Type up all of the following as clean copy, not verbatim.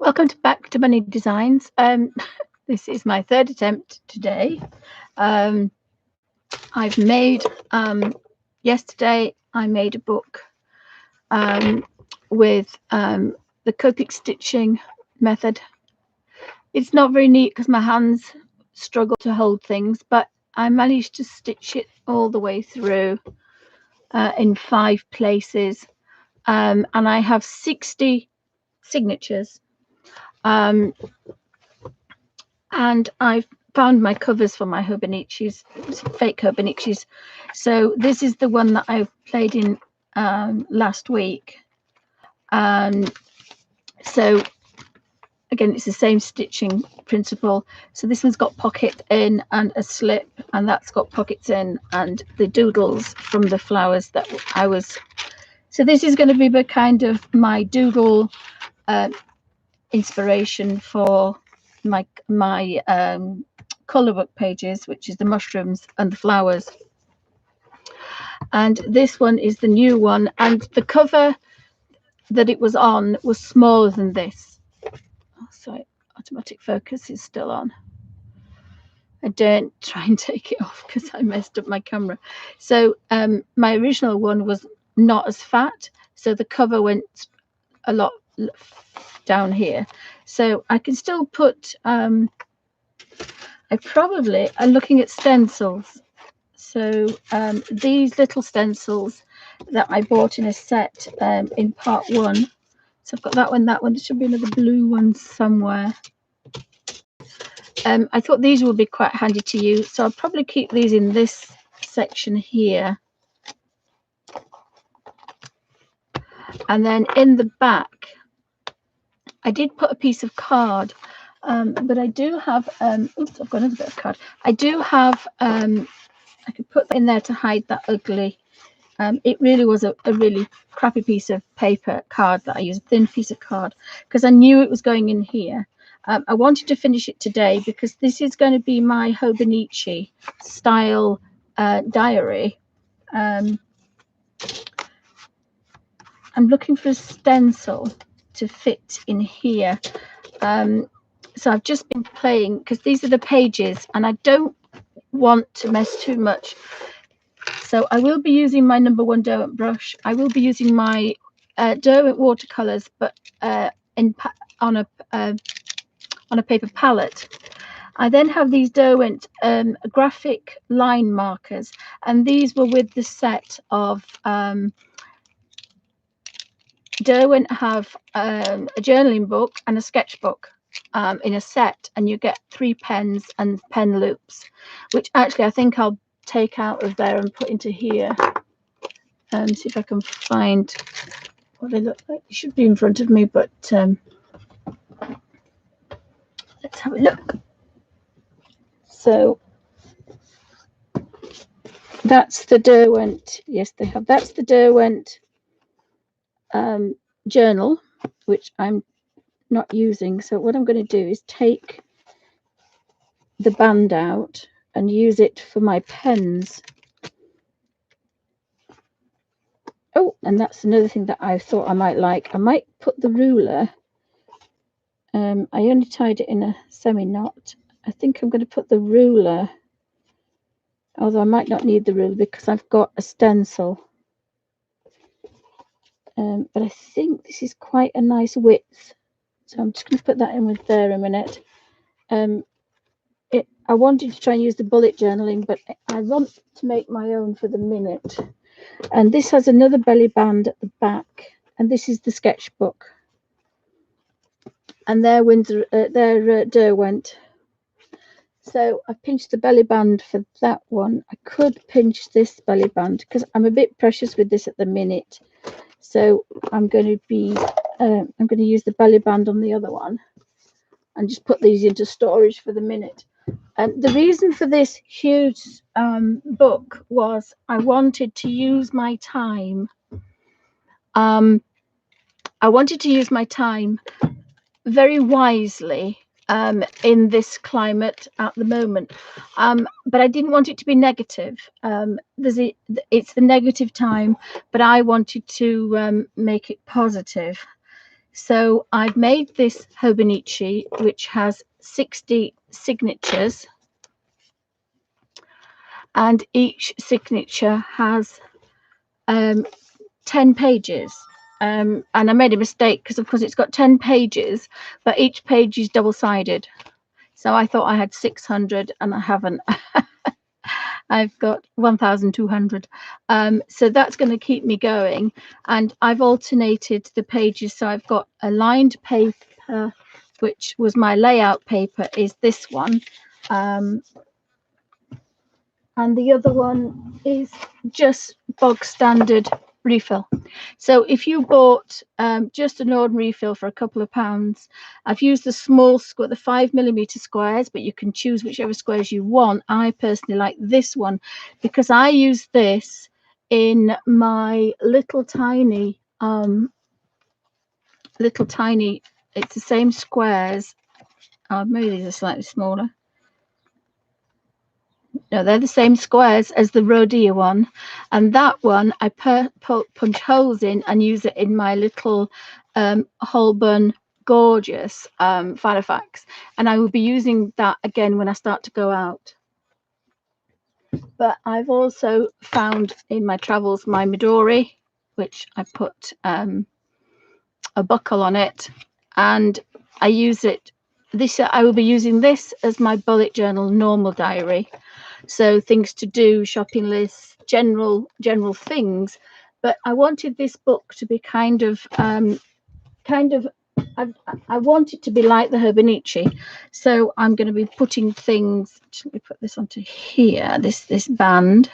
Welcome back to Bunny Designs. This is my third attempt today. I've made yesterday I made a book with the Copic stitching method. It's not very neat because my hands struggle to hold things, but I managed to stitch it all the way through in 5 places, and I have 60 signatures. And I've found my covers for my fauxbonichis, fake fauxbonichis. So this is the one that I played in last week. So again, it's the same stitching principle. So this one's got pocket in and a slip, and that's got pockets in and the doodles from the flowers that I was. So this is going to be the kind of my doodle inspiration for my color book pages, which is the mushrooms and the flowers. And this one is the new one, and the cover that it was on was smaller than this. Oh, sorry, automatic focus is still on. I don't try and take it off because I messed up my camera. So my original one was not as fat, so the cover went a lot down here. So I can still put I'm looking at stencils. So these little stencils that I bought in a set in part 1. So I've got that one. There should be another blue one somewhere. I thought these would be quite handy to use, so I'll probably keep these in this section here. And then in the back, I did put a piece of card, but I do have, oops, I've got another bit of card. I do have, I could put that in there to hide that ugly. It really was a really crappy piece of paper card that I used, a thin piece of card, because I knew it was going in here. I wanted to finish it today because this is going to be my fauxbonichi style diary. I'm looking for a stencil to fit in here. So I've just been playing because these are the pages and I don't want to mess too much. So I will be using my #1 Derwent brush. I will be using my Derwent watercolors, but on a paper palette. I then have these Derwent graphic line markers, and these were with the set of Derwent have a journaling book and a sketchbook in a set, and you get 3 pens and pen loops, which actually I think I'll take out of there and put into here. See if I can find what they look like. It should be in front of me, but let's have a look. So that's the Derwent. Yes, they have. That's the Derwent journal, which I'm not using. So what I'm going to do is take the band out and use it for my pens. Oh, and that's another thing that I thought I might like. I might put the ruler. I only tied it in a semi-knot. I think I'm going to put the ruler, although I might not need the ruler because I've got a stencil. But I think this is quite a nice width. So I'm just going to put that in with there a minute. I wanted to try and use the bullet journaling, but I want to make my own for the minute. And this has another belly band at the back, and this is the sketchbook. And they're Derwent. So I pinched the belly band for that one. I could pinch this belly band because I'm a bit precious with this at the minute. So I'm going to use the belly band on the other one and just put these into storage for the minute. And the reason for this huge book was I wanted to use my time. I wanted to use my time very wisely in this climate at the moment, but I didn't want it to be negative. It's the negative time, but I wanted to make it positive. So I've made this fauxbonichi, which has 60 signatures, and each signature has 10 pages. And I made a mistake because, of course, it's got 10 pages, but each page is double-sided. So I thought I had 600, and I haven't. I've got 1,200. So that's going to keep me going. And I've alternated the pages. So I've got a lined paper, which was my layout paper, is this one. And the other one is just bog standard refill. So if you bought just an ordinary refill for a couple of pounds, I've used the small square, the 5mm squares, but you can choose whichever squares you want. I personally like this one because I use this in my little tiny it's the same squares. Maybe these are slightly smaller. No, they're the same squares as the Rhodia one, and that one I punch holes in and use it in my little Holborn Gorgeous Filofax, and I will be using that again when I start to go out. But I've also found in my travels my Midori, which I put a buckle on it, and I use it. I will be using this as my bullet journal normal diary. So things to do, shopping lists, general things. But I wanted this book to be kind of I want it to be like the fauxbonichi. So I'm going to be putting things. Let me put this onto here. This band.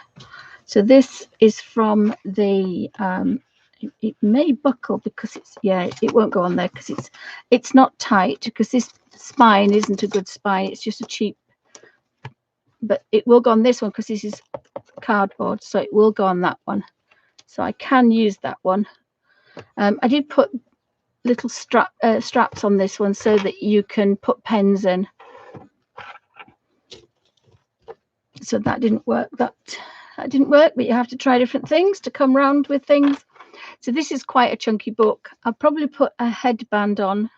So this is from the. It may buckle because it won't go on there because it's not tight, because this spine isn't a good spine. It's just a cheap. But it will go on this one because this is cardboard, so it will go on that one. So I can use that one. I did put little straps on this one so that you can put pens in. So that didn't work. That didn't work, but you have to try different things to come round with things. So this is quite a chunky book. I'll probably put a headband on.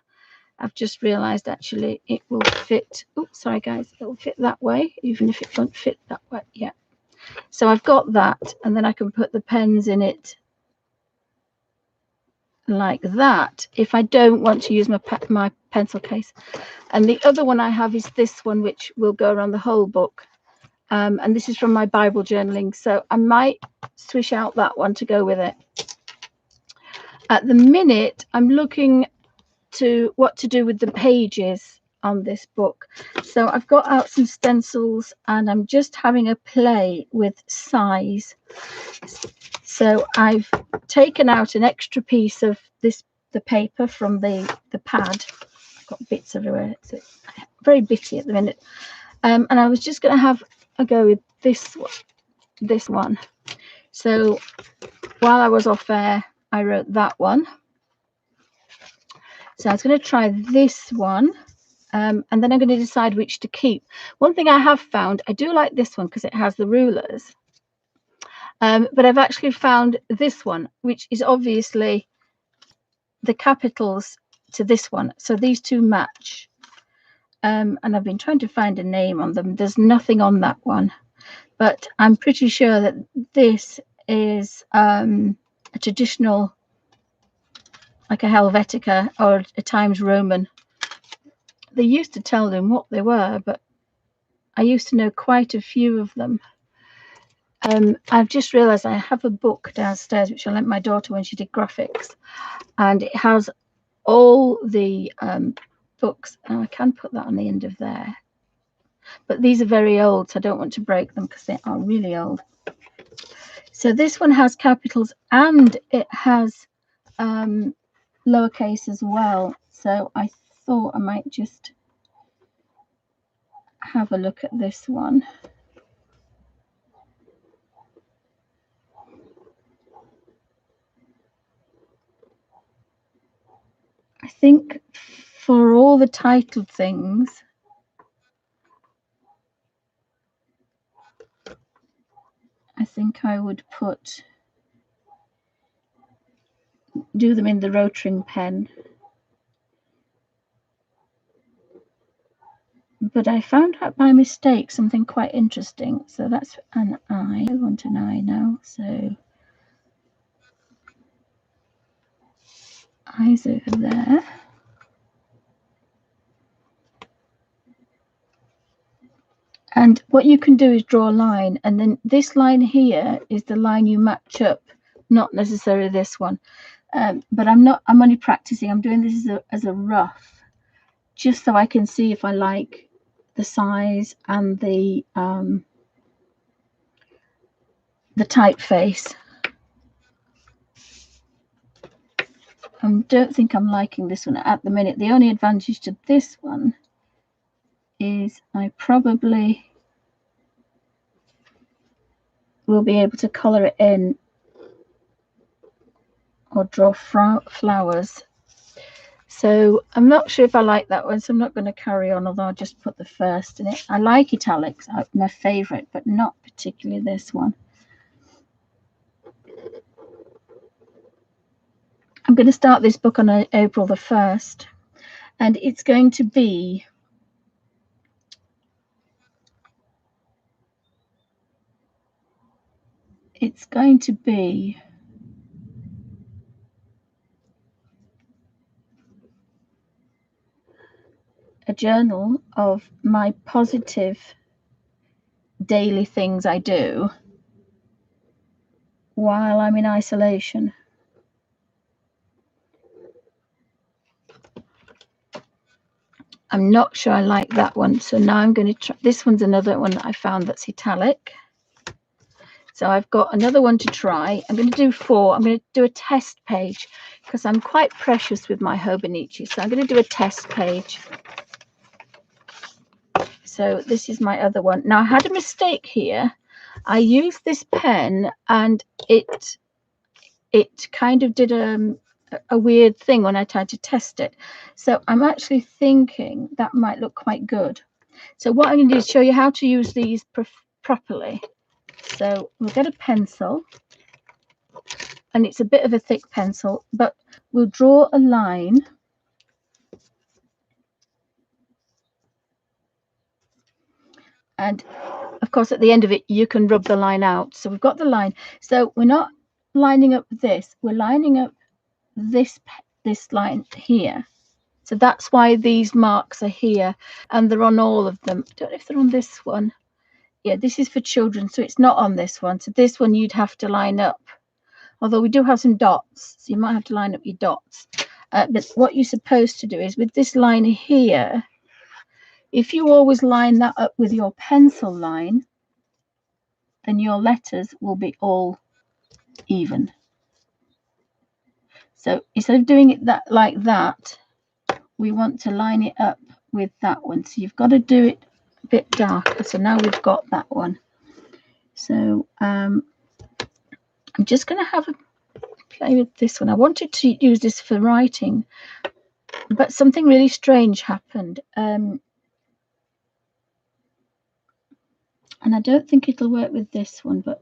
I've just realized actually it will fit. Oh, sorry guys, it will fit that way, even if it won't fit that way. Yeah. So I've got that, and then I can put the pens in it like that if I don't want to use my pencil case. And the other one I have is this one, which will go around the whole book. And this is from my Bible journaling, so I might swish out that one to go with it. At the minute, I'm looking to what to do with the pages on this book. So I've got out some stencils and I'm just having a play with size. So I've taken out an extra piece of the paper from the pad. I've got bits everywhere. It's very bitty at the minute. And I was just going to have a go with this one. So while I was off air, I wrote that one. So I was going to try this one, and then I'm going to decide which to keep. One thing I have found, I do like this one because it has the rulers. But I've actually found this one, which is obviously the capitals to this one. So these two match. And I've been trying to find a name on them. There's nothing on that one. But I'm pretty sure that this is a traditional, like a Helvetica or a Times Roman. They used to tell them what they were, but I used to know quite a few of them. I've just realised I have a book downstairs which I lent my daughter when she did graphics, and it has all the books. And I can put that on the end of there, but these are very old, so I don't want to break them because they are really old. So this one has capitals and it has lowercase as well. So I thought I might just have a look at this one. I think for all the titled things, I think I would do them in the Rotring pen. but I found out by mistake something quite interesting. So that's an eye. I want an eye now. So eyes over there. And what you can do is draw a line, and then this line here is the line you match up, not necessarily this one. But I'm only practicing. I'm doing this as a rough, just so I can see if I like the size and the typeface. I don't think I'm liking this one at the minute. The only advantage to this one is I probably will be able to colour it in or draw flowers. So I'm not sure if I like that one, so I'm not going to carry on, although I'll just put the first in it. I like italics, my favourite, but not particularly this one. I'm going to start this book on April the 1st, and it's going to be a journal of my positive daily things I do while I'm in isolation. I'm not sure I like that one, so now I'm going to try. This one's another one that I found that's italic. So I've got another one to try. I'm going to do 4. I'm going to do a test page because I'm quite precious with my fauxbonichi. So I'm going to do a test page. So this is my other one. Now I had a mistake here. I used this pen and it kind of did a weird thing when I tried to test it. So I'm actually thinking that might look quite good. So what I'm going to do is show you how to use these properly. So we'll get a pencil, and it's a bit of a thick pencil, but we'll draw a line. And of course, at the end of it, you can rub the line out. So we've got the line. So we're not lining up this, we're lining up this line here. So that's why these marks are here, and they're on all of them. I don't know if they're on this one. Yeah, this is for children, so it's not on this one. So this one you'd have to line up, although we do have some dots, so you might have to line up your dots. But what you're supposed to do is with this line here, if you always line that up with your pencil line, then your letters will be all even. So instead of doing it like that, we want to line it up with that one. So you've got to do it a bit darker. So now we've got that one. So I'm just going to have a play with this one. I wanted to use this for writing, but something really strange happened. And I don't think it'll work with this one, but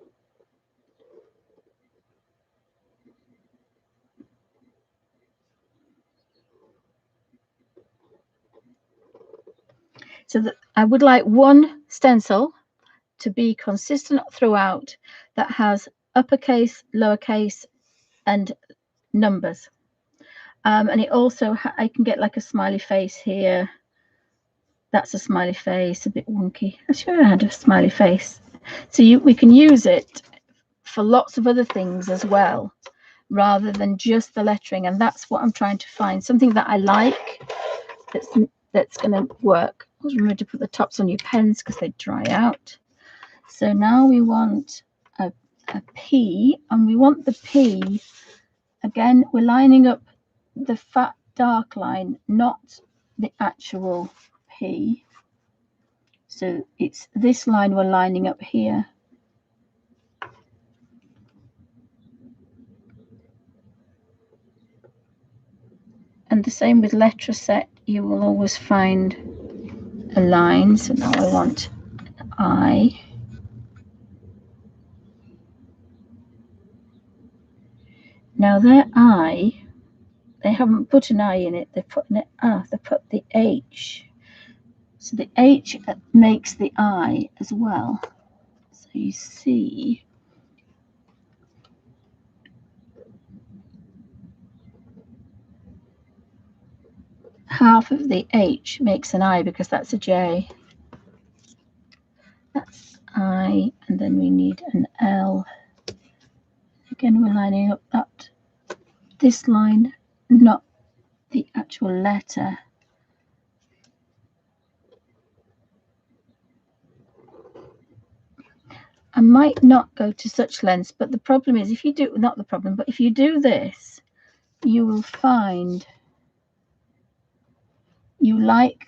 so that I would like one stencil to be consistent throughout that has uppercase, lowercase, and numbers. And it also, I can get like a smiley face here. That's a smiley face, a bit wonky. I should have had a smiley face. So we can use it for lots of other things as well, rather than just the lettering. And that's what I'm trying to find, something that I like that's going to work. I was remember to put the tops on your pens because they dry out. So now we want a P, and we want the P, again, we're lining up the fat dark line, not the actual P. So it's this line we're lining up here. And the same with letter set, you will always find a line. So now I want an I. Now their I, they haven't put an I in it, they put the H. So the H makes the I as well. So you see half of the H makes an I because that's a J. That's I, and then we need an L. Again, we're lining up that this line, not the actual letter. I might not go to such lengths, but the problem is if you do, not the problem, but if you do this, you will find you like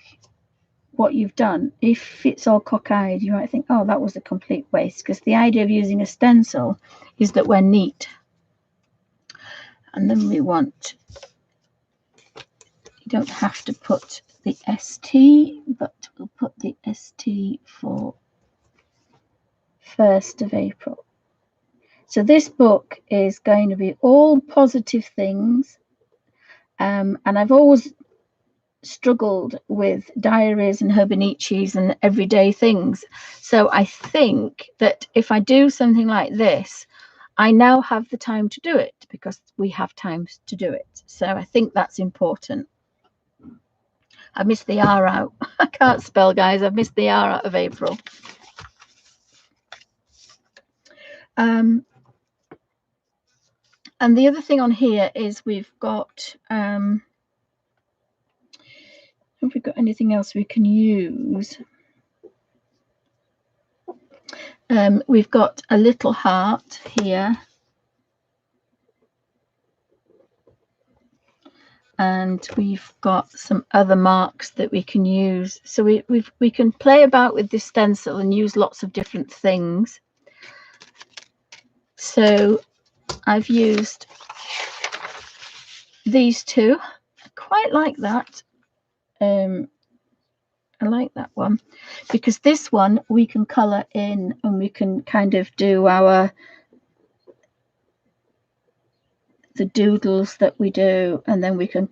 what you've done. If it's all cockeyed, you might think, oh, that was a complete waste, because the idea of using a stencil is that we're neat. And then we want, you don't have to put the ST, but we'll put the ST for 1st of April. So this book is going to be all positive things. And I've always struggled with diaries and fauxbonichis and everyday things. So I think that if I do something like this, I now have the time to do it because we have times to do it. So I think that's important. I missed the R out. I can't spell, guys. I've missed the R out of April. And the other thing on here is we've got, have we got anything else we can use? We've got a little heart here. And we've got some other marks that we can use. So we can play about with this stencil and use lots of different things. So I've used these two. I quite like that. I like that one because this one we can colour in and we can kind of do the doodles that we do, and then we can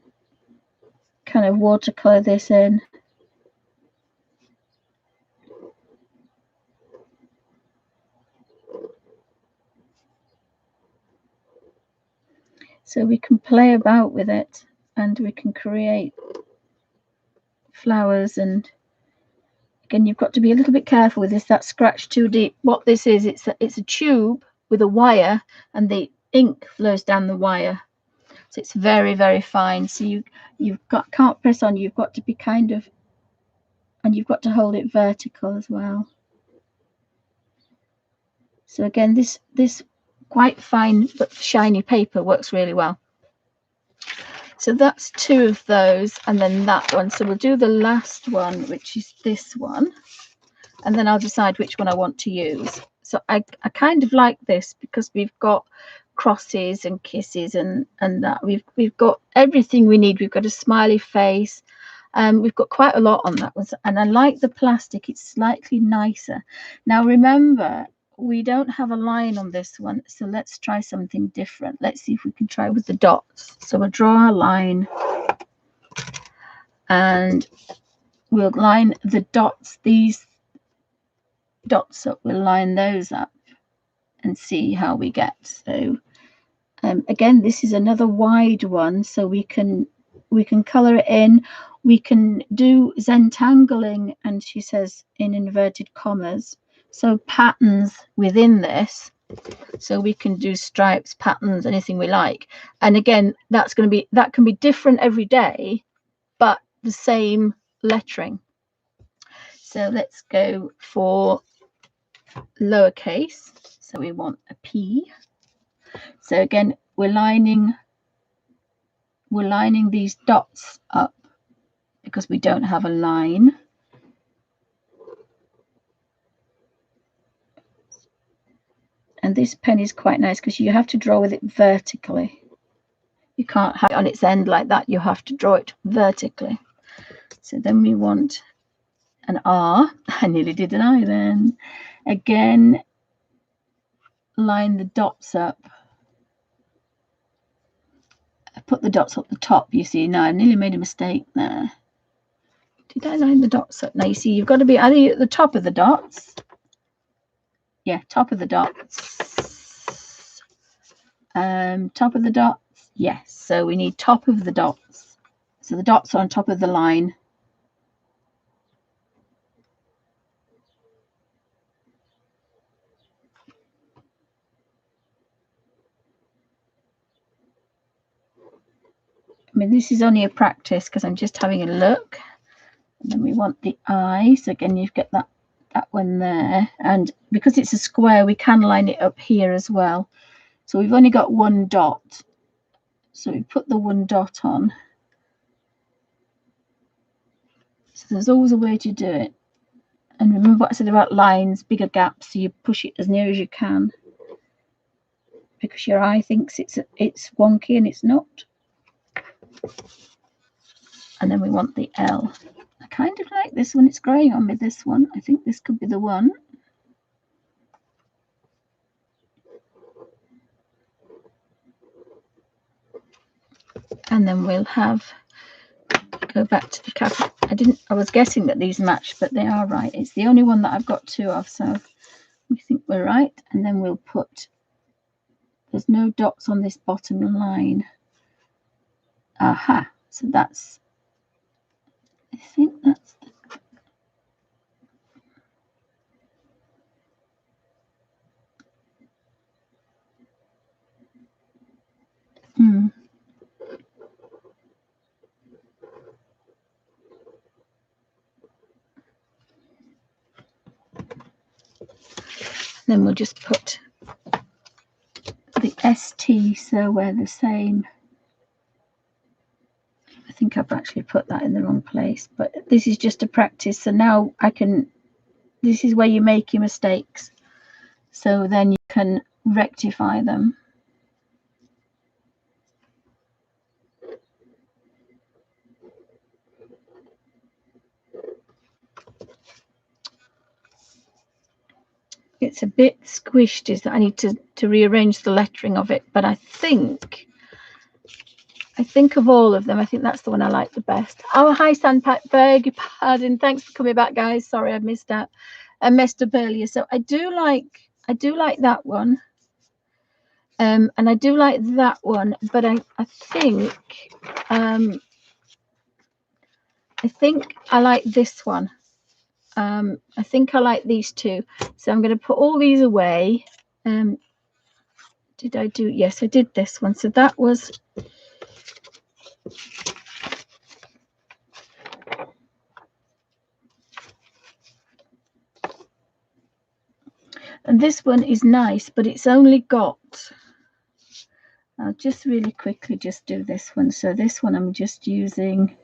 kind of watercolour this in. So we can play about with it and we can create flowers. And again, you've got to be a little bit careful with this. That's scratched too deep. What this is, it's a tube with a wire, and the ink flows down the wire. So it's very, very fine. So can't press on. You've got to be kind of, and you've got to hold it vertical as well. So again, this quite fine but shiny paper works really well. So that's two of those, and then that one. So we'll do the last one, which is this one, and then I'll decide which one I want to use. So I kind of like this because we've got crosses and kisses and that. We've got everything we need. We've got a smiley face. We've got quite a lot on that one, and I like the plastic. It's slightly nicer. Now remember, we don't have a line on this one, so let's try something different. Let's see if we can try with the dots. So we'll draw a line and we'll line the dots, these dots up, we'll line those up and see how we get. So again, this is another wide one, so we can color it in. We can do Zentangling, and she says in inverted commas, so patterns within this. So we can do stripes, patterns, anything we like. And again, that can be different every day, but the same lettering. So let's go for lowercase. So we want a P. So again, we're lining these dots up because we don't have a line. And this pen is quite nice because you have to draw with it vertically. You can't have it on its end like that. You have to draw it vertically. So then we want an R. I nearly did an I then. Again, line the dots up. I put the dots up the top, you see. Now I nearly made a mistake there. Did I line the dots up? Now you see you've got to be either at the top of the dots. Yeah, top of the dots. Top of the dots. Yes, so we need top of the dots. So the dots are on top of the line. I mean, this is only a practice because I'm just having a look. And then we want the eyes. Again, you've got that one there. And because it's a square, we can line it up here as well. So we've only got one dot. So we put the one dot on. So there's always a way to do it. And remember what I said about lines, bigger gaps, so you push it as near as you can. Because your eye thinks it's wonky and it's not. And then we want the L. I kind of like this one. It's growing on me, this one. I think this could be the one. And then we'll go back to the cap. I was guessing that these match, but they are right. It's the only one that I've got two of, so we think we're right. And then we'll put, there's no dots on this bottom line. Aha, so that's, I think that's then we'll just put the ST so we're the same. I think I've actually put that in the wrong place, but this is just a practice. So now I can, this is where you make your mistakes. So then you can rectify them. It's a bit squished, is that I need to rearrange the lettering of it, but I think of all of them, I think that's the one I like the best. Oh, hi Sandpack, beg your pardon. Thanks for coming back, guys. Sorry I missed that. I messed up earlier. So I do like that one. And I do like that one, but I think I like this one. I think I like these two. So I'm going to put all these away. Did I do? Yes, I did this one. So that was. And this one is nice, but it's only got. I'll just really quickly just do this one. So this one I'm just using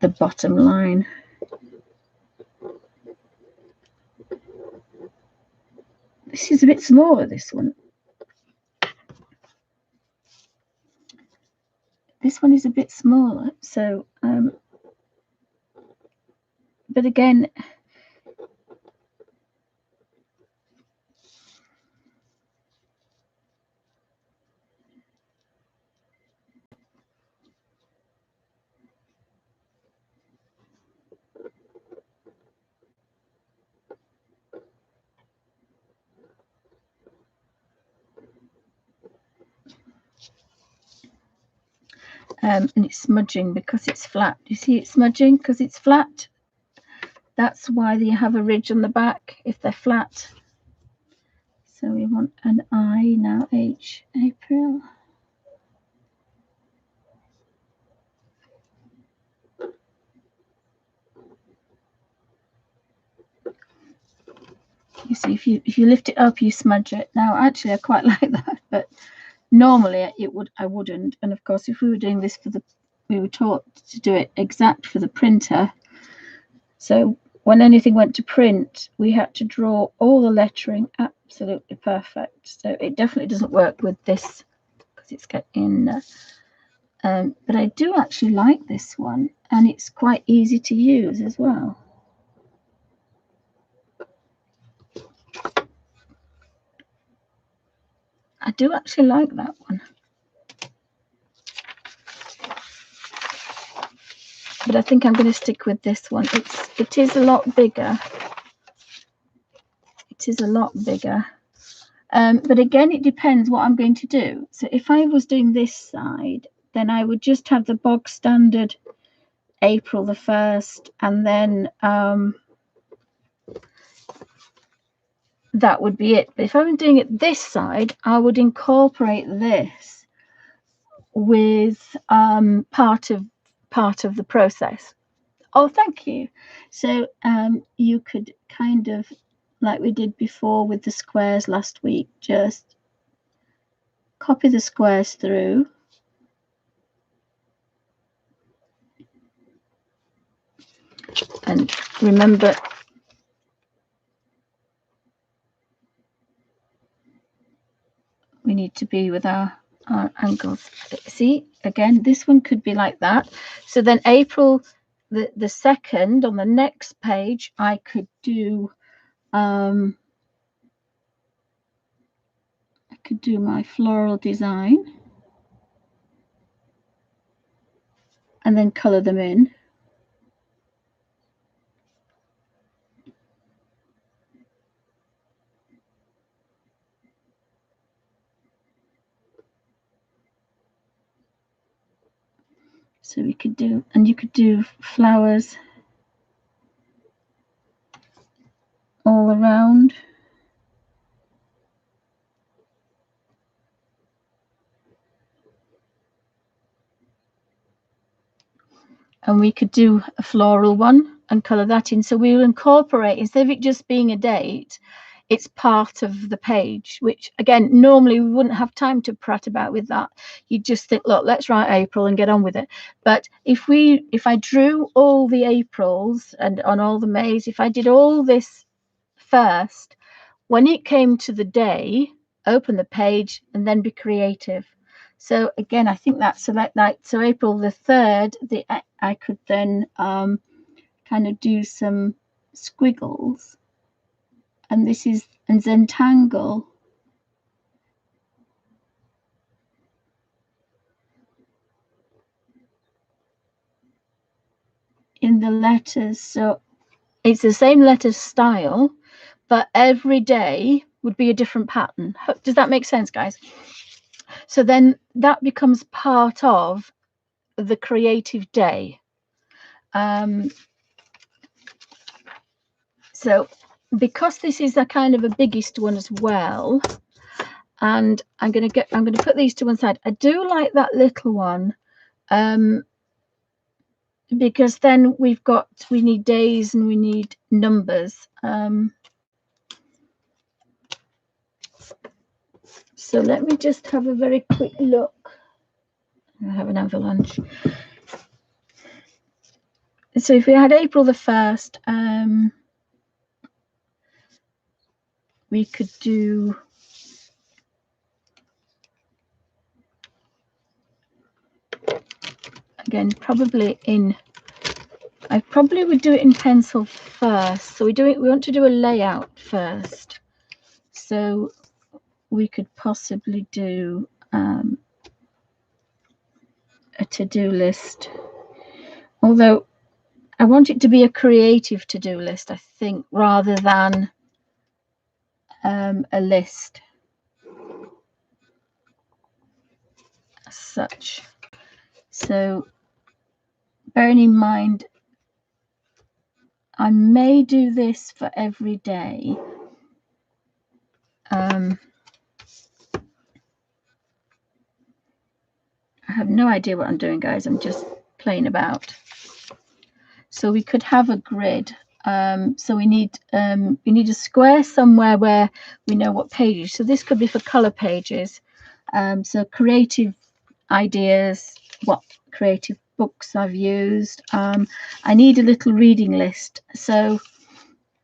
the bottom line. This is a bit smaller, this one. This one is a bit smaller. So, but again, and it's smudging because it's flat. You see it's smudging because it's flat. That's why you have a ridge on the back if they're flat. So we want an I now, H, April. You see, if you lift it up, you smudge it. Now, actually, I quite like that, but normally I wouldn't. And of course, if we were doing this we were taught to do it exact for the printer. So when anything went to print, we had to draw all the lettering absolutely perfect. So it definitely doesn't work with this because it's getting. But I do actually like this one, and it's quite easy to use as well. I do actually like that one. but I think I'm going to stick with this one. It is a lot bigger. It is a lot bigger. But again, it depends what I'm going to do. So if I was doing this side, then I would just have the bog standard April the 1st, and then that would be it. But if I'm doing it this side, I would incorporate this with part of the process. Oh, thank you. So you could kind of, like we did before with the squares last week, just copy the squares through. And remember, we need to be with our angles. See, again, this one could be like that. So then April the 2nd, on the next page, I could do I could do my floral design and then color them in. So we could do, and you could do flowers all around. And we could do a floral one and color that in. So we'll incorporate, instead of it just being a date, it's part of the page, which again, normally we wouldn't have time to prat about with that. You just think, look, let's write April and get on with it. But if I drew all the Aprils and on all the Mays, if I did all this first, when it came to the day, open the page and then be creative. So again, I think that's so April the 3rd, I could then kind of do some squiggles, and this is, and Zentangle in the letters. So it's the same letter style, but every day would be a different pattern. Does that make sense, guys? So then that becomes part of the creative day. So because this is a kind of a biggest one as well, and I'm going to put these to one side. I do like that little one, because then we need days and we need numbers. So let me just have a very quick look. I have an avalanche. So if we had April the 1st, we could do, again, I probably would do it in pencil first. So we want to do a layout first. So we could possibly do a to-do list, although I want it to be a creative to-do list, I think, rather than a list as such. So bearing in mind, I may do this for every day. I have no idea what I'm doing, guys. I'm just playing about. So we could have a grid. So we need a square somewhere where we know what pages. So this could be for color pages. So creative ideas, what creative books I've used. I need a little reading list. So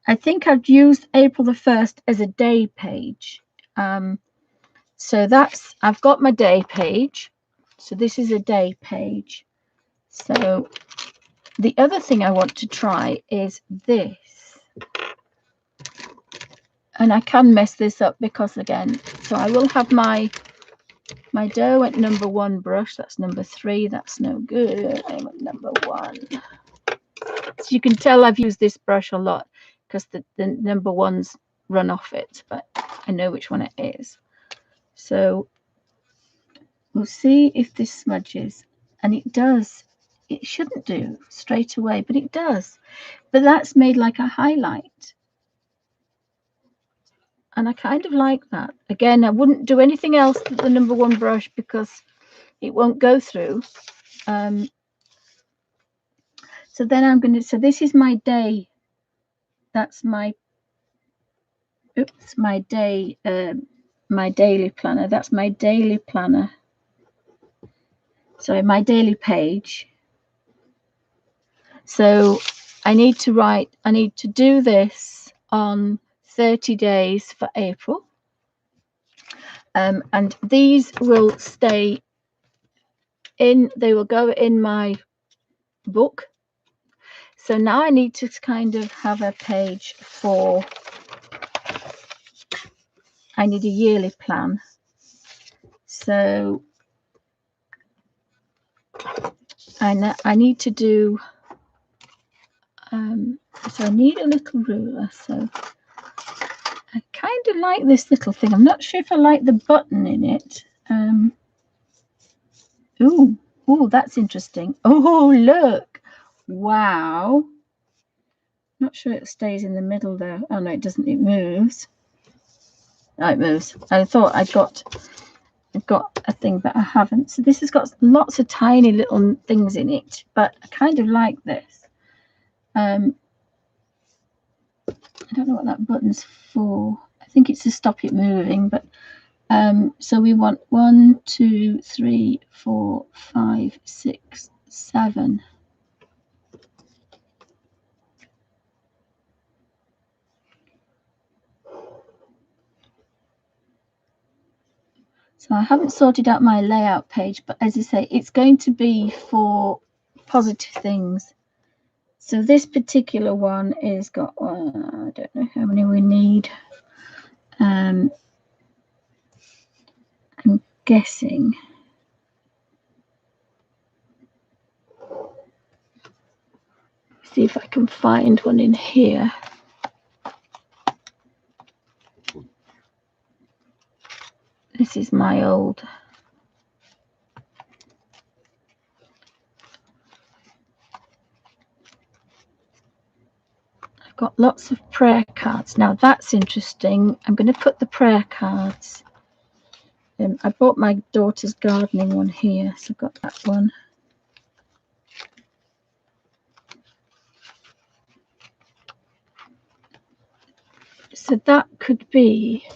I think I've used April the 1st as a day page. So I've got my day page. So this is a day page. So the other thing I want to try is this. And I can mess this up because, again, so I will have my My dough went number 1 brush. That's number 3. That's no good. I went number 1. So you can tell I've used this brush a lot because the number 1s run off it, but I know which one it is. So we'll see if this smudges. And it does. It shouldn't do straight away, but it does. But that's made like a highlight. And I kind of like that. Again, I wouldn't do anything else with the number 1 brush because it won't go through. So then I'm going to, so this is my day. That's my, oops, my day, my daily planner. That's my daily planner. Sorry, my daily page. So I need to write, I need to do this on 30 days for April. And these will stay in, they will go in my book. So now I need to kind of have a page for, I need a yearly plan. So I need to do, so I need a little ruler. So I kind of like this little thing. I'm not sure if I like the button in it. Oh, that's interesting. Oh, look. Wow. Not sure it stays in the middle there. Oh, no, it doesn't. It moves. Oh, it moves. I thought I've got a thing, but I haven't. So this has got lots of tiny little things in it, but I kind of like this. I don't know what that button's for. I think it's to stop it moving, but so we want 1, 2, 3, 4, 5, 6, 7. So I haven't sorted out my layout page, but as I say, it's going to be for positive things. So this particular one is got, I don't know how many we need. I'm guessing. See if I can find one in here. This is my old. I've got lots of prayer cards. Now that's interesting. I'm going to put the prayer cards. I bought my daughter's gardening one here, so I've got that one. So that could be.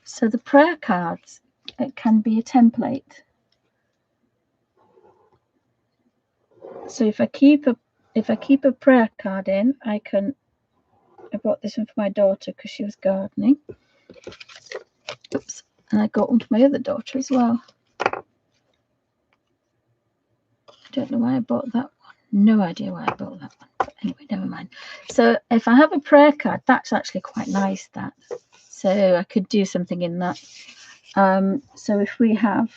So the prayer cards, it can be a template. So if I keep a prayer card in, I bought this one for my daughter because she was gardening. Oops, and I got one for my other daughter as well. I don't know why I bought that one. No idea why I bought that one. But anyway, never mind. So if I have a prayer card, that's actually quite nice, that. So I could do something in that. So if we have,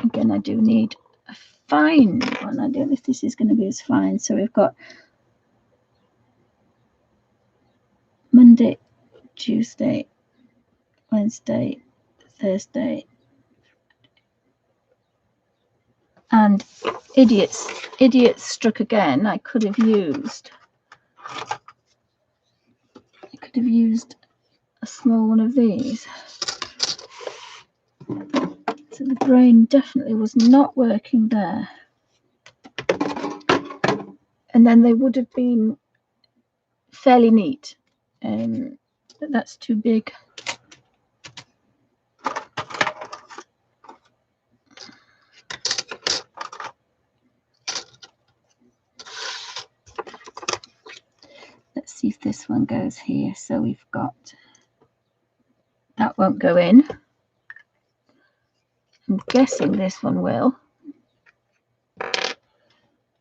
again, I do need a fine one. I don't know if this is going to be as fine. So we've got Monday, Tuesday, Wednesday, Thursday, and idiots struck again. I could have used a small one of these. So the brain definitely was not working there. And then they would have been fairly neat. But that's too big. Let's see if this one goes here. So we've got, that won't go in. I'm guessing this one will.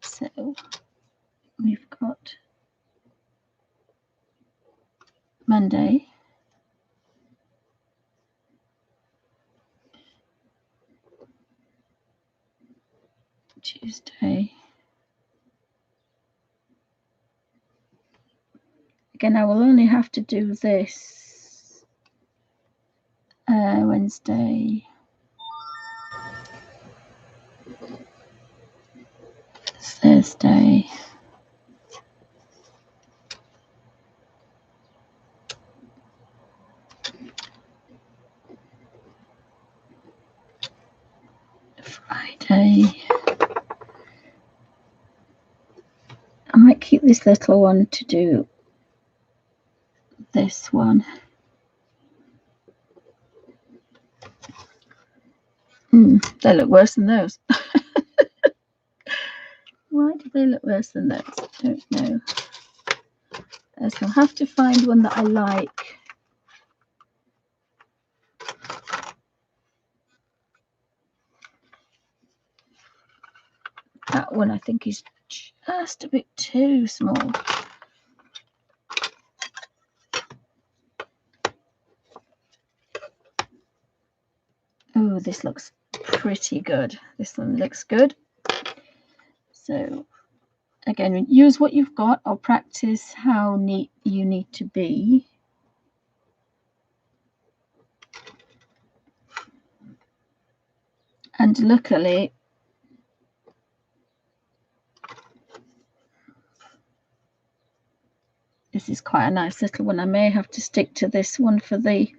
So we've got Monday, Tuesday. Again, I will only have to do this Wednesday, Thursday, Friday. I might keep this little one to do this one. They look worse than those. Why do they look worse than those? I don't know. So I'll have to find one that I like. That one I think is just a bit too small. Oh, this looks pretty good. This one looks good. So again, use what you've got or practice how neat you need to be. And luckily, this is quite a nice little one. I may have to stick to this one for the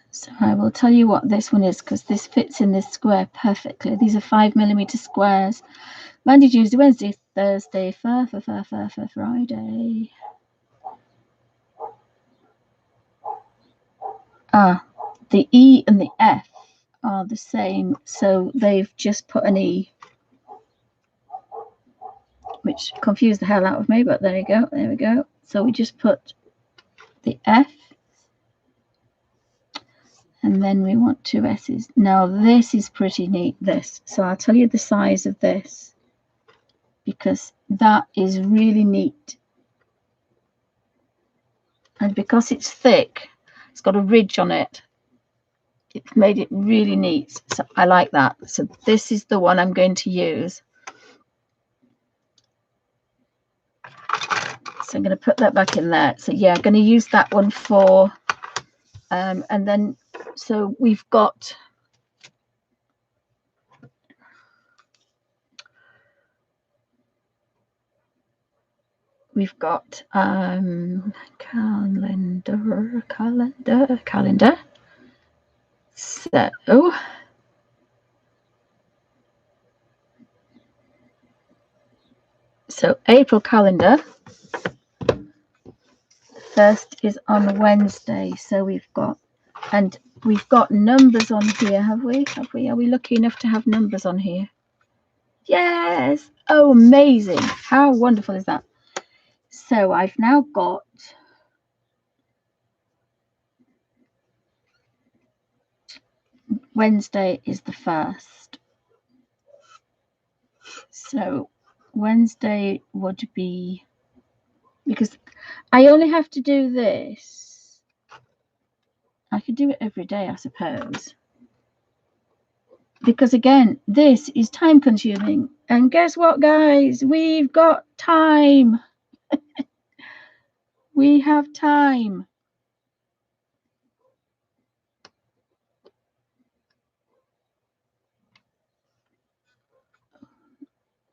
so I will tell you what this one is, because this fits in this square perfectly. These are 5mm squares. Monday, Tuesday, Wednesday, Thursday, Friday. The E and the F are the same, so they've just put an E, which confused the hell out of me, but there you go. There we go. So we just put the F, and then we want 2 S's. Now this is pretty neat, this. So I'll tell you the size of this, because that is really neat. And because it's thick, it's got a ridge on it. It's made it really neat. So I like that. So this is the one I'm going to use. So I'm going to put that back in there. So yeah, I'm going to use that one for, and then, so we've got, calendar. So April calendar. First is on Wednesday. So we've got, and we've got numbers on here, have we? Are we lucky enough to have numbers on here? Yes. Oh, amazing. How wonderful is that? So I've now got Wednesday is the 1st. So Wednesday would be, because I only have to do this. I could do it every day, I suppose. Because again, this is time consuming. And guess what, guys? We've got time. We have time.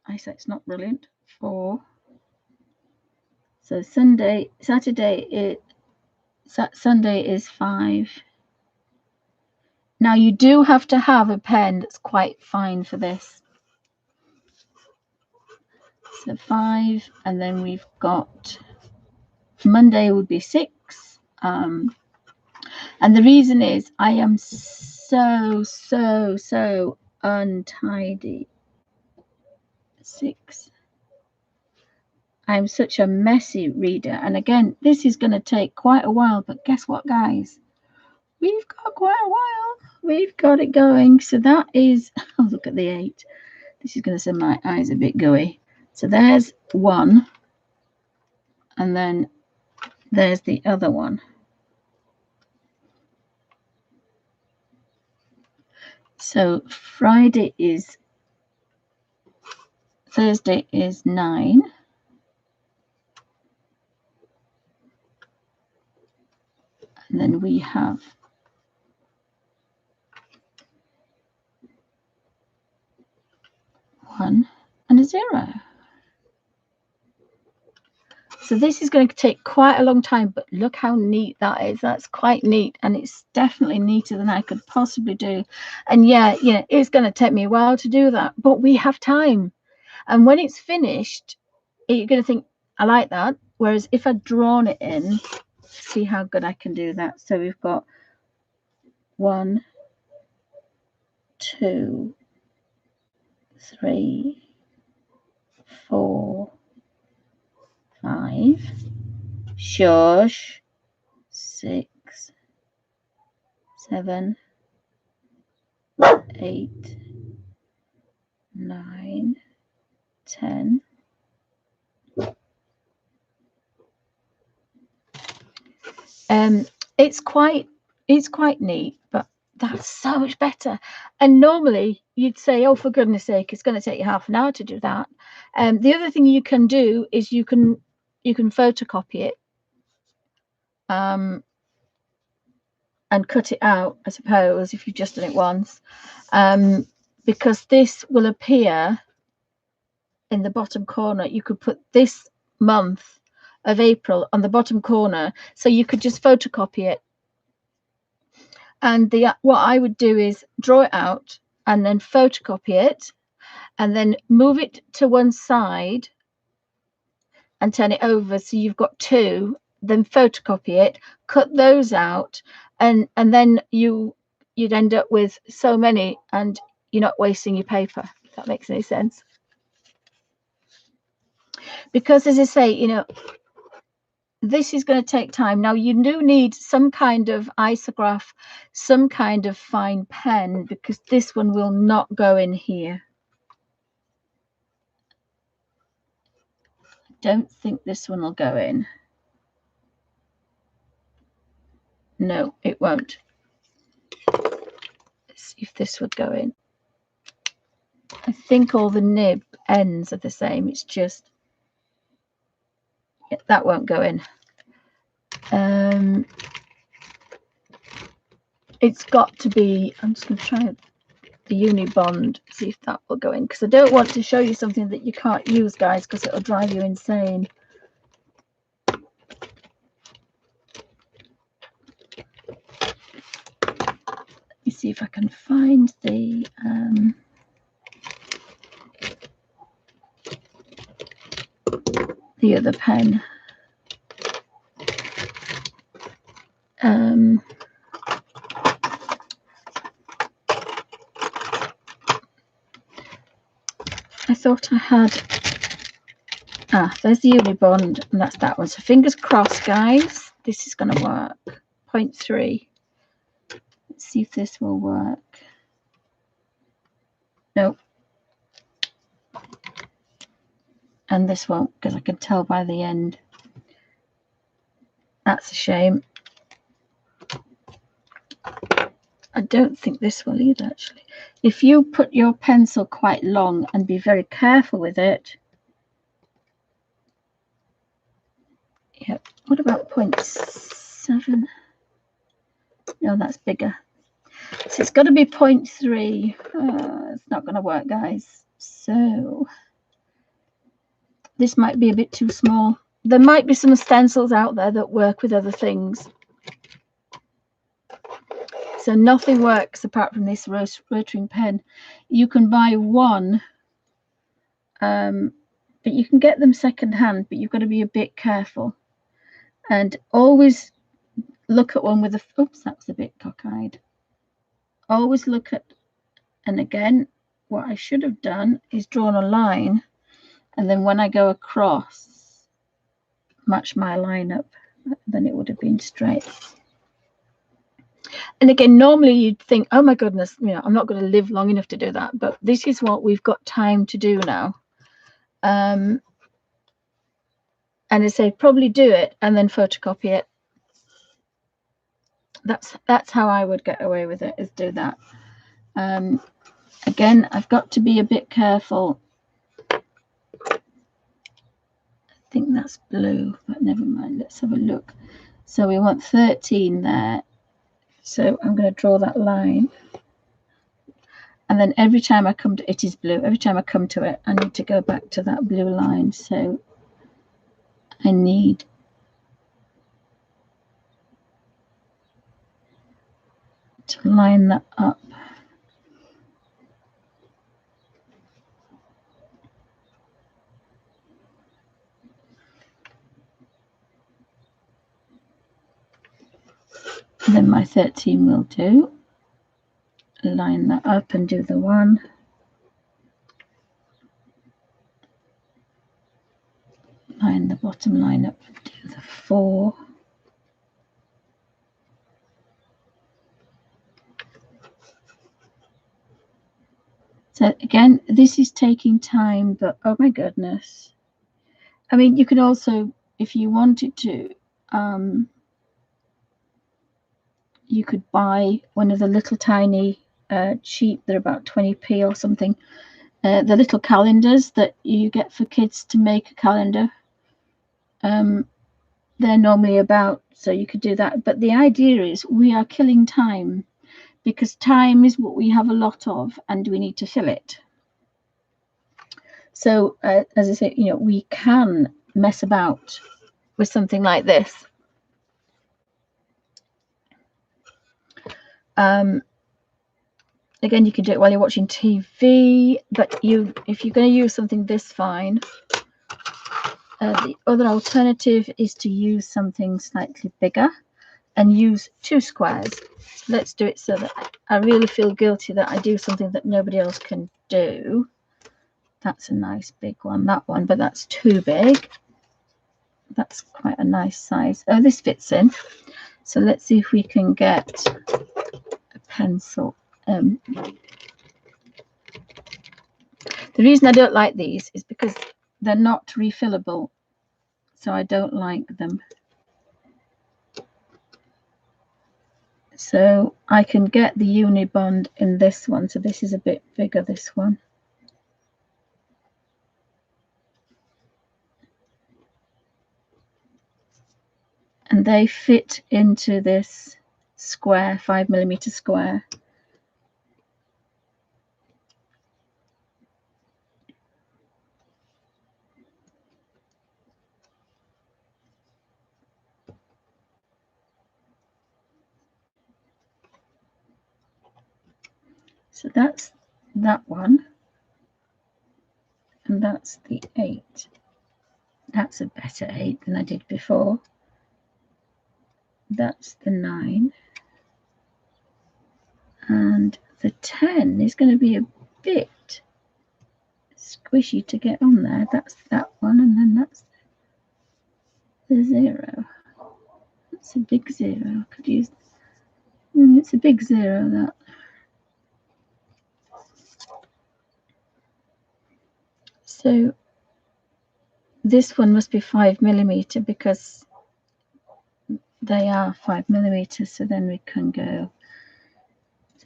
Eyesight's not brilliant. 4. So Sunday is 5. Now you do have to have a pen that's quite fine for this. So 5, and then we've got Monday would be 6. And the reason is I am so untidy. 6. I'm such a messy reader, and again, this is going to take quite a while, but guess what, guys? We've got quite a while. We've got it going. So that is, oh, look at the 8. This is going to send my eyes a bit gooey. So there's 1, and then there's the other one. So Thursday is 9. And then we have 1 and a 0. So this is going to take quite a long time, but look how neat that is. That's quite neat, and it's definitely neater than I could possibly do. And yeah, it's going to take me a while to do that, but we have time. And when it's finished, you're going to think, I like that. Whereas if I'd drawn it in, see how good I can do that. So we've got 1, 2, 3, 4, 5, shush, 6, 7, 8, 9, 10. It's quite neat, but that's so much better. And normally you'd say, oh, for goodness sake, it's going to take you half an hour to do that. The other thing you can do is you can photocopy it and cut it out, I suppose, if you've just done it once, because this will appear in the bottom corner. You could put this month of April on the bottom corner, so you could just photocopy it. And what I would do is draw it out and then photocopy it and then move it to one side and turn it over so you've got 2, then photocopy it, cut those out, and then you'd end up with so many and you're not wasting your paper, if that makes any sense. Because as I say, this is going to take time. Now you do need some kind of isograph, some kind of fine pen, because this one will not go in here. I don't think this one will go in. No, it won't. Let's see if this would go in. I think all the nib ends are the same. It's just that won't go in. It's got to be, I'm just going to try the Unibond, see if that will go in, because I don't want to show you something that you can't use, guys, because it'll drive you insane. Let me see if I can find the other pen. I thought I had, there's the Unibond, and that's that one. So fingers crossed, guys, this is going to work. 0.3. Let's see if this will work. Nope. And this won't, because I can tell by the end. That's a shame. I don't think this will either, actually. If you put your pencil quite long and be very careful with it. Yep. What about 0.7? No, that's bigger. So it's got to be 0.3. It's not going to work, guys. So this might be a bit too small. There might be some stencils out there that work with other things. So nothing works apart from this rotary pen. You can buy one, but you can get them second hand, but you've got to be a bit careful. And always look at one with a, oops, that was a bit cockeyed. Always look at, and again, what I should have done is drawn a line, and then when I go across, match my line up, then it would have been straight. And again, normally you'd think, oh my goodness, I'm not going to live long enough to do that. But this is what we've got time to do now. And And I say probably do it and then photocopy it. That's how I would get away with it, is do that. Again, I've got to be a bit careful. I think that's blue, but never mind. Let's have a look. So we want 13 there. So I'm going to draw that line. And then every time I come to it is blue. Every time I come to it, I need to go back to that blue line. So I need to line that up. And then my 13 will do. Line that up and do the 1. Line the bottom line up and do the 4. So again, this is taking time, but oh my goodness. I mean, you could also, if you wanted to, you could buy one of the little tiny cheap, they're about 20p or something, the little calendars that you get for kids to make a calendar. They're normally about, so you could do that. But the idea is we are killing time, because time is what we have a lot of and we need to fill it. So as I say, you know, we can mess about with something like this. Again, you can do it while you're watching TV, but if you're going to use something this fine, the other alternative is to use something slightly bigger and use 2 squares. Let's do it so that I really feel guilty that I do something that nobody else can do. That's a nice big one, that one, but that's too big. That's quite a nice size. Oh, this fits in. So let's see if we can get a pencil. The reason I don't like these is because they're not refillable, so I don't like them. So I can get the Unibond in this one. So this is a bit bigger, this one. And they fit into this square, 5mm square. So that's that one. And that's the 8. That's a better 8 than I did before. That's the 9. And the 10 is going to be a bit squishy to get on there. That's that one, and then that's the 0. That's a big 0. I could use. It's a big 0, that. So this one must be 5mm because they are 5mm. So then we can go.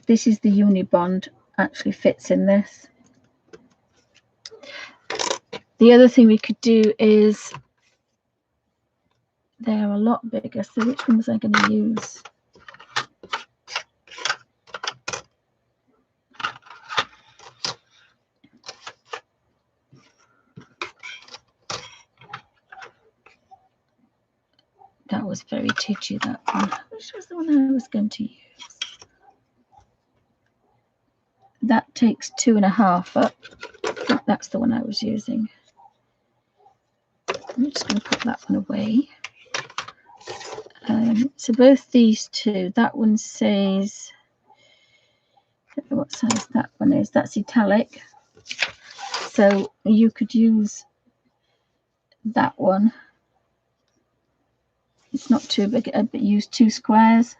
This is the Unibond, actually fits in this. The other thing we could do is, they're a lot bigger. So which one was I going to use? That was very titchy, that one. Which was the one I was going to use? That takes 2.5 up. I think that's the one I was using. I'm just going to put that one away. So both these two, that one says, I don't know what size that one is. That's italic. So you could use that one. It's not too big, but use 2 squares.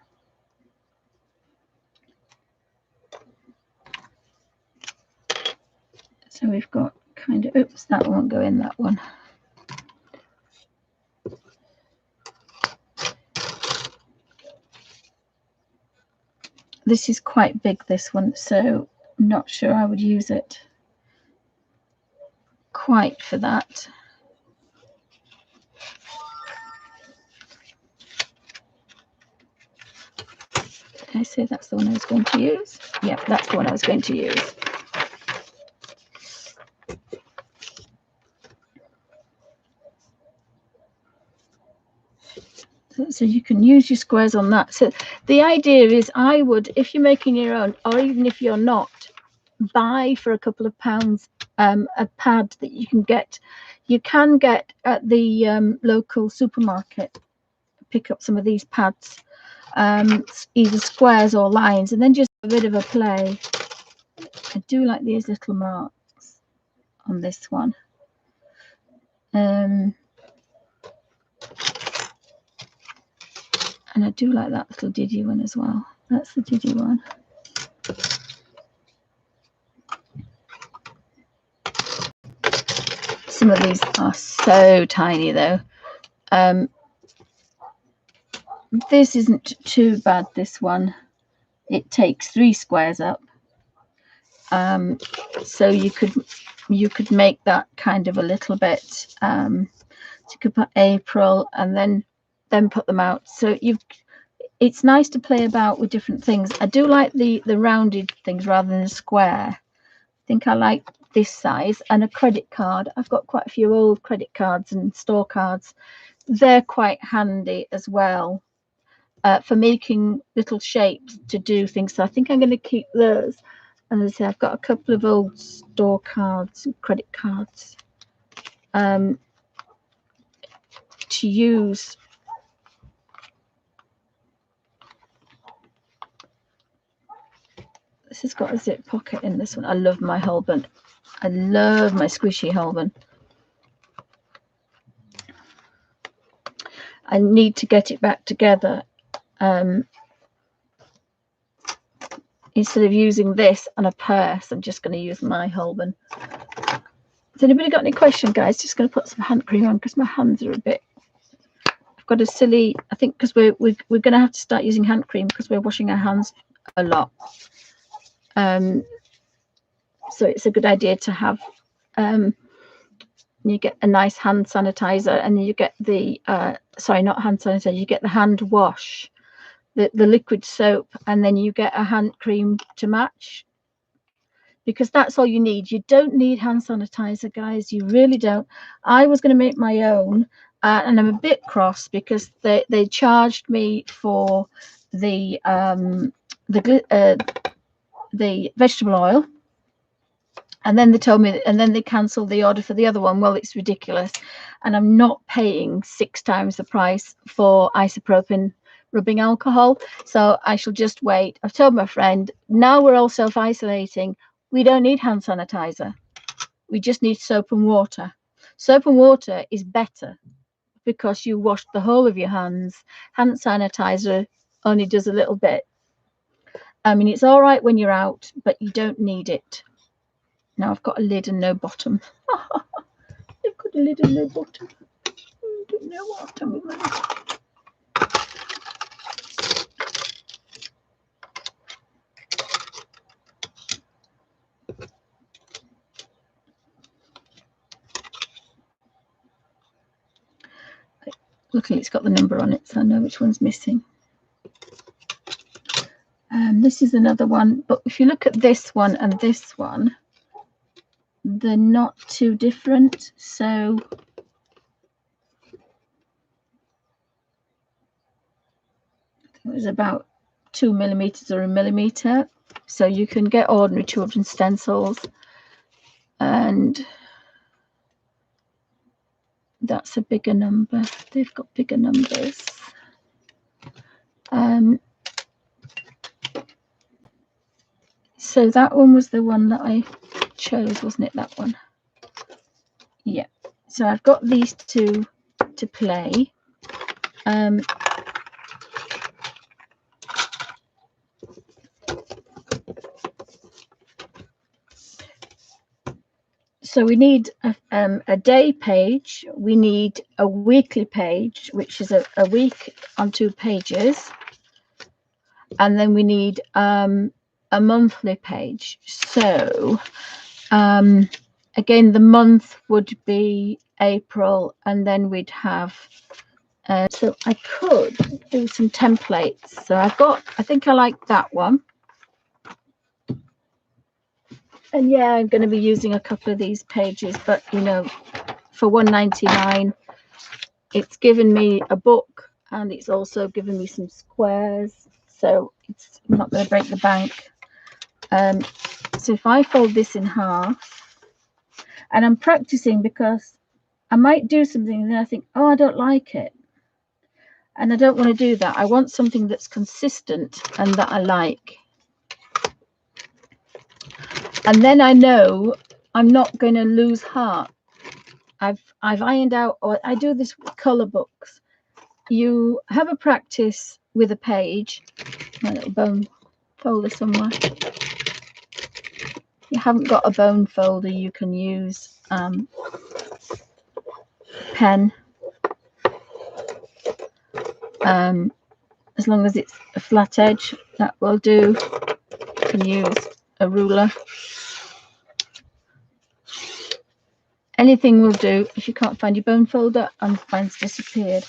So we've got kind of, oops, that won't go in that one. This is quite big, this one, so I'm not sure I would use it quite for that. Did I say that's the one I was going to use? Yeah, that's the one I was going to use. So you can use your squares on that. So the idea is, I would, if you're making your own, or even if you're not, buy for a couple of pounds a pad that you can get at the local supermarket. Pick up some of these pads, either squares or lines, and then just a bit of a play. I do like these little marks on this one. And I do like that little diddy one as well. That's the diddy one. Some of these are so tiny though. This isn't too bad, this one. It takes 3 squares up. So you could make that kind of a little bit. So you could put April and then put them out. So it's nice to play about with different things. I do like the rounded things rather than a square. I think I like this size. And a credit card. I've got quite a few old credit cards and store cards. They're quite handy as well for making little shapes to do things. So I think I'm going to keep those. And as I say, I've got a couple of old store cards and credit cards to use. This has got a zip pocket in this one. I love my Holborn. I love my squishy Holborn. I need to get it back together. Instead of using this on a purse, I'm just going to use my Holborn. Has anybody got any question, guys? Just going to put some hand cream on because my hands are a bit. I've got a silly. I think because we're going to have to start using hand cream because we're washing our hands a lot. So it's a good idea to have. You get a nice hand sanitizer, and you get the sorry, not hand sanitizer. You get the hand wash. The liquid soap, and then you get a hand cream to match, because that's all you need. You don't need hand sanitizer, guys. You really don't. I was going to make my own, and I'm a bit cross because they charged me for the vegetable oil, and then they told me, and then they cancelled the order for the other one. Well, it's ridiculous, and I'm not paying 6 times the price for isopropyl rubbing alcohol, so I shall just wait. I've told my friend, now we're all self-isolating, we don't need hand sanitizer, we just need soap and water. Soap and water is better because you wash the whole of your hands. Hand sanitizer only does a little bit. I mean, it's all right when you're out, but you don't need it. Now I've got a lid and no bottom. I've got a lid and no bottom. I don't know what I've done with my. Luckily it's got the number on it, so I know which one's missing. This is another one, but if you look at this one and this one, they're not too different. So it was about 2 millimeters or 1 millimeter. So you can get ordinary children's stencils, and that's a bigger number. They've got bigger numbers. So that one was the one that I chose, wasn't it? That one. Yeah. So I've got these two to play. So we need a day page, we need a weekly page, which is a week on 2 pages, and then we need a monthly page. So again, the month would be April, and then we'd have so I could do some templates. So I think I like that one. And yeah, I'm going to be using a couple of these pages, but you know, for $1.99, it's given me a book, and it's also given me some squares, so it's not going to break the bank. So if I fold this in half, and I'm practicing because I might do something and then I think, oh, I don't like it, and I don't want to do that. I want something that's consistent and that I like, and then I know I'm not going to lose heart. I've ironed out, or I do this with color books. You have a practice with a page, my little bone folder somewhere. You haven't got a bone folder, you can use pen, as long as it's a flat edge, that will do. You can use a ruler, anything will do. If you can't find your bone folder, and mine's disappeared.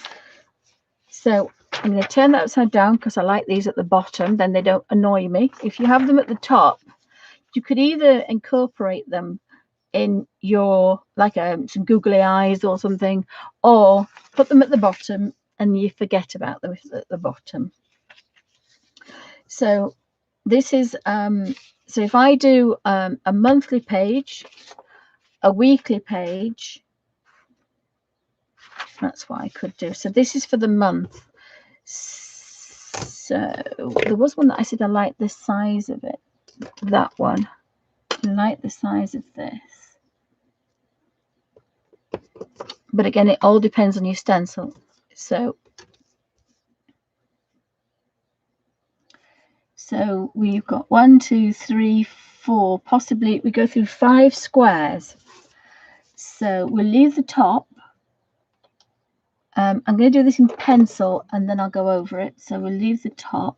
So I'm going to turn that upside down because I like these at the bottom, then they don't annoy me. If you have them at the top, you could either incorporate them in your, like some googly eyes or something, or put them at the bottom and you forget about them at the bottom. So this is so if I do a monthly page, a weekly page, that's what I could do. So this is for the month. So there was one that I said I like the size of it, that one. I like the size of this, but again, it all depends on your stencil. So we've got 1, 2, 3, 4, possibly we go through 5 squares. So we'll leave the top. I'm going to do this in pencil and then I'll go over it. So we'll leave the top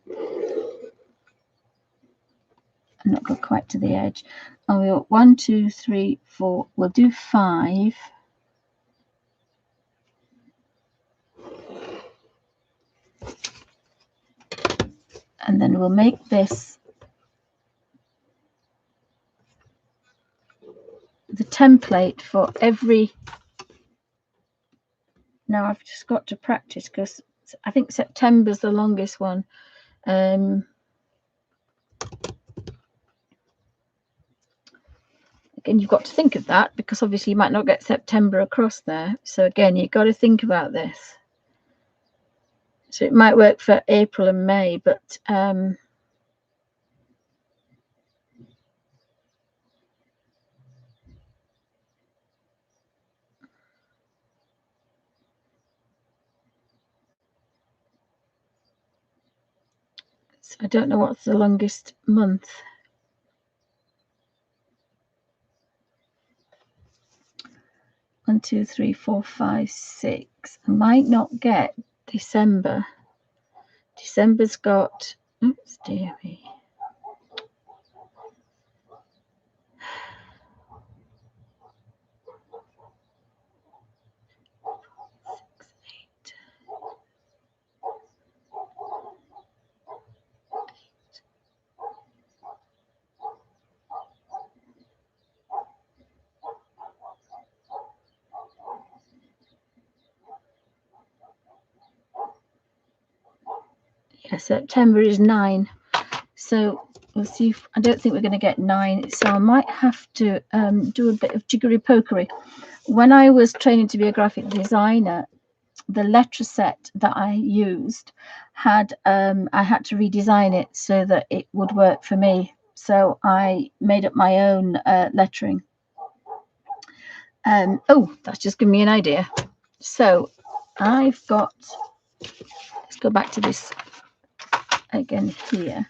and not go quite to the edge. And we'll 1, 2, 3, 4. We'll do 5. And then we'll make this the template for every. Now I've just got to practice because I think September's the longest one. Again, you've got to think of that because obviously you might not get September across there. So again, you've got to think about this. So it might work for April and May, but so I don't know what's the longest month. One, 2, 3, 4, 5, 6. I might not get December. December's got, oops, dear me. Yeah, September is 9. So we'll see if, I don't think we're going to get 9. So I might have to do a bit of jiggery pokery. When I was training to be a graphic designer, the letter set that I used had I had to redesign it so that it would work for me. So I made up my own lettering. Oh, that's just given me an idea. So I've got, let's go back to this again here.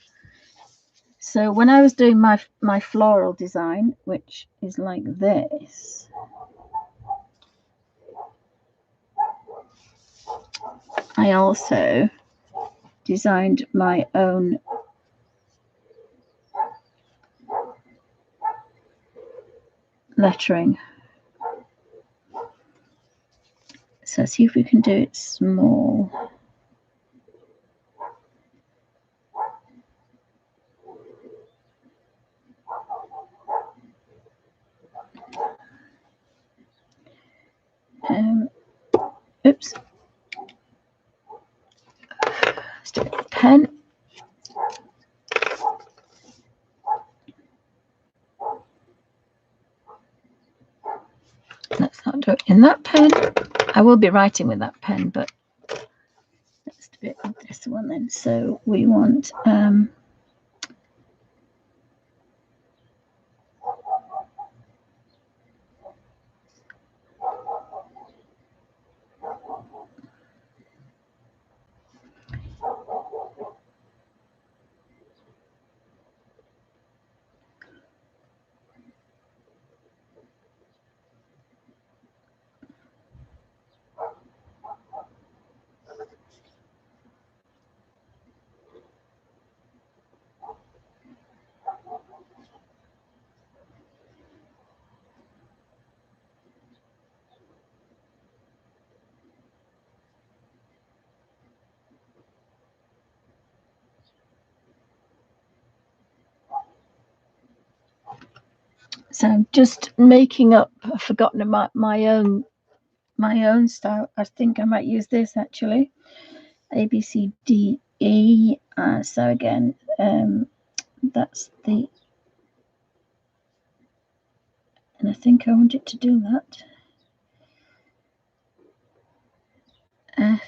So when I was doing my floral design, which is like this, I also designed my own lettering. So see if we can do it small. Oops. Let's do a pen. Let's not do it in that pen. I will be writing with that pen, but let's do it with this one then. So we want so I'm just making up. I've forgotten about my own style. I think I might use this actually. A B C D E. So again, that's the, and I think I want it to do that. F.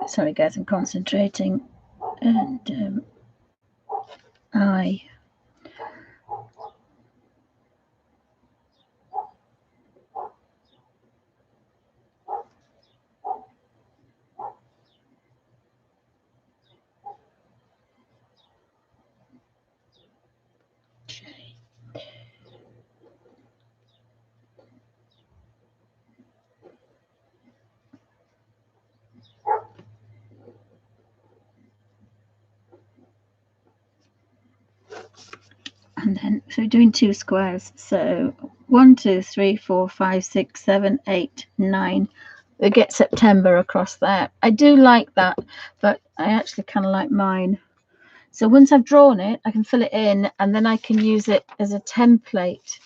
Sorry guys, I'm concentrating. And I. And then so we're doing 2 squares. So 1, 2, 3, 4, 5, 6, 7, 8, 9. We get September across there. I do like that, but I actually kind of like mine. So once I've drawn it, I can fill it in, and then I can use it as a template.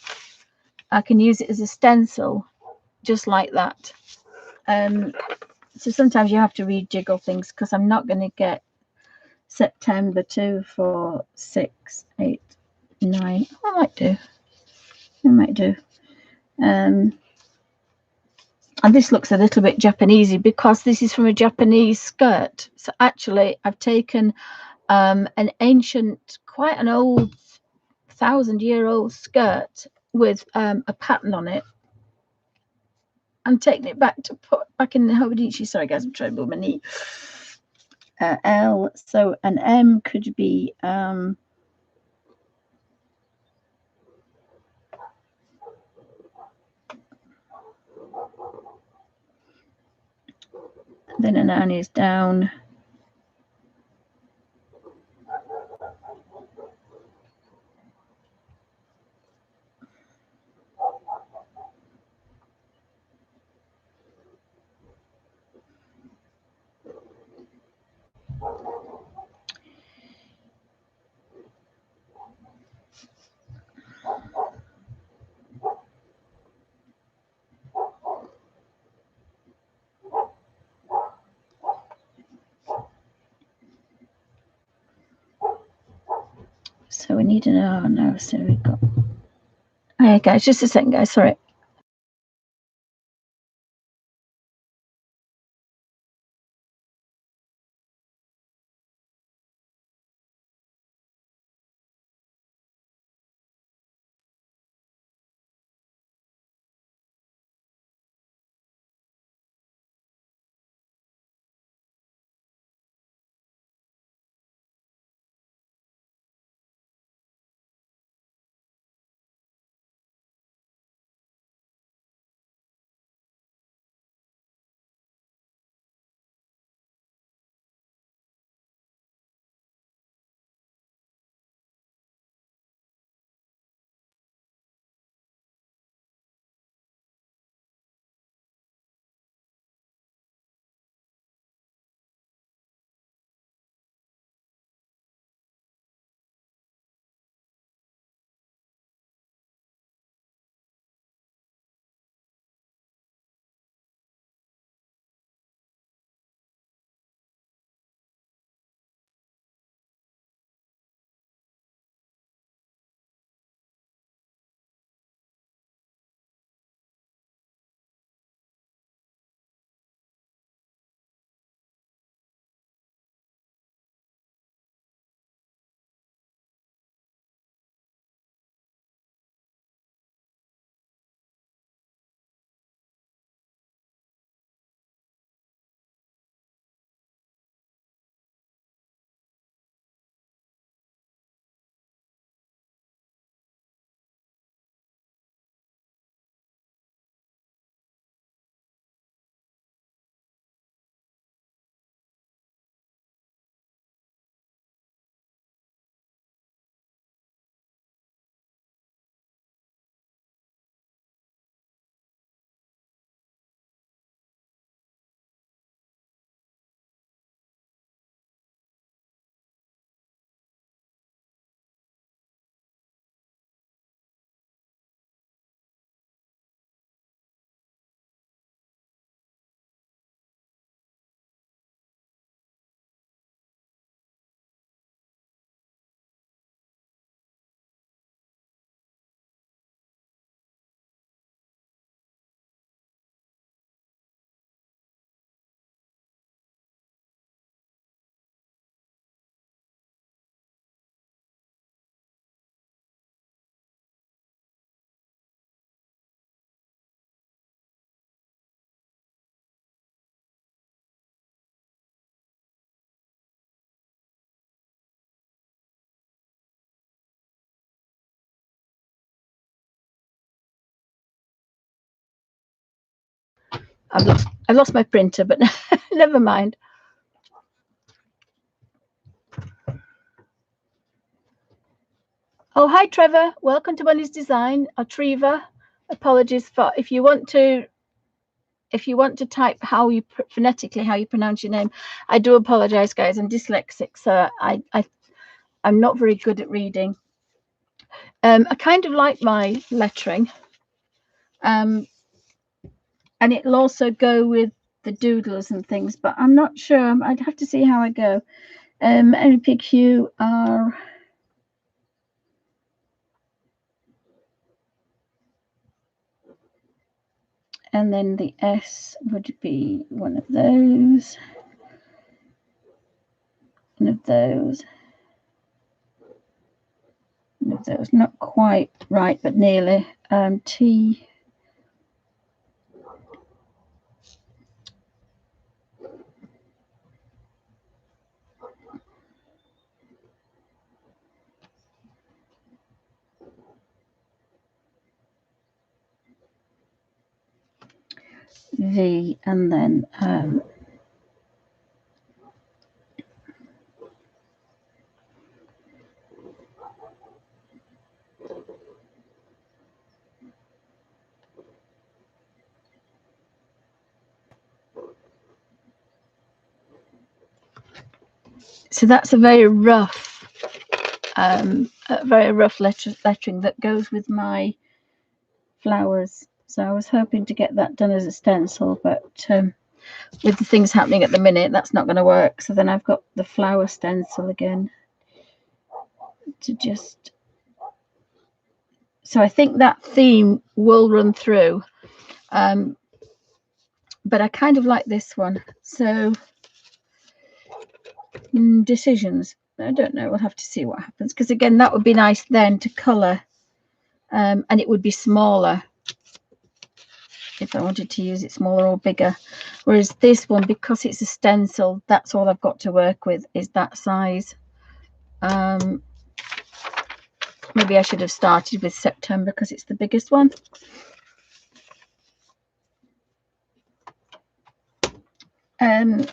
I can use it as a stencil, just like that. So sometimes you have to rejiggle things because I'm not going to get September 2, 4, 6, 8, 9. I might do. And this looks a little bit Japanesey because this is from a Japanese skirt. So actually, I've taken an ancient, quite an old, 1,000-year-old skirt with a pattern on it. I'm taking it back to put back in the fauxbonichi. Sorry guys, I'm trying to move my knee. L. So an M could be then an N is down. So we need an R now. So we've got. Hey guys, just a second, guys. Sorry. I've lost my printer, but never mind. Oh, hi Trevor. Welcome to Bunny's Design. Or Treva. Apologies for if you want to type how you phonetically how you pronounce your name. I do apologize, guys. I'm dyslexic, so I'm not very good at reading. I kind of like my lettering. And it'll also go with the doodles and things, but I'm not sure. I'd have to see how I go. NPQR. And then the S would be one of those. One of those. One of those. Not quite right, but nearly. T. V, and then so that's a very rough lettering that goes with my flowers. So I was hoping to get that done as a stencil, but with the things happening at the minute, that's not going to work. So then I've got the flower stencil again to just. So I think that theme will run through, but I kind of like this one. So decisions. I don't know. We'll have to see what happens, because again, that would be nice then to colour, and it would be smaller if I wanted to use it smaller or bigger. Whereas this one, because it's a stencil, that's all I've got to work with is that size. Maybe I should have started with September because it's the biggest one. I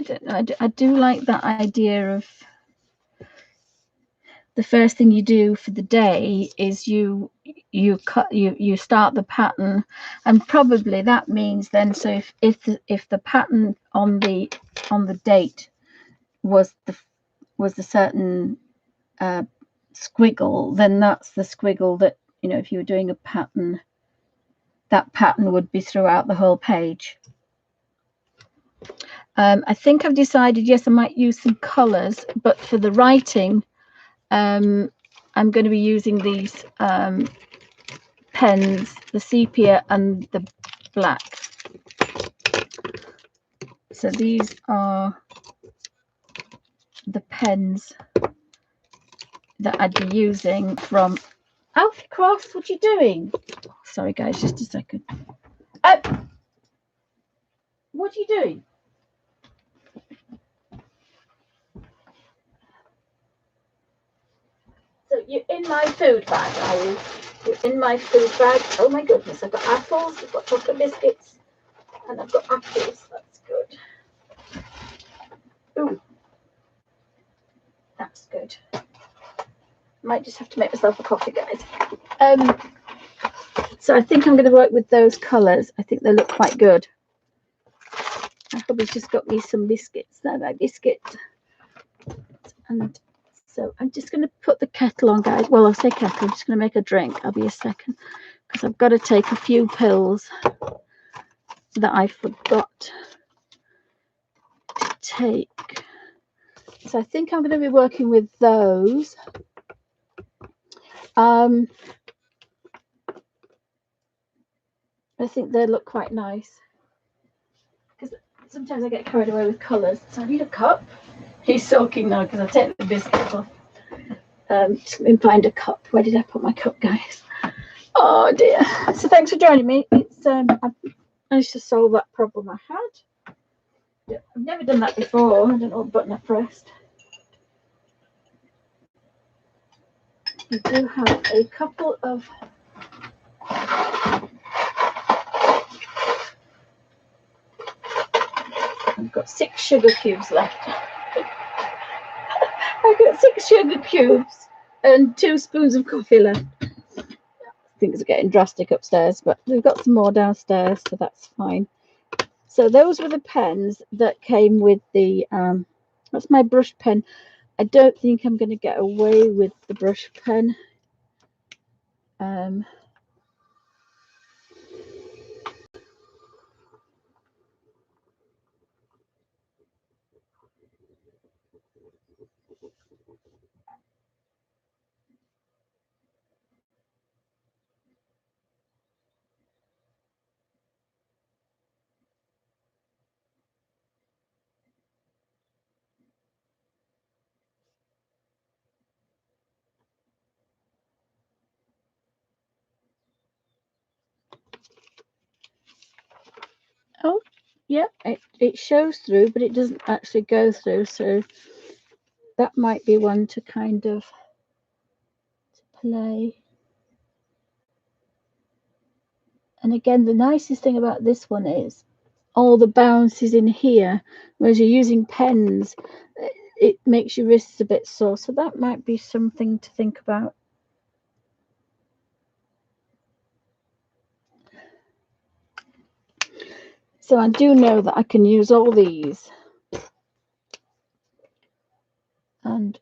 don't know. I do like that idea of the first thing you do for the day is you start the pattern, and probably that means then, so if the pattern on the date was the certain squiggle, then that's the squiggle that, you know, if you were doing a pattern, that pattern would be throughout the whole page. I think I've decided, yes, I might use some colors, but for the writing, I'm going to be using these pens, the sepia and the black. So these are the pens that I'd be using from Alfie Cross. What are you doing? Sorry guys, just a second. What are you doing? So you're in my food bag, are you? You're in my food bag. Oh my goodness, I've got apples, I've got chocolate biscuits, and I've got apples. That's good. Ooh, that's good. Might just have to make myself a coffee, guys. So I think I'm going to work with those colours. I think they look quite good. I probably just got me some biscuits. They're my biscuits. And so I'm just going to put the kettle on, guys. Well, I'll say kettle. I'm just going to make a drink. I'll be a second, because I've got to take a few pills that I forgot to take. So I think I'm going to be working with those. I think they look quite nice, because sometimes I get carried away with colours. So I need a cup. He's soaking now because I've taken the biscuits off. Just let me find a cup. Where did I put my cup, guys? Oh dear. So thanks for joining me. It's I've managed to solve that problem I had. I've never done that before. I don't know what button I pressed. We do have a couple of I've got 6 sugar cubes left. I've got 6 sugar cubes and 2 spoons of coffee left. Things are getting drastic upstairs, but we've got some more downstairs, so that's fine. So those were the pens that came with the that's my brush pen. I don't think I'm going to get away with the brush pen. Oh, yeah, it shows through, but it doesn't actually go through. So that might be one to kind of play. And again, the nicest thing about this one is all the bounce is in here, whereas you're using pens, it makes your wrists a bit sore. So that might be something to think about. So I do know that I can use all these. And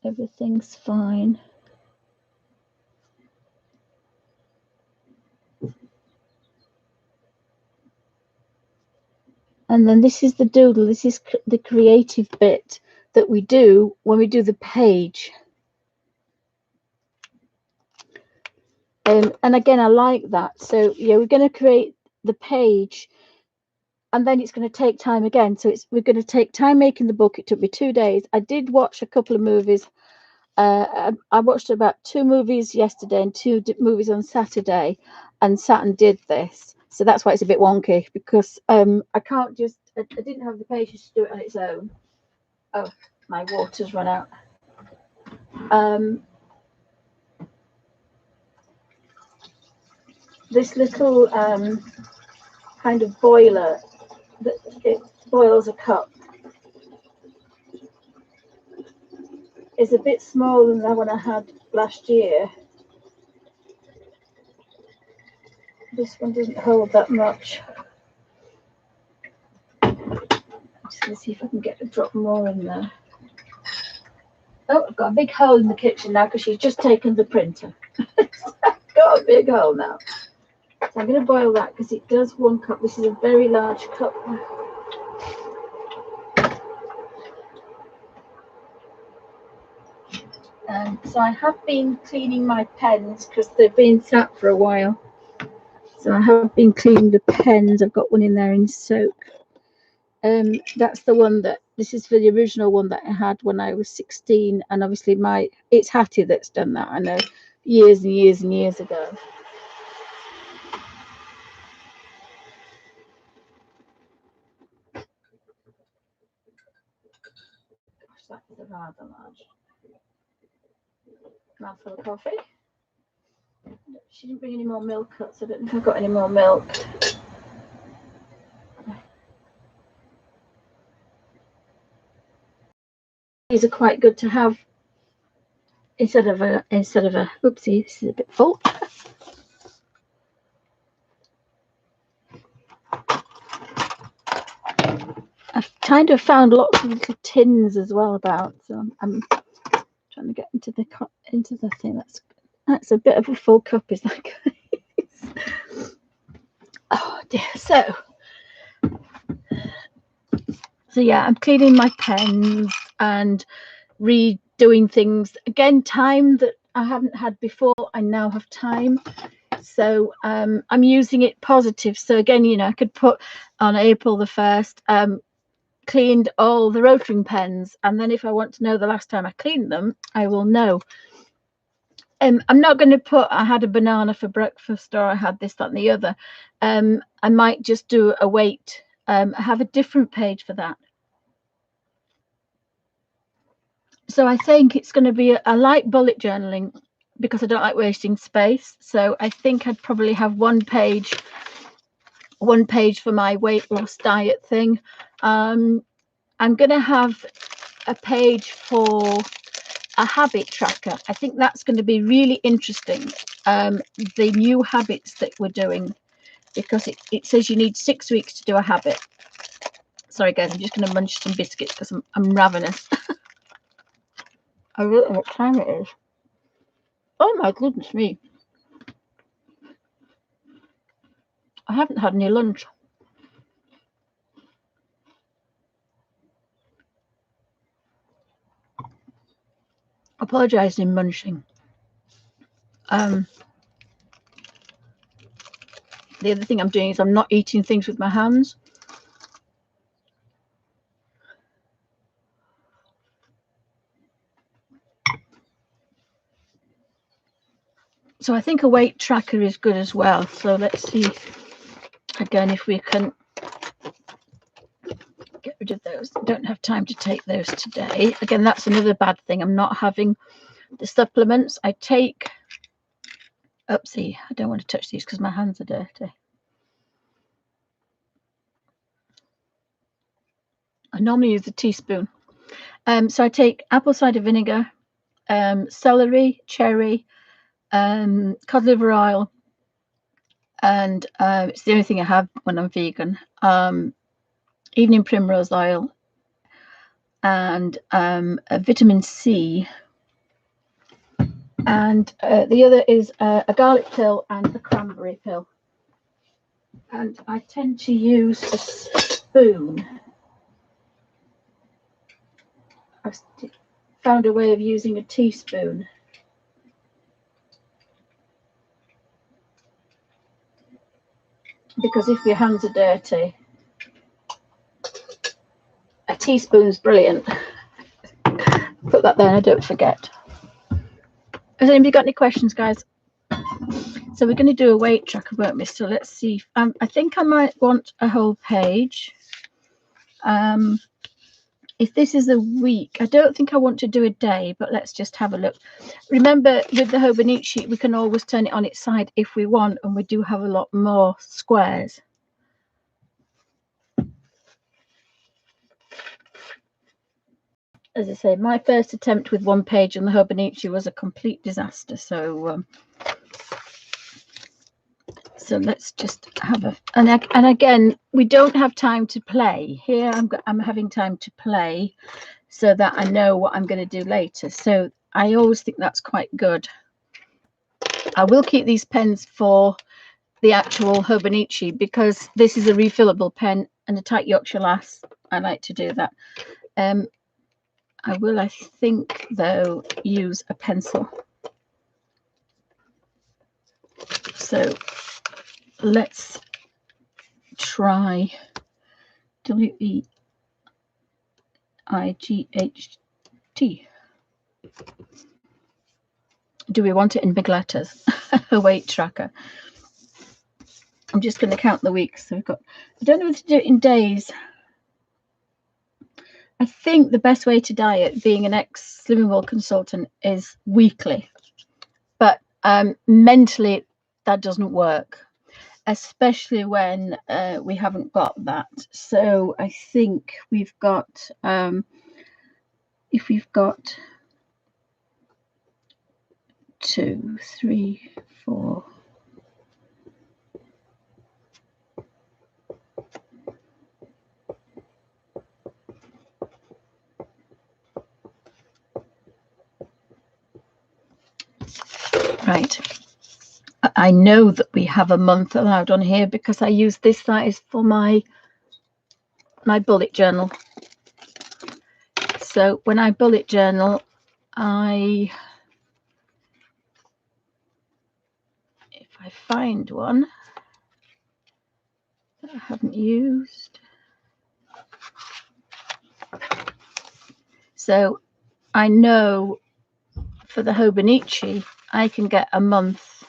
everything's fine. And then this is the doodle. This is the creative bit that we do when we do the page. And again, I like that. So yeah, we're going to create the page, and then it's going to take time again. So we're going to take time making the book. It took me 2 days. I did watch a couple of movies. I watched about 2 movies yesterday and 2 movies on Saturday, and sat and did this. So that's why it's a bit wonky, because I can't just, I didn't have the patience to do it on its own. Oh, my water's run out. This little kind of boiler that it boils a cup is a bit smaller than the one I had last year. This one doesn't hold that much. I'm just going to see if I can get a drop more in there. Oh, I've got a big hole in the kitchen now because she's just taken the printer. I've got a big hole now. So I'm going to boil that because it does 1 cup. This is a very large cup. So I have been cleaning my pens because they've been sat for a while. So I have been cleaning the pens. I've got one in there in soak. That's the one that, this is for the original one that I had when I was 16, and obviously it's Hattie that's done that, I know, years and years and years ago. Gosh, that is a rather large mouthful of coffee. She didn't bring any more milk up, so I don't know if I've got any more milk. These are quite good to have instead of a oopsie, this is a bit full. I've kind of found lots of little tins as well about, so I'm trying to get into the thing. That's a bit of a full cup, is that, guys? Oh dear. So yeah, I'm cleaning my pens and redoing things again. Time that I haven't had before, I now have time. So I'm using it positive. So again, you know, I could put on April the 1st, cleaned all the rotary pens, and then if I want to know the last time I cleaned them, I will know. I'm not going to put I had a banana for breakfast, or I had this, that, and the other. I might just do a weight. I have a different page for that. So I think it's going to be a light bullet journaling because I don't like wasting space. So I think I'd probably have one page for my weight loss diet thing. I'm going to have a page for a habit tracker. I think that's going to be really interesting. The new habits that we're doing, because it says you need 6 weeks to do a habit. Sorry guys, I'm just going to munch some biscuits because I'm ravenous. I don't know what time it is. Oh my goodness me. I haven't had any lunch. Apologise in munching. The other thing I'm doing is I'm not eating things with my hands. So I think a weight tracker is good as well. So let's see again if we can get rid of those. I don't have time to take those today. Again, that's another bad thing. I'm not having the supplements. I take, oopsie, I don't want to touch these because my hands are dirty. I normally use a teaspoon. So I take apple cider vinegar, celery, cherry, cod liver oil, and it's the only thing I have when I'm vegan. Evening primrose oil, and a vitamin C, and the other is a garlic pill and a cranberry pill. And I tend to use a spoon. I've found a way of using a teaspoon. Because if your hands are dirty, a teaspoon's brilliant. Put that there and I don't forget. Has anybody got any questions, guys? So we're going to do a weight tracker, won't we? So let's see. I think I might want a whole page. If this is a week, I don't think I want to do a day, but let's just have a look. Remember, with the fauxbonichi, we can always turn it on its side if we want, and we do have a lot more squares. As I say, my first attempt with one page on the fauxbonichi was a complete disaster. So let's just have a, and again, we don't have time to play here. I'm having time to play so that I know what I'm going to do later. So I always think that's quite good. I will keep these pens for the actual fauxbonichi because this is a refillable pen and a tight Yorkshire lass. I like to do that. I will, I think, though, use a pencil. So let's try WEIGHT. Do we want it in big letters? A weight tracker. I'm just going to count the weeks. So we've got, I don't know what to do it in days. I think the best way to diet, being an ex-Slimming World consultant, is weekly. But mentally, that doesn't work, especially when we haven't got that. So I think we've got, if we've got 2, 3, 4. Right. I know that we have a month allowed on here because I use this size for my bullet journal. So when I bullet journal, if I find one that I haven't used. So I know for the fauxbonichi, I can get a month.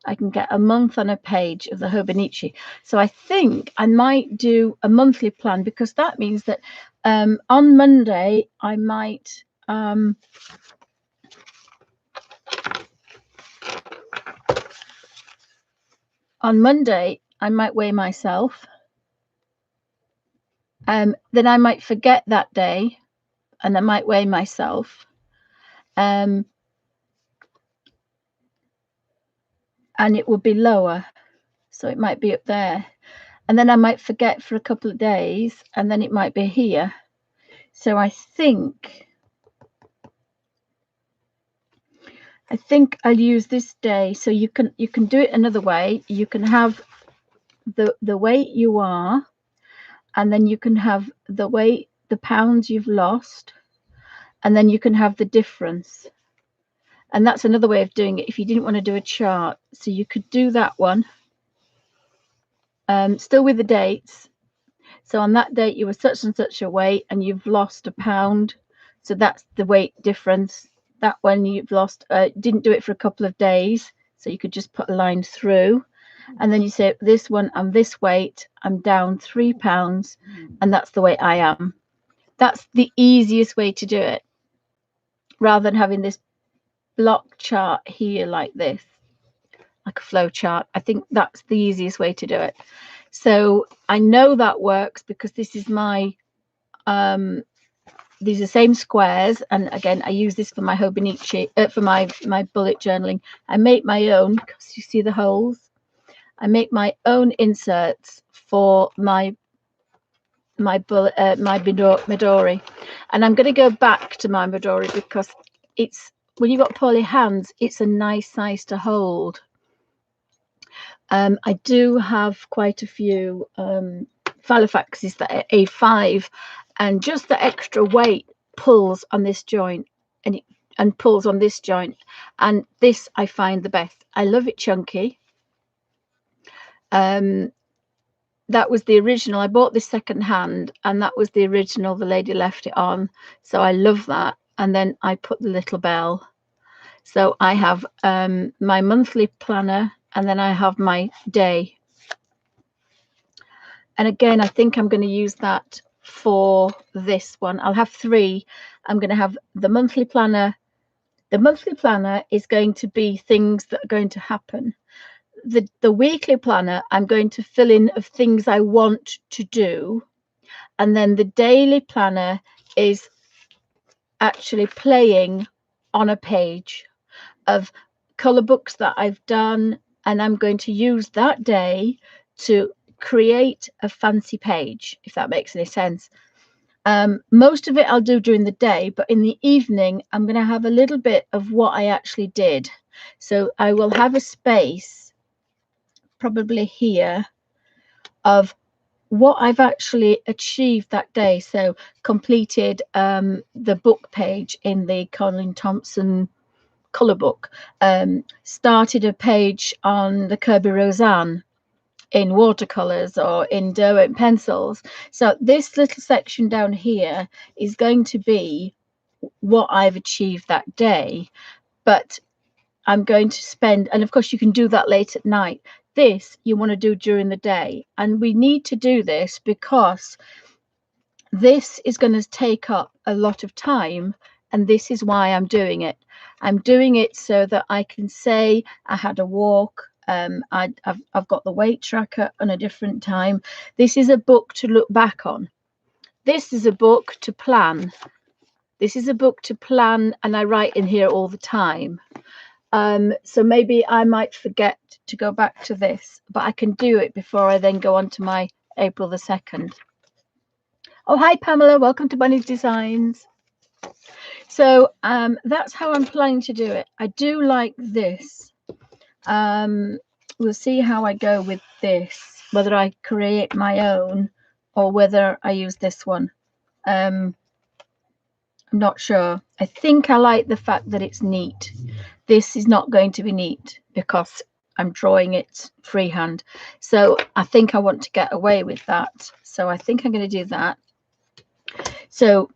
I can get a month on a page of the fauxbonichi. So I think I might do a monthly plan because that means that on Monday I might on Monday, I might weigh myself. Then I might forget that day, and I might weigh myself. And it will be lower, so it might be up there. And then I might forget for a couple of days, and then it might be here. So I think I'll use this day. So you can do it another way. You can have the weight you are, and then you can have the weight, the pounds you've lost, and then you can have the difference. And that's another way of doing it if you didn't want to do a chart. So you could do that one, still with the dates. So on that date you were such and such a weight and you've lost a pound, so that's the weight difference. That one you've lost, didn't do it for a couple of days, so you could just put a line through, and then you say this one, I'm this weight, I'm down 3 pounds, and that's the weight I am. That's the easiest way to do it, rather than having this block chart here like this, like a flow chart. I think that's the easiest way to do it. So I know that works because this is my these are the same squares, and again I use this for my fauxbonichi, for my bullet journaling. I make my own, because you see the holes. I make my own inserts for my bullet, my Midori, and I'm going to go back to my Midori because it's, when you've got poly hands, it's a nice size to hold. I do have quite a few Fauxbonichis that are A5, and just the extra weight pulls on this joint and pulls on this joint, and this I find the best. I love it chunky. That was the original. I bought this second hand, and that was the original. The lady left it on, so I love that. And then I put the little bell. So I have my monthly planner, and then I have my day. And again, I think I'm going to use that for this one. I'll have 3. I'm going to have the monthly planner. The monthly planner is going to be things that are going to happen. The weekly planner, I'm going to fill in of things I want to do. And then the daily planner is actually playing on a page of color books that I've done, and I'm going to use that day to create a fancy page, if that makes any sense. Most of it I'll do during the day, but in the evening I'm going to have a little bit of what I actually did. So I will have a space probably here of what I've actually achieved that day. So completed the book page in the Colin Thompson color book, started a page on the Kirby Roseanne in watercolors or in Derwent pencils. So this little section down here is going to be what I've achieved that day, but I'm going to spend, and of course you can do that late at night. This you want to do during the day, and we need to do this because this is going to take up a lot of time, and this is why I'm doing it. I'm doing it so that I can say I had a walk. I've got the weight tracker on a different time. This is a book to look back on. This is a book to plan. This is a book to plan, and I write in here all the time. So maybe I might forget to go back to this, but I can do it before I then go on to my April the 2nd. Oh, hi, Pamela. Welcome to Bunny's Designs. So that's how I'm planning to do it. I do like this. We'll see how I go with this, whether I create my own or whether I use this one. I'm not sure. I think I like the fact that it's neat. This is not going to be neat because I'm drawing it freehand. So I think I want to get away with that. So I think I'm going to do that. So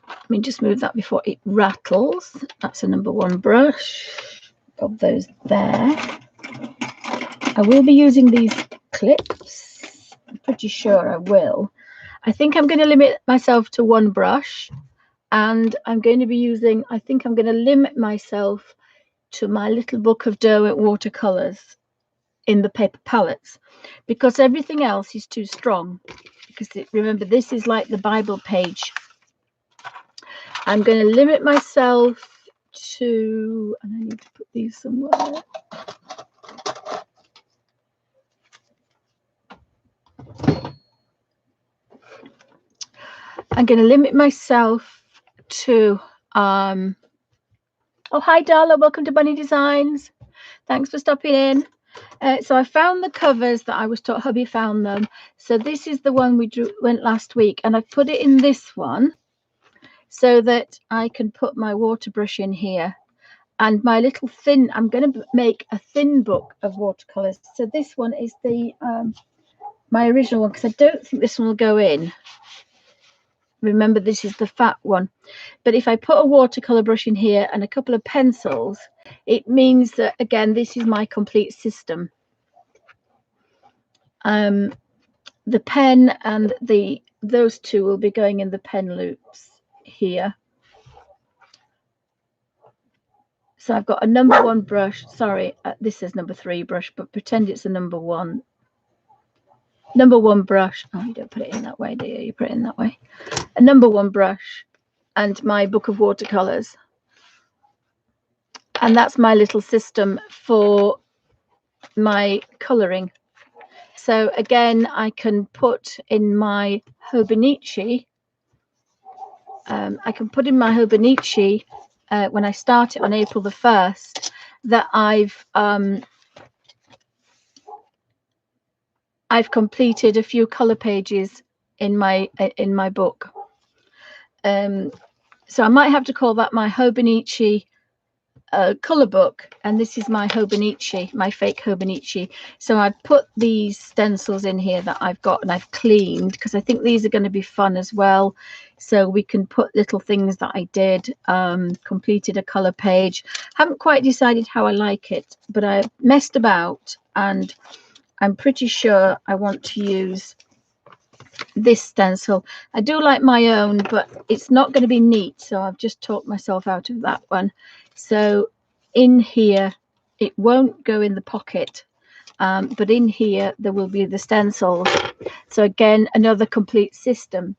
let me just move that before it rattles. That's a number 1 brush. Got those there. I will be using these clips. I'm pretty sure I will. I think I'm going to limit myself to 1 brush. And I'm going to be using, I think I'm going to limit myself to my little book of Derwent watercolors in the paper palettes, because everything else is too strong. Because remember, this is like the Bible page. I'm going to limit myself to, and I need to put these somewhere. I'm going to limit myself to, oh, hi, Darla. Welcome to Bunny Designs. Thanks for stopping in. So I found the covers that I was taught. Hubby found them. So this is the one we went last week. And I've put it in this one so that I can put my water brush in here. And my little thin, I'm going to make a thin book of watercolors. So this one is the my original one, because I don't think this one will go in. Remember, this is the fat one. But if I put a watercolor brush in here and a couple of pencils, it means that, again, this is my complete system. The pen and those two will be going in the pen loops here. So I've got a number 1 brush. Sorry, this says number 3 brush, but pretend it's a number 1. Number 1 brush. Oh, you don't put it in that way, do you? You put it in that way. A number 1 brush and my book of watercolors. And that's my little system for my coloring. So again, I can put in my fauxbonichi. I can put in my fauxbonichi when I start it on April the 1st that I've completed a few color pages in my book. So I might have to call that my fauxbonichi color book, and this is my fauxbonichi, my fake fauxbonichi. So I put these stencils in here that I've got and I've cleaned, because I think these are going to be fun as well. So we can put little things that I did, completed a color page. Haven't quite decided how I like it, but I messed about and I'm pretty sure I want to use this stencil. I do like my own, but it's not going to be neat, so I've just talked myself out of that one. So in here, it won't go in the pocket, but in here there will be the stencils. So again, another complete system.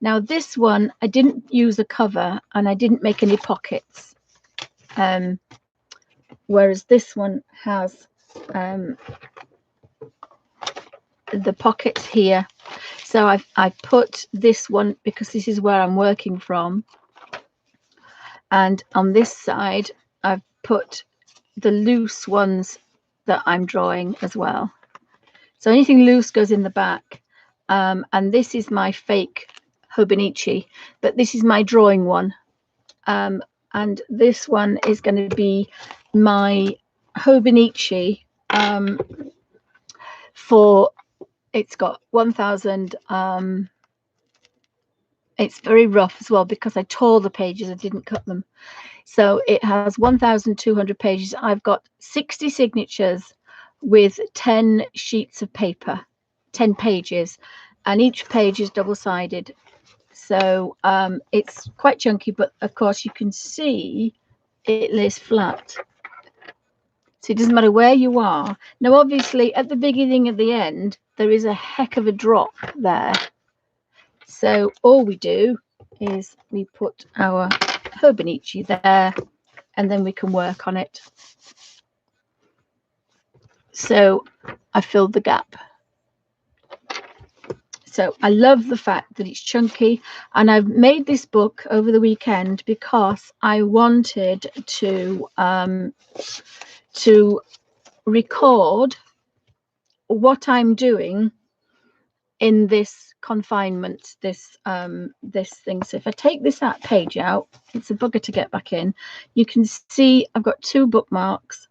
Now this one, I didn't use a cover and I didn't make any pockets, whereas this one has the pockets here. So I've put this one because this is where I'm working from, and on this side I've put the loose ones that I'm drawing as well. So anything loose goes in the back, and this is my fake fauxbonichi, but this is my drawing one, and this one is going to be my fauxbonichi for, it's got 1000, it's very rough as well because I tore the pages, I didn't cut them. So it has 1200 pages. I've got 60 signatures with 10 sheets of paper, 10 pages, and each page is double-sided. So it's quite chunky, but of course you can see it lays flat. So it doesn't matter where you are. Now, obviously, at the beginning and the end, there is a heck of a drop there. So all we do is we put our fauxbonichi there, and then we can work on it. So I filled the gap. So I love the fact that it's chunky, and I've made this book over the weekend because I wanted to record what I'm doing in this confinement, this thing. So if I take this page out, it's a bugger to get back in. You can see I've got 2 bookmarks,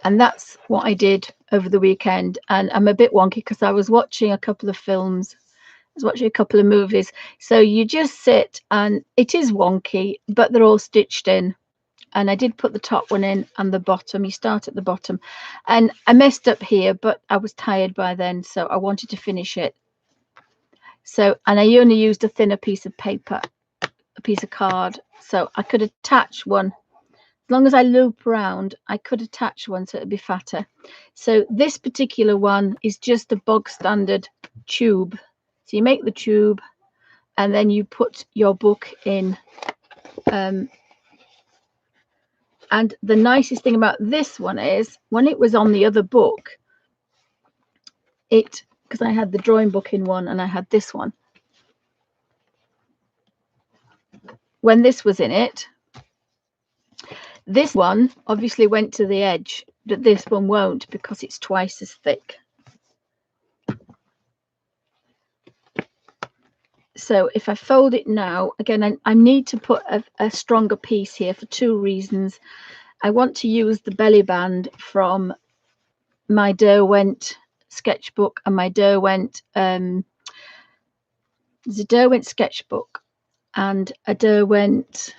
and that's what I did over the weekend. And I'm a bit wonky because I was watching a couple of films, I was watching a couple of movies. So you just sit, and it is wonky, but they're all stitched in. And I did put the top one in and the bottom. You start at the bottom. And I messed up here, but I was tired by then, so I wanted to finish it. So, and I only used a thinner piece of paper a piece of card, so I could attach one. As long as I loop around, I could attach one so it'd be fatter. So this particular one is just a bog standard tube. So you make the tube and then you put your book in. And the nicest thing about this one is when it was on the other book, because I had the drawing book in one and I had this one. When this was in it, this one obviously went to the edge, but this one won't because it's twice as thick. So if I fold it now, again, I need to put a stronger piece here for two reasons. I want to use the belly band from my Derwent sketchbook and my Derwent, there's a Derwent sketchbook and a Derwent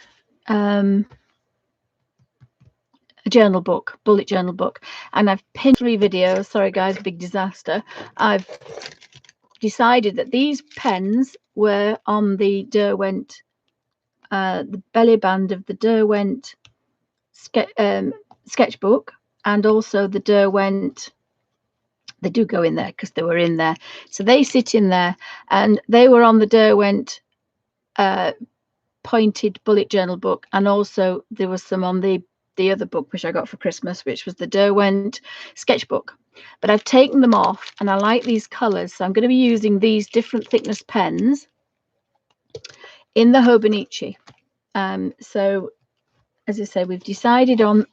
a journal book, bullet journal book, and I've pinned 3 videos. Sorry guys, big disaster. I've decided that these pens were on the Derwent, the belly band of the Derwent sketchbook, and also the Derwent. They do go in there because they were in there, so they sit in there, and they were on the Derwent pointed bullet journal book, and also there was some on the other book which I got for Christmas, which was the Derwent sketchbook. But I've taken them off and I like these colors, so I'm going to be using these different thickness pens in the fauxbonichi. So as I say, we've decided on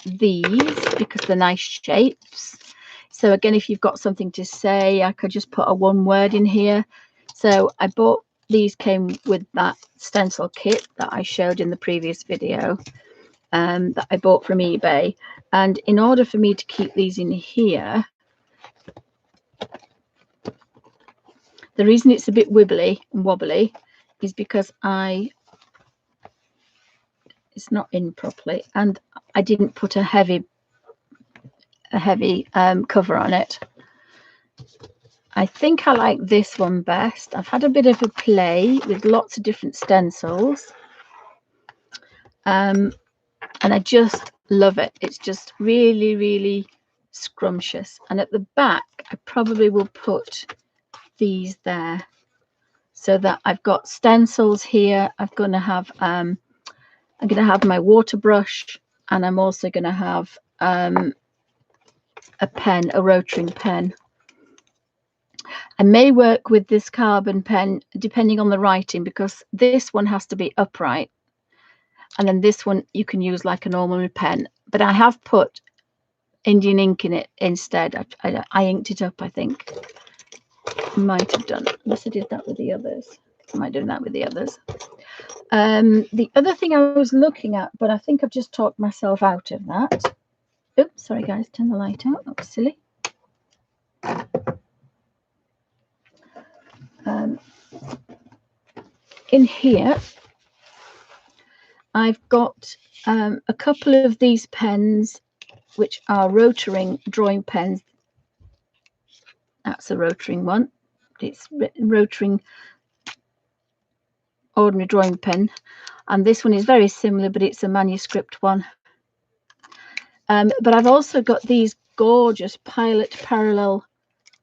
these because they're nice shapes. So again, if you've got something to say, I could just put a one word in here. So I bought these, came with that stencil kit that I showed in the previous video, that I bought from eBay. And in order for me to keep these in here, the reason it's a bit wibbly and wobbly is because it's not in properly, and I didn't put a heavy cover on it. I think I like this one best. I've had a bit of a play with lots of different stencils, and I just love it. It's just really, really scrumptious. And at the back, I probably will put these there so that I've got stencils here. I'm going to have my water brush, and I'm also going to have a pen, a rotary pen. I may work with this carbon pen depending on the writing, because this one has to be upright, and then this one you can use like a normal pen, but I have put Indian ink in it instead. I inked it up, I think. Might have done, unless I did that with the others. I might do that with the others. The other thing I was looking at, but I think I've just talked myself out of that. Oops, sorry guys, turn the light out, that was silly. In here, I've got a couple of these pens, which are Rotring drawing pens. That's a Rotring one. It's Rotring ordinary drawing pen, and this one is very similar, but it's a manuscript one. But I've also got these gorgeous Pilot Parallel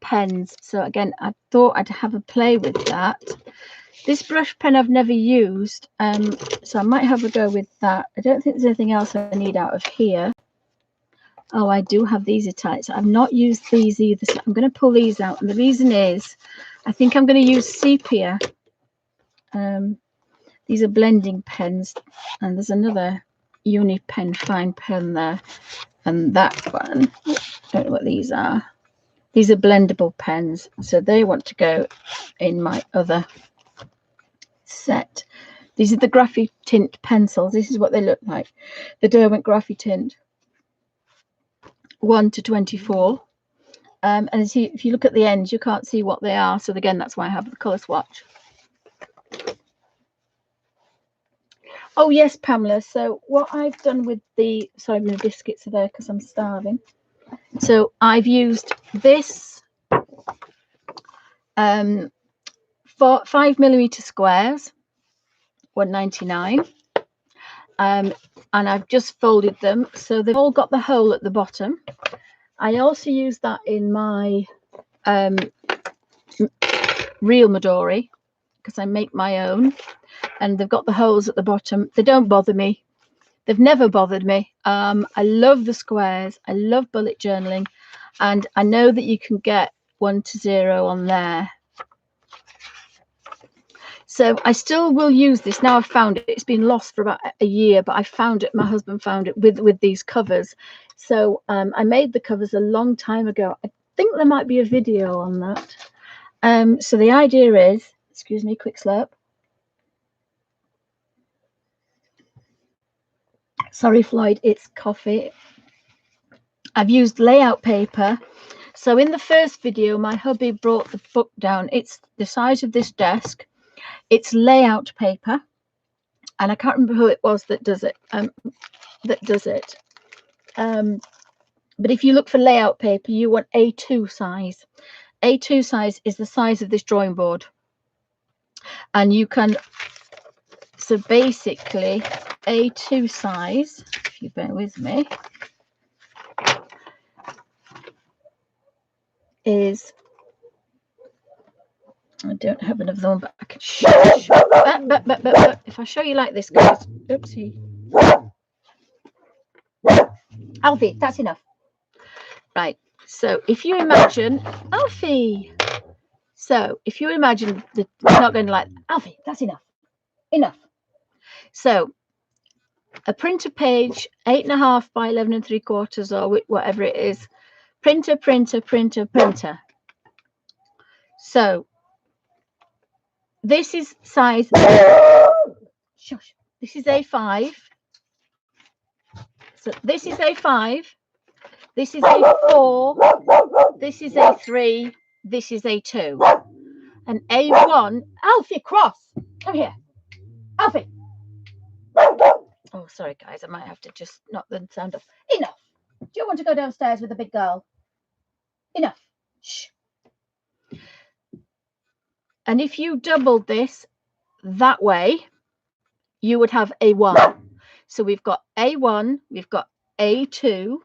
pens. So again, I thought I'd have a play with that. This brush pen I've never used, so I might have a go with that. I don't think there's anything else I need out of here. Oh, I do have these italics. I've not used these either, so I'm going to pull these out. And the reason is, I think I'm going to use sepia. These are blending pens, and there's another Uni pen fine pen there, and that one, I don't know what these are. These are blendable pens, so they want to go in my other set. These are the Graphite Tint pencils. This is what they look like, the Derwent Graphite Tint 1 to 24. And if you look at the ends, you can't see what they are, so again, that's why I have the colour swatch. Oh yes, Pamela, so what I've done with the, sorry, my biscuits are there because I'm starving. So I've used this for 5mm squares, 1.99. And I've just folded them so they've all got the hole at the bottom. I also use that in my real Midori because I make my own, and they've got the holes at the bottom. They don't bother me. They've never bothered me. I love the squares. I love bullet journaling, and I know that you can get 1 to 0 on there. So I still will use this. Now I've found it. It's been lost for about a year, but I found it. My husband found it with these covers. So I made the covers a long time ago. I think there might be a video on that. So the idea is, excuse me, quick slurp. Sorry, Floyd, it's coffee. I've used layout paper. So in the first video, my hubby brought the book down. It's the size of this desk. It's layout paper, and I can't remember who it was that does it. But if you look for layout paper, you want A2 size. A2 size is the size of this drawing board, and you can. So basically, A2 size. If you bear with me, is. I don't have another one, but I can show. But if I show you like this, guys. Oopsie. Alfie, that's enough. Right. So if you imagine, Alfie. So if you imagine that it's not going to like, Alfie, that's enough. Enough. So a printer page, 8.5 by 11 3/4, or whatever it is. Printer, printer, printer, printer. So this is size. Shush. This is A5. So this is A5. This is A4. This is A3. This is A2. And A1. Alfie, cross. Come here. Alfie. Oh, sorry, guys. I might have to just knock the sound off. Enough. Do you want to go downstairs with the big girl? Enough. Shh. And if you doubled this that way, you would have A1. So we've got A1, we've got A2,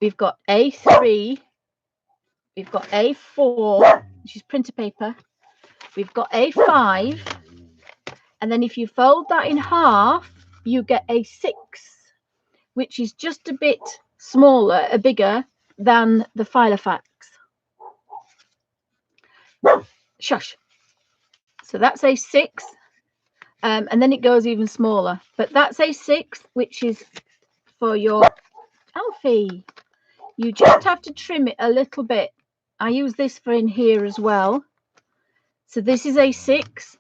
we've got A3, we've got A4, which is printer paper, we've got A5, and then if you fold that in half, you get A6, which is just a bit smaller, bigger than the Filofax. Shush. So that's A6, and then it goes even smaller. But that's A6, which is for your Alfie. You just have to trim it a little bit. I use this for in here as well. So this is A6.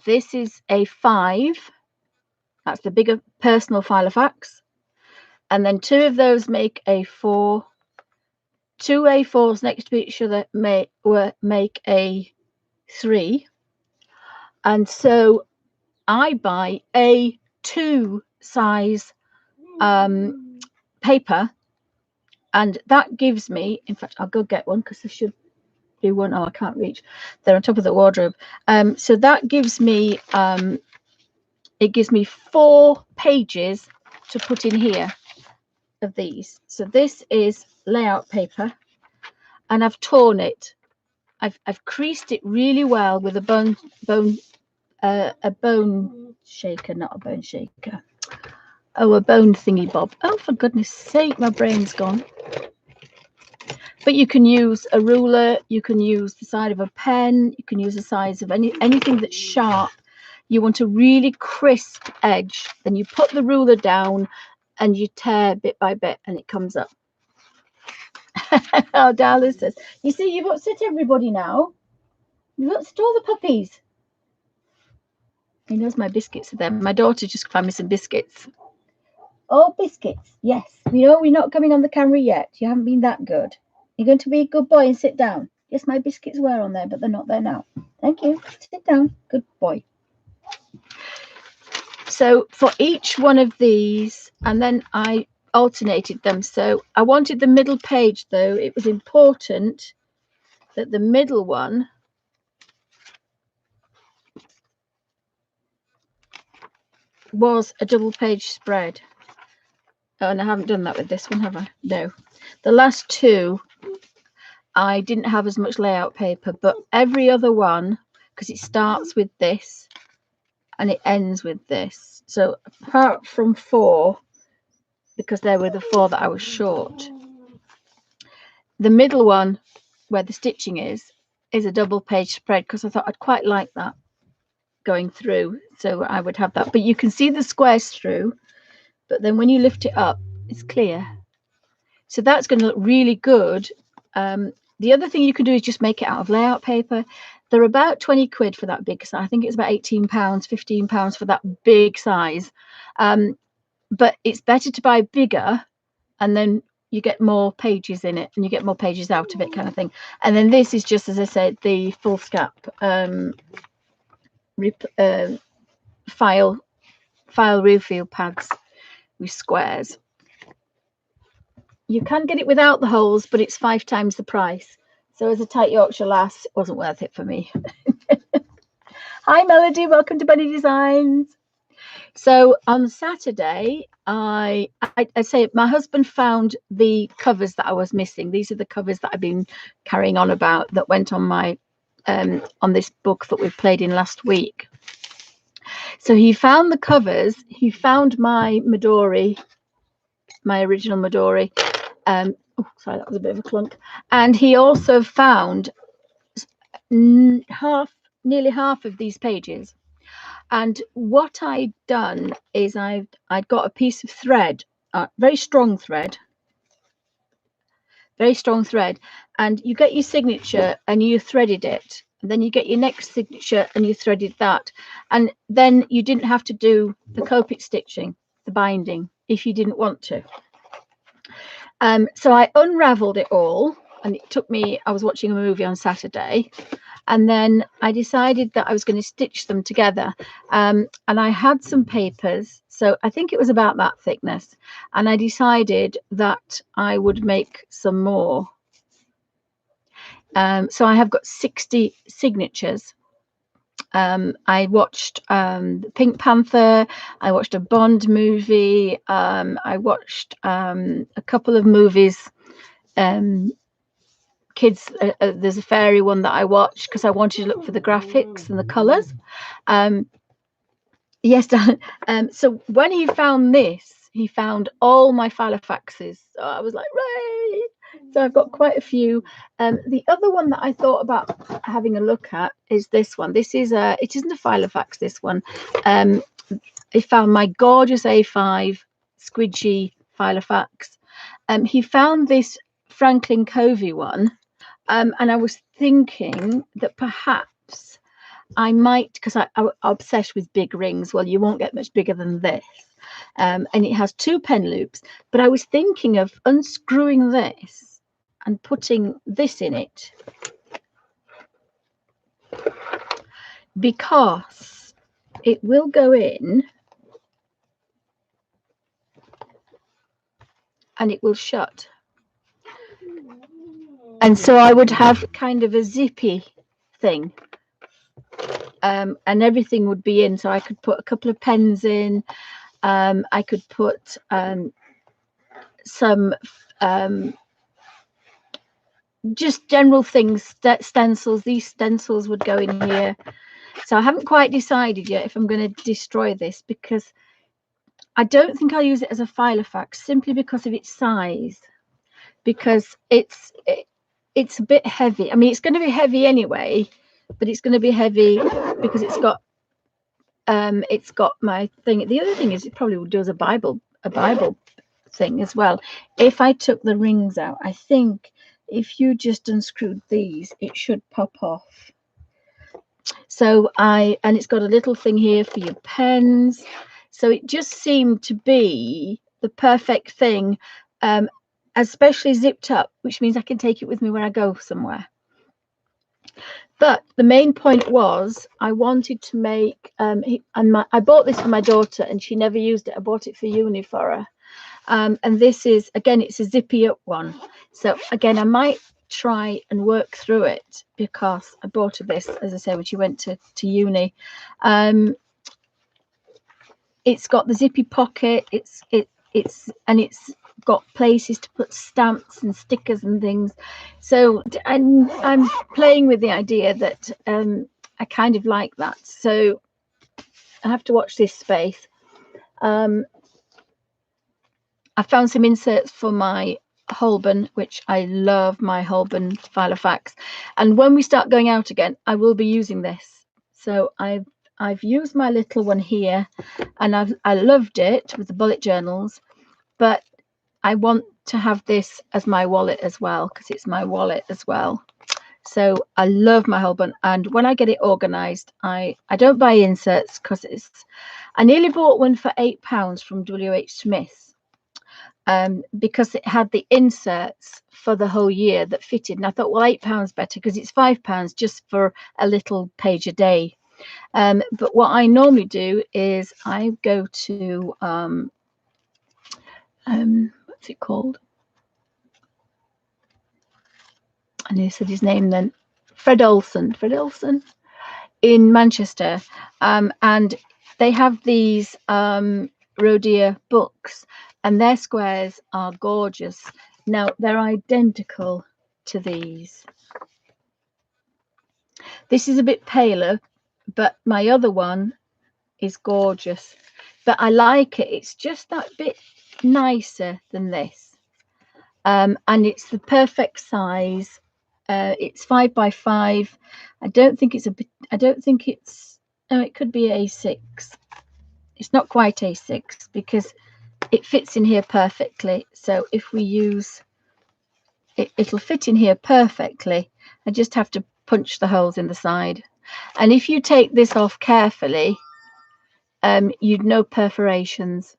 This is A5. That's the bigger personal Filofax. And then two of those make A4. Two A4s next to each other make A3. And so I buy A2 size paper, and that gives me, in fact, I'll go get one because there should be one. Oh, I can't reach. They're on top of the wardrobe. So that gives me, it gives me 4 pages to put in here of these. So this is layout paper, and I've torn it. I've creased it really well with a bone shaker, not a bone shaker. Oh, a bone thingy bob. Oh, for goodness sake, my brain's gone. But you can use a ruler, you can use the side of a pen, you can use the size of anything that's sharp. You want a really crisp edge, then you put the ruler down and you tear bit by bit and it comes up. Oh, Darla says, you see, you've upset everybody now. You've upset all the puppies. He knows my biscuits are there. My daughter just found me some biscuits. Oh, biscuits. Yes. We know we're not coming on the camera yet. You haven't been that good. You're going to be a good boy and sit down. Yes, my biscuits were on there, but they're not there now. Thank you. Sit down. Good boy. So for each one of these, and then I alternated them. So I wanted the middle page, though. It was important that the middle one was a double page spread. Oh, and I haven't done that with this one, have I? No. The last two, I didn't have as much layout paper, but every other one, because it starts with this and it ends with this. So apart from 4, because there were the 4 that I was short, the middle one where the stitching is a double page spread, because I thought I'd quite like that going through. So I would have that, but you can see the squares through, but then when you lift it up, it's clear. So that's going to look really good. The other thing you can do is just make it out of layout paper. They're about 20 quid for that big size. I think it's about £18, £15 for that big size. But it's better to buy bigger, and then you get more pages in it and you get more pages out of it, kind of thing. And then this is just, as I said, the foolscap file refill pads with squares. You can get it without the holes, but it's 5 times the price. So as a tight Yorkshire lass, it wasn't worth it for me. Hi Melody, welcome to Bunny Designs. So on Saturday, I say my husband found the covers that I was missing. These are the covers that I've been carrying on about that went on my on this book that we played in last week. So he found the covers. He found my Midori, my original Midori. Oh, sorry, that was a bit of a clunk. And he also found nearly half of these pages. And what I'd done is I'd got a piece of thread, very strong thread, and you get your signature and you threaded it. And then you get your next signature and you threaded that. And then you didn't have to do the Copic stitching, the binding, if you didn't want to. So I unraveled it all, and it took me, I was watching a movie on Saturday, and then I decided that I was going to stitch them together. And I had some papers, so I think it was about that thickness, and I decided that I would make some more. So I have got 60 signatures. I watched Pink Panther, I watched a Bond movie, I watched a couple of movies, kids, there's a fairy one that I watched because I wanted to look for the graphics and the colours. Yes, so when he found this, he found all my Filofaxes. So I was like, right. So I've got quite a few. The other one that I thought about having a look at is this one. This is it isn't a Filofax, this one. I found my gorgeous A5 squidgy Filofax. He found this Franklin Covey one. And I was thinking that perhaps I might, because I'm obsessed with big rings. Well, you won't get much bigger than this. And it has 2 pen loops. But I was thinking of unscrewing this and putting this in it, because it will go in and it will shut. And so I would have kind of a zippy thing. And everything would be in, so I could put a couple of pens in. I could put some just general things, stencils. These stencils would go in here. So I haven't quite decided yet if I'm going to destroy this, because I don't think I'll use it as a Filofax, simply because of its size, because it's a bit heavy. I mean, it's going to be heavy anyway, but it's going to be heavy because it's got my thing. The other thing is it probably does a Bible thing as well. If I took the rings out, I think if you just unscrewed these, it should pop off. So and it's got a little thing here for your pens. So it just seemed to be the perfect thing, especially zipped up, which means I can take it with me when I go somewhere. But the main point was I wanted to make, I bought this for my daughter and she never used it. I bought it for uni for her. And this is, again, it's a zippy up one. So again, I might try and work through it, because I bought her this, as I say, when she went to uni. it's got the zippy pocket. It's got places to put stamps and stickers and things. So I'm playing with the idea that I kind of like that. So I have to watch this space. I found some inserts for my Holborn, which I love my Holborn Filofax, and when we start going out again, I will be using this. So I've used my little one here, and I loved it with the bullet journals, but I want to have this as my wallet as well, because it's my wallet as well. So I love my Holborn, and when I get it organized, I don't buy inserts because I nearly bought one for £8 from WH Smith's. Because it had the inserts for the whole year that fitted, and I thought, well, £8 better because it's £5 just for a little page a day. But what I normally do is I go to what's it called? I nearly said his name then. Fred Olsen in Manchester, and they have these Rhodia books, and their squares are gorgeous. Now they're identical to these. This is a bit paler, but my other one is gorgeous. But I like it. It's just that bit nicer than this, and it's the perfect size. It's 5 by 5. I don't think it's no, it could be A6. It's not quite A6 because it fits in here perfectly. So if we use it, it'll fit in here perfectly. I just have to punch the holes in the side. And if you take this off carefully, you'd know perforations.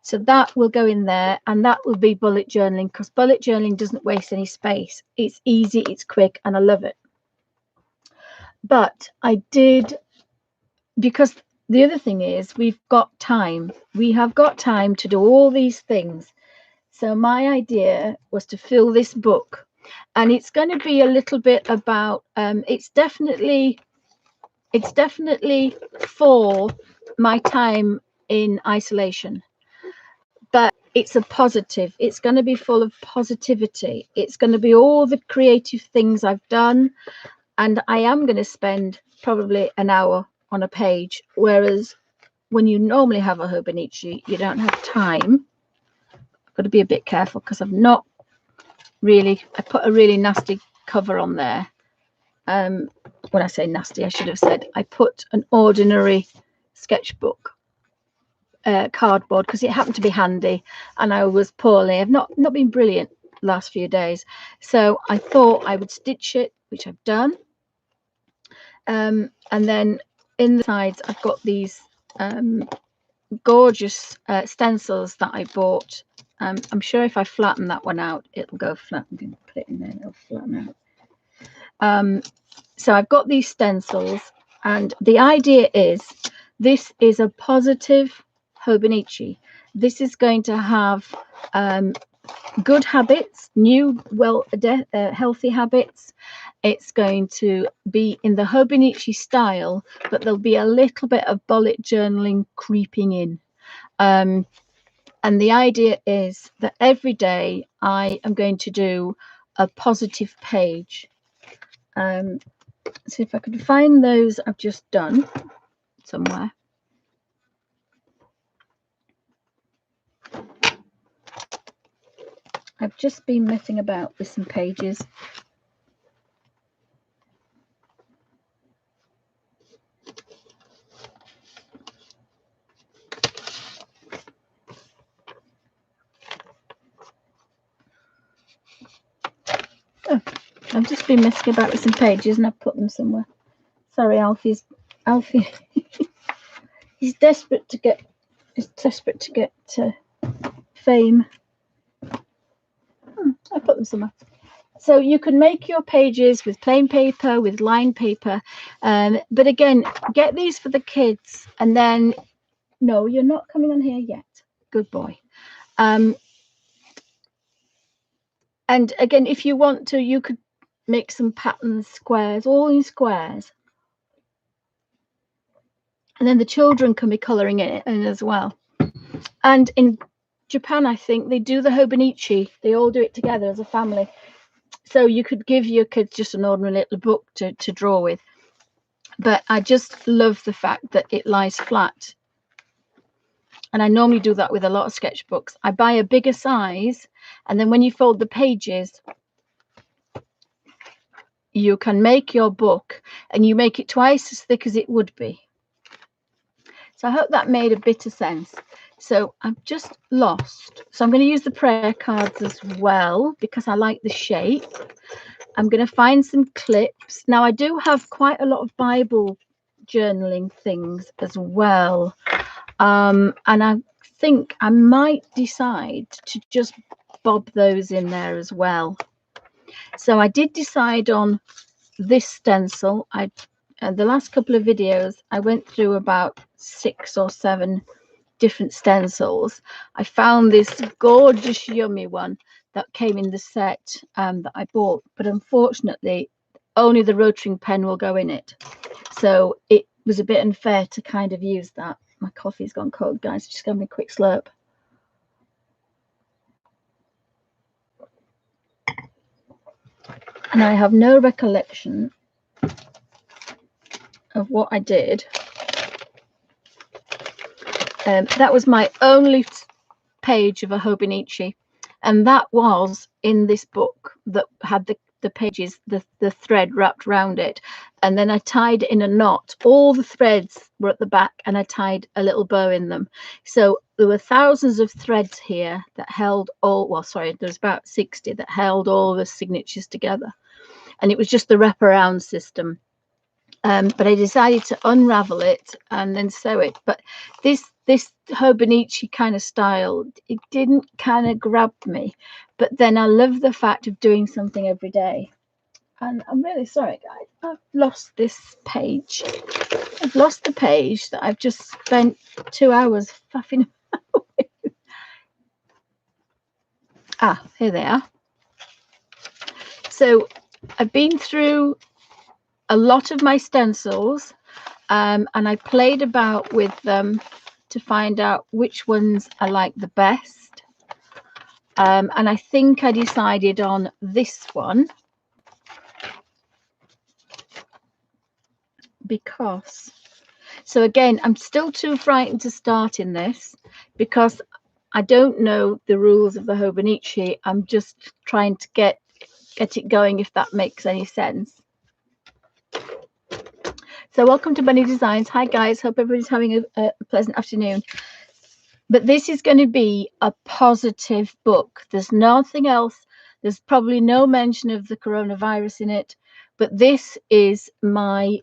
So that will go in there, and that will be bullet journaling, because bullet journaling doesn't waste any space. It's easy, it's quick, and I love it. But I did, because the other thing is we've got time. We have got time to do all these things. So my idea was to fill this book, and it's going to be a little bit about, it's definitely for my time in isolation. But it's a positive. It's going to be full of positivity. It's going to be all the creative things I've done. And I am going to spend probably an hour on a page. Whereas when you normally have a Hobonichi, you don't have time. I've got to be a bit careful because I've not really, I put a really nasty cover on there. When I say nasty, I should have said I put an ordinary sketchbook cardboard because it happened to be handy, and I was poorly. I've not been brilliant last few days, so I thought I would stitch it, which I've done. And then in the sides I've got these gorgeous stencils that I bought. I'm sure if I flatten that one out, it'll go flat. I'm going to put it in there, it'll flatten out. So I've got these stencils, and the idea is this is a positive Hobonichi. This is going to have good habits, new, healthy habits. It's going to be in the Hobonichi style, but there'll be a little bit of bullet journaling creeping in. And the idea is that every day I am going to do a positive page. See if I can find those I've just done somewhere. I've just been messing about with some pages. Oh, I've just been messing about with some pages and I've put them somewhere. Sorry, Alfie. He's desperate to get fame. I put them somewhere. So you can make your pages with plain paper, with lined paper, but again, get these for the kids. And then, no, you're not coming on here yet. Good boy. And again, if you want to, you could make some patterns, squares, all in squares. and then the children can be colouring it in as well. And in Japan, I think they do the hobonichi. They all do it together as a family. So you could give your kids just an ordinary little book to draw with. But I just love the fact that it lies flat. And I normally do that with a lot of sketchbooks. I buy a bigger size, and then when you fold the pages, you can make your book, and you make it twice as thick as it would be. So I hope that made a bit of sense. So I've just lost. So I'm going to use the prayer cards as well because I like the shape. I'm going to find some clips. Now I do have quite a lot of Bible journaling things as well. And I think I might decide to just bob those in there as well. So I did decide on this stencil. The last couple of videos, I went through about 6 or 7 different stencils. I found this gorgeous, yummy one that came in the set that I bought, but unfortunately, only the rotary pen will go in it. So it was a bit unfair to kind of use that. My coffee's gone cold, guys. Just give me a quick slurp. And I have no recollection of what I did. That was my only page of a hobonichi, and that was in this book that had the pages, the thread wrapped around it, and then I tied it in a knot. All the threads were at the back, and I tied a little bow in them. So there were thousands of threads here that held all, well, sorry, there's about 60 that held all the signatures together, and it was just the wraparound system. But I decided to unravel it and then sew it. But this hobonichi kind of style, it didn't kind of grab me. But then I love the fact of doing something every day. And I'm really sorry, guys. I've lost this page. I've lost the page that I've just spent 2 hours faffing about with. Ah, here they are. So I've been through a lot of my stencils, and I played about with them to find out which ones I like the best. And I think I decided on this one because, so again, I'm still too frightened to start in this because I don't know the rules of the hobonichi. I'm just trying to get it going, if that makes any sense. So welcome to Bunny Designs. Hi guys, hope everybody's having a pleasant afternoon. But this is going to be a positive book. There's nothing else. There's probably no mention of the coronavirus in it, but this is my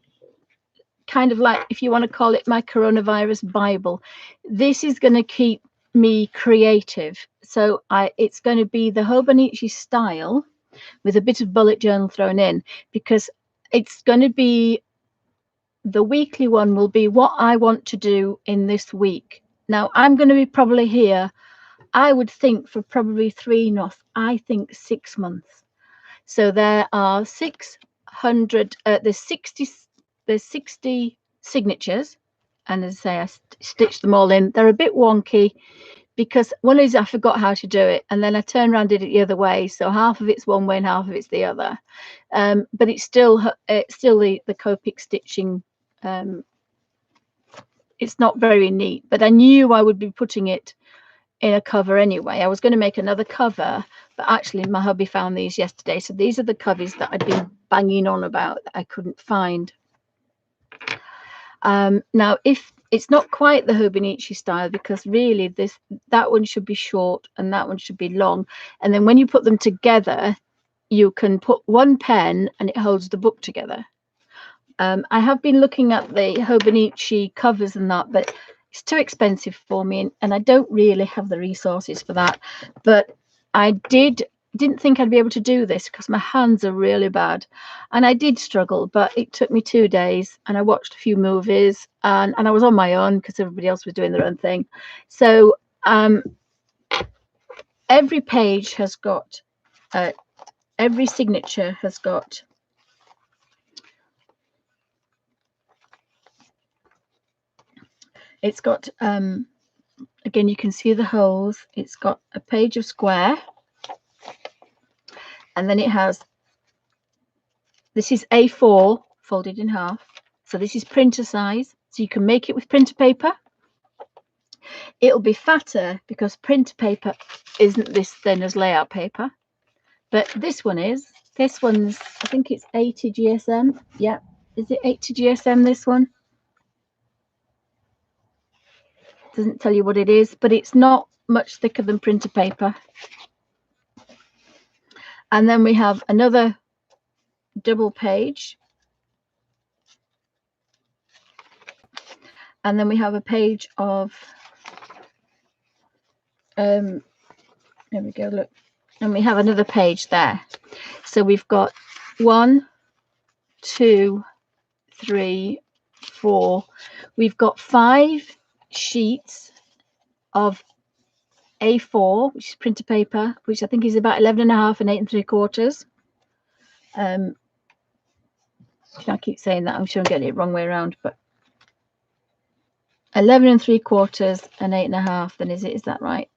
kind of, like, if you want to call it, my coronavirus Bible. This is going to keep me creative. So it's going to be the hobonichi style with a bit of bullet journal thrown in, because it's going to be, the weekly one will be what I want to do in this week. Now I'm going to be probably here, I would think, for probably 6 months. So there are 600, there's 60 signatures, and as I say, I stitched them all in. They're a bit wonky because one is I forgot how to do it, and then I turned around, did it the other way, so half of it's one way and half of it's the other. But it's still the Copic stitching. It's not very neat, but I knew I would be putting it in a cover anyway. I was going to make another cover, but actually my hubby found these yesterday. So these are the covers that I'd been banging on about that I couldn't find. Now, if it's not quite the hobonichi style, because really that one should be short and that one should be long, and then when you put them together, you can put one pen and it holds the book together. I have been looking at the hobonichi covers and that, but it's too expensive for me, and I don't really have the resources for that. But I didn't think I'd be able to do this because my hands are really bad, and I did struggle, but it took me 2 days, and I watched a few movies, and I was on my own because everybody else was doing their own thing. So every page has got every signature has got It's got again, you can see the holes. It's got a page of square, and then it has, this is A4 folded in half, so this is printer size, so you can make it with printer paper. It'll be fatter because printer paper isn't this thin as layout paper, but this one is. This one's, I think it's 80 GSM. Yeah, is it 80 GSM, this one? Doesn't tell you what it is, but it's not much thicker than printer paper. And then we have another double page, and then we have a page of there we go, look, and we have another page there. So we've got 1, 2, 3, 4, we've got 5 sheets of A4, which is printer paper, which I think is about 11.5 and 8 3/4. I keep saying that, I'm sure I'm getting it wrong way around, but 11 3/4 and 8.5, then is that right?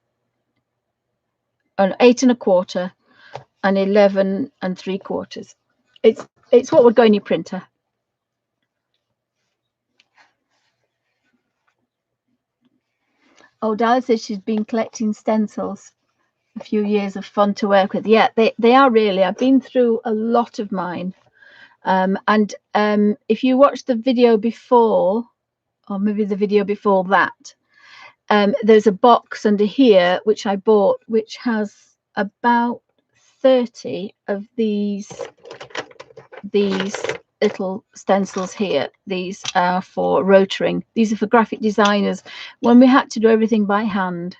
Oh, 8 1/4 and 11 3/4. It's what would go in your printer. Oh, Dalla says she's been collecting stencils. A few years of fun to work with. Yeah, they are really. I've been through a lot of mine. And if you watch the video before, or maybe the video before that, there's a box under here which I bought, which has about 30 of these little stencils here. These are for rotoring. These are for graphic designers when we had to do everything by hand.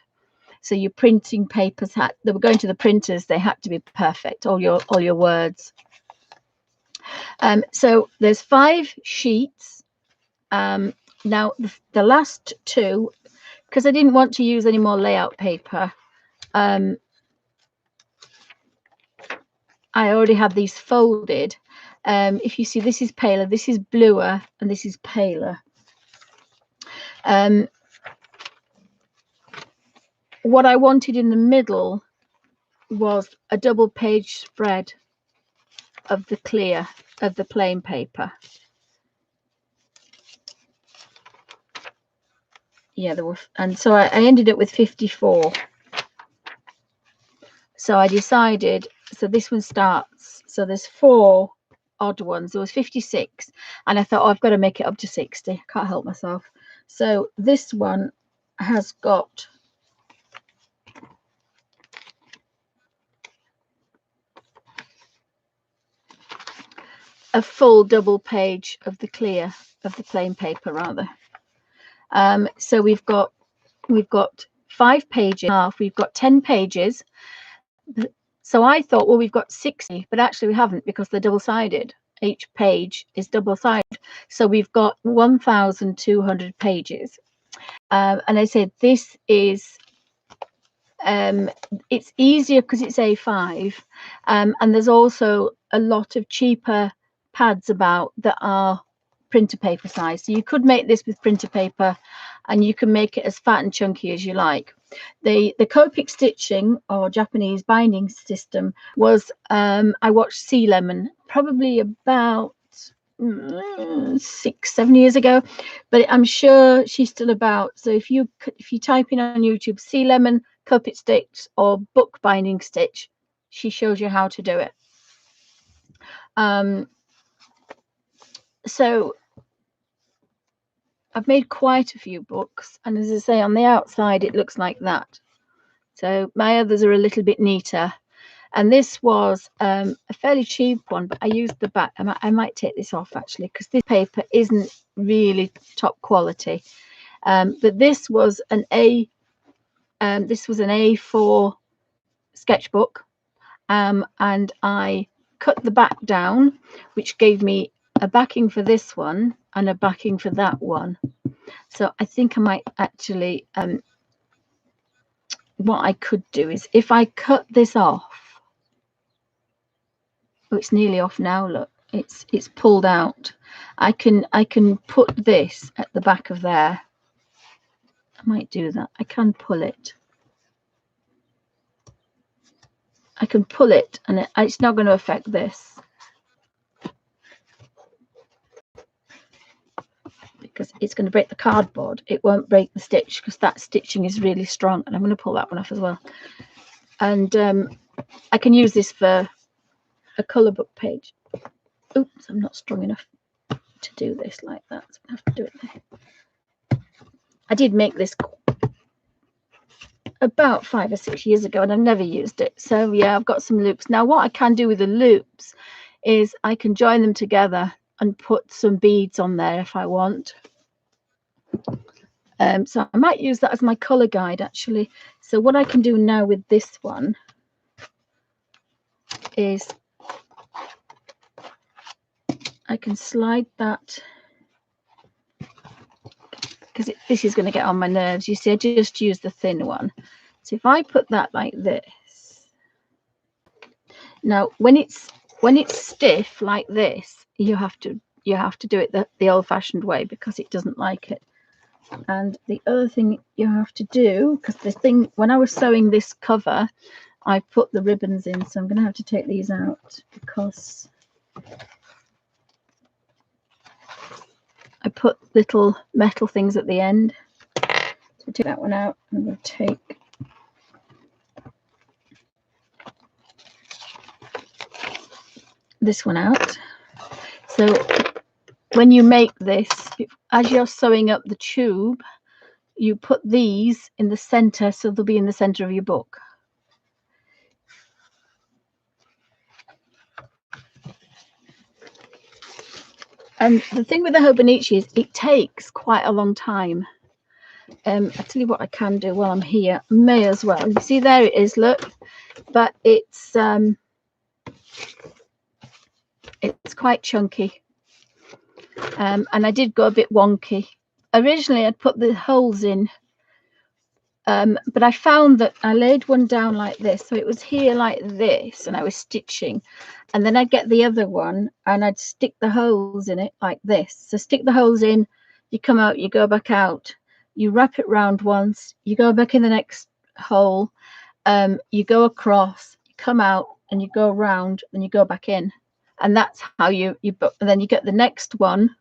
So your printing papers they were going to the printers, they had to be perfect, all your words. So there's 5 sheets. Now the last 2, because I didn't want to use any more layout paper, I already had these folded. If you see, this is paler, this is bluer, and this is paler. What I wanted in the middle was a double page spread of the clear, of the plain paper. Yeah, there were, and so I ended up with 54. So I decided, so this one starts, so there's 4 odd ones, there was 56, and I thought, oh, I've got to make it up to 60, I can't help myself. So this one has got a full double page of the clear, of the plain paper rather. So we've got 5 pages, we've got 10 pages. So I thought, well, we've got 60, but actually we haven't, because they're double-sided. Each page is double-sided. So we've got 1,200 pages. And I said, this is, it's easier because it's A5. And there's also a lot of cheaper pads about that are printer paper size. So you could make this with printer paper, and you can make it as fat and chunky as you like. The Copic stitching, or Japanese binding system, was I watched Sea Lemon probably about 6-7 years ago, but I'm sure she's still about. So if you type in on YouTube Sea Lemon Copic stitch or book binding stitch, she shows you how to do it. So I've made quite a few books, and as I say, on the outside it looks like that. So my others are a little bit neater, and this was a fairly cheap one, but I used the back. I might take this off actually, because this paper isn't really top quality. But this was an A4 sketchbook, and I cut the back down, which gave me a backing for this one and a backing for that one. So I think I might actually, what I could do is, if I cut this off, oh, it's nearly off now, look, it's pulled out. I can put this at the back of there, might do that. I can pull it. I can pull it, and it's not going to affect this because it's going to break the cardboard. It won't break the stitch because that stitching is really strong. And I'm going to pull that one off as well. And I can use this for a colour book page. Oops, I'm not strong enough to do this like that, so I have to do it there. I did make this about 5 or 6 years ago, and I've never used it. So yeah, I've got some loops. Now what I can do with the loops is I can join them together and put some beads on there if I want. So I might use that as my colour guide actually. So what I can do now with this one is I can slide that, because this is going to get on my nerves. You see, I just use the thin one. So if I put that like this, now when it's stiff like this, you have to do it the old-fashioned way because it doesn't like it. And the other thing you have to do, because the thing when I was sewing this cover, I put the ribbons in, so I'm going to have to take these out because I put little metal things at the end. So take that one out. I'm going to take this one out. So when you make this, as you're sewing up the tube, you put these in the center, so they'll be in the center of your book. And the thing with the fauxbonichi is it takes quite a long time. I tell you what I can do while I'm here. May as well. You see there it is, look. But it's quite chunky. And I did go a bit wonky. Originally I'd put the holes in, but I found that I laid one down like this, so it was here like this, and I was stitching, and then I'd get the other one and I'd stick the holes in it like this. So stick the holes in, you come out, you go back out, you wrap it round once, you go back in the next hole, you go across, you come out, and you go around, and you go back in, and that's how you book. And then you get the next one,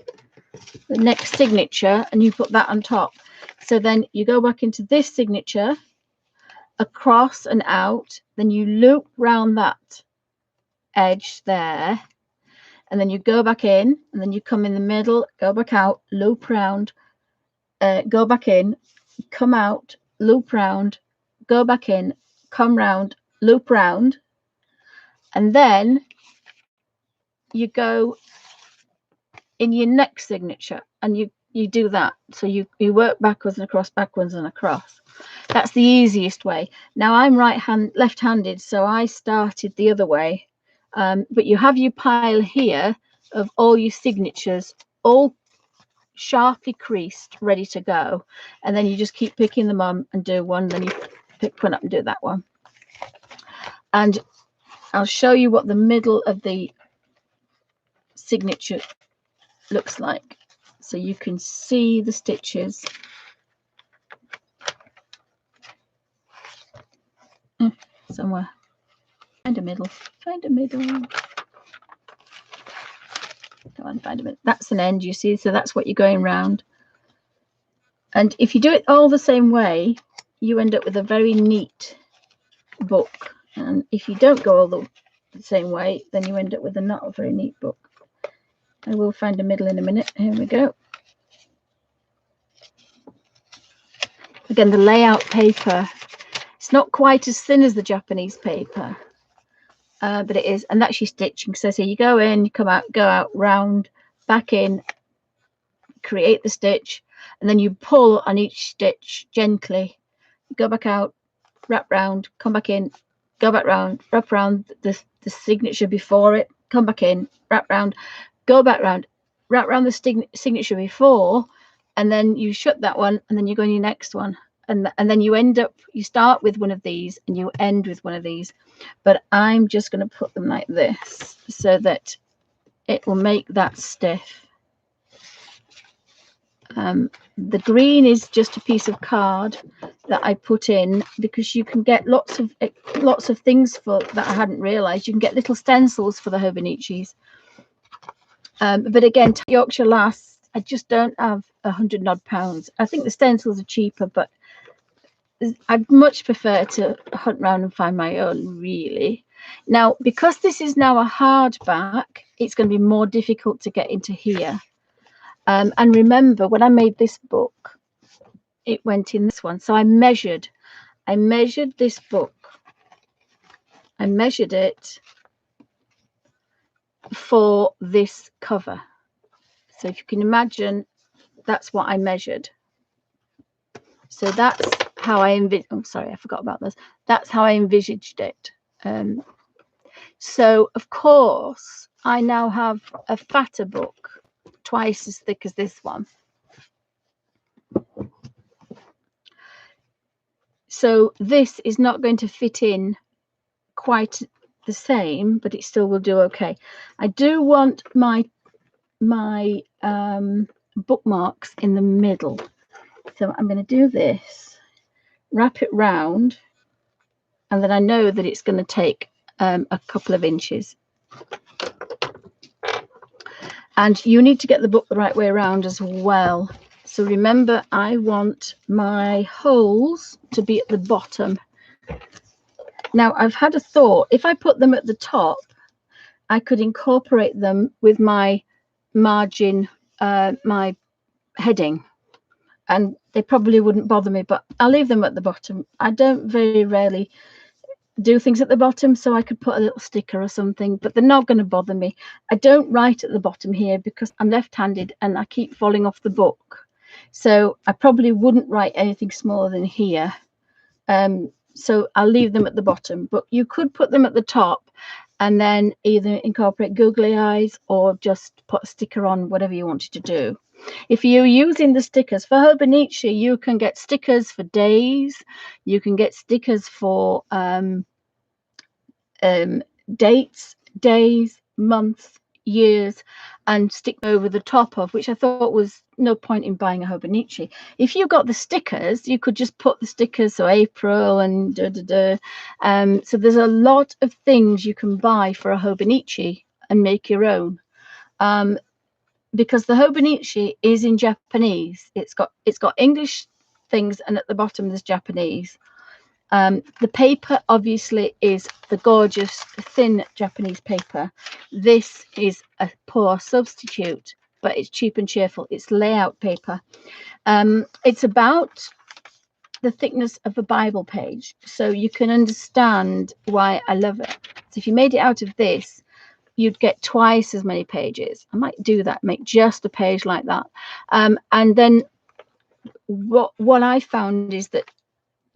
the next signature, and you put that on top. So then you go back into this signature, across and out, then you loop round that edge there, and then you go back in, and then you come in the middle, go back out, loop round, go back in, come out, loop round, go back in, come round, loop round, and then you go in your next signature, and you do that. So you work backwards and across, backwards and across. That's the easiest way. Now I'm left-handed, so I started the other way. But you have your pile here of all your signatures, all sharply creased, ready to go, and then you just keep picking them up and do one, then you pick one up and do that one. And I'll show you what the middle of the signature looks like, so you can see the stitches. Somewhere, find a middle, find a middle. Come on, find a middle. That's an end, you see, so that's what you're going round. And if you do it all the same way, you end up with a very neat book. And if you don't go all the same way, then you end up with not a very neat book. I will find a middle in a minute. Here we go. Again, the layout paper, it's not quite as thin as the Japanese paper, but it is, and that's your stitching. So you go in, you come out, go out, round, back in, create the stitch, and then you pull on each stitch gently, go back out, wrap round, come back in, go back round, wrap round the signature before it, come back in, wrap round, go back round, wrap round the signature before, and then you shut that one, and then you go on your next one, and then you end up, you start with one of these and you end with one of these. But I'm just going to put them like this so that it will make that stiff. The green is just a piece of card that I put in because you can get lots of things for that I hadn't realized. You can get little stencils for the hobonichis. But again, Yorkshire Lass, I just don't have £100 odd. I think the stencils are cheaper, but I'd much prefer to hunt around and find my own, really. Now, because this is now a hardback, it's going to be more difficult to get into here. And remember, when I made this book, it went in this one. So I measured this book. I measured it for this cover. So if you can imagine, that's what I measured. So that's how I envisaged. Oh, sorry, I forgot about this. That's how I envisaged it. So of course, I now have a fatter book, twice as thick as this one. So this is not going to fit in quite the same, but it still will do okay. I do want my bookmarks in the middle. So I'm going to do this, wrap it round, and then I know that it's going to take a couple of inches. And you need to get the book the right way around as well. So remember, I want my holes to be at the bottom. Now, I've had a thought. If I put them at the top, I could incorporate them with my margin, my heading, and they probably wouldn't bother me, but I'll leave them at the bottom. I don't very rarely do things at the bottom, so I could put a little sticker or something, but they're not going to bother me. I don't write at the bottom here because I'm left-handed and I keep falling off the book, so I probably wouldn't write anything smaller than here. So I'll leave them at the bottom, but you could put them at the top and then either incorporate googly eyes or just put a sticker on, whatever you wanted to do. If you're using the stickers for hobonichi, you can get stickers for days. You can get stickers for dates, days, months, years, and stick over the top of, which I thought was no point in buying a hobonichi. If you got the stickers, you could just put the stickers, so April and so there's a lot of things you can buy for a hobonichi and make your own. Because the hobonichi is in Japanese. It's got English things, and at the bottom there's Japanese. The paper obviously is the gorgeous thin Japanese paper. This is a poor substitute, but it's cheap and cheerful. It's layout paper. It's about the thickness of a Bible page, so you can understand why I love it. So if you made it out of this, you'd get twice as many pages. I might do that, make just a page like that. And then what I found is that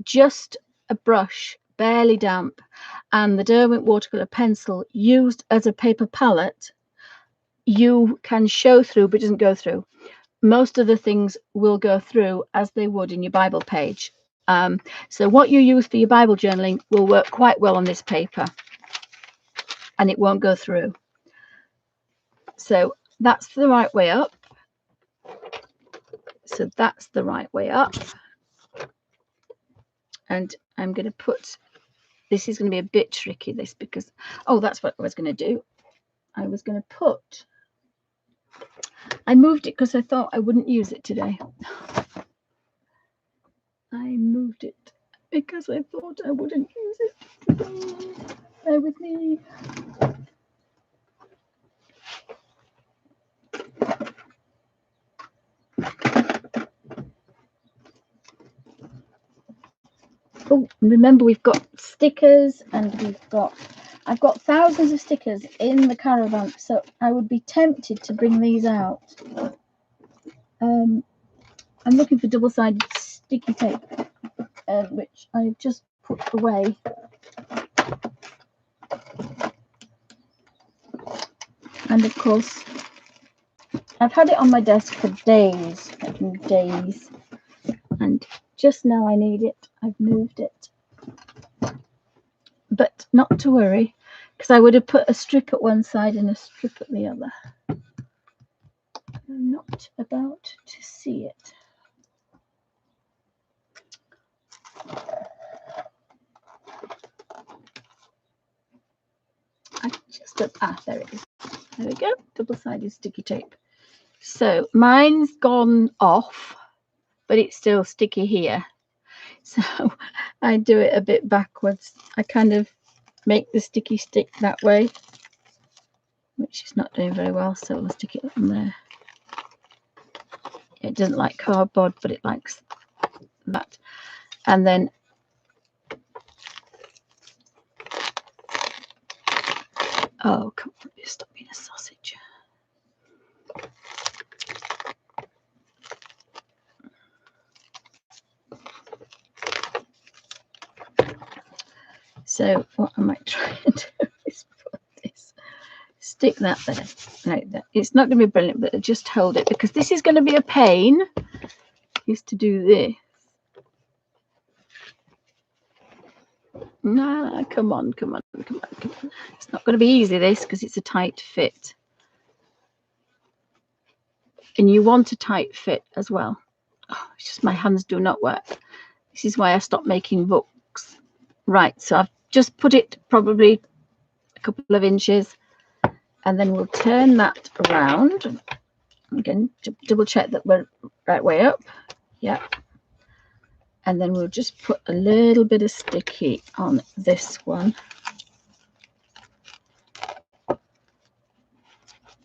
just a brush, barely damp, and the Derwent watercolor pencil used as a paper palette, you can show through, but it doesn't go through. Most of the things will go through as they would in your Bible page. So what you use for your Bible journaling will work quite well on this paper, and it won't go through. So that's the right way up. So that's the right way up. And I'm going to put, this is going to be a bit tricky, this, because, oh, that's what I was going to do. I was going to put, I moved it because I thought I wouldn't use it today. I moved it because I thought I wouldn't use it today. Bear with me. Oh, remember, we've got stickers, and I've got thousands of stickers in the caravan, so I would be tempted to bring these out. I'm looking for double-sided sticky tape, which I've just put away. And of course, I've had it on my desk for days, and just now I need it. I've moved it, but not to worry, because I would have put a strip at one side and a strip at the other. I'm not about to see it. There it is. There we go, double-sided sticky tape. So mine's gone off, but it's still sticky here. So I do it a bit backwards. I kind of make the sticky stick that way, which is not doing very well, so we'll stick it on there. It doesn't like cardboard, but it likes that. And then oh, come on, stop being a sausage. So what I might try and do is put this, stick that there like that. It's not going to be brilliant, but just hold it, because this is going to be a pain, is to do this. No, come on. It's not going to be easy, this, because it's a tight fit. And you want a tight fit as well. Oh, it's just my hands do not work. This is why I stopped making books. Right, so I've just put it probably a couple of inches, and then we'll turn that around. Again, to double check that we're right way up. Yeah. And then we'll just put a little bit of sticky on this one.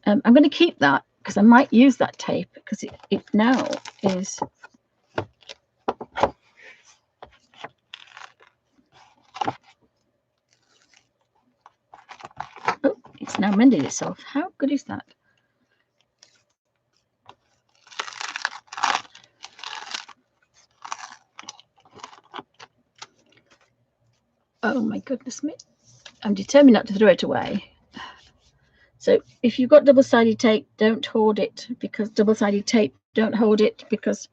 I'm going to keep that because I might use that tape, because it now is it's now mended itself. How good is that? Oh my goodness me. I'm determined not to throw it away. So if you've got double-sided tape, don't hold it, because double-sided tape, don't hold it, because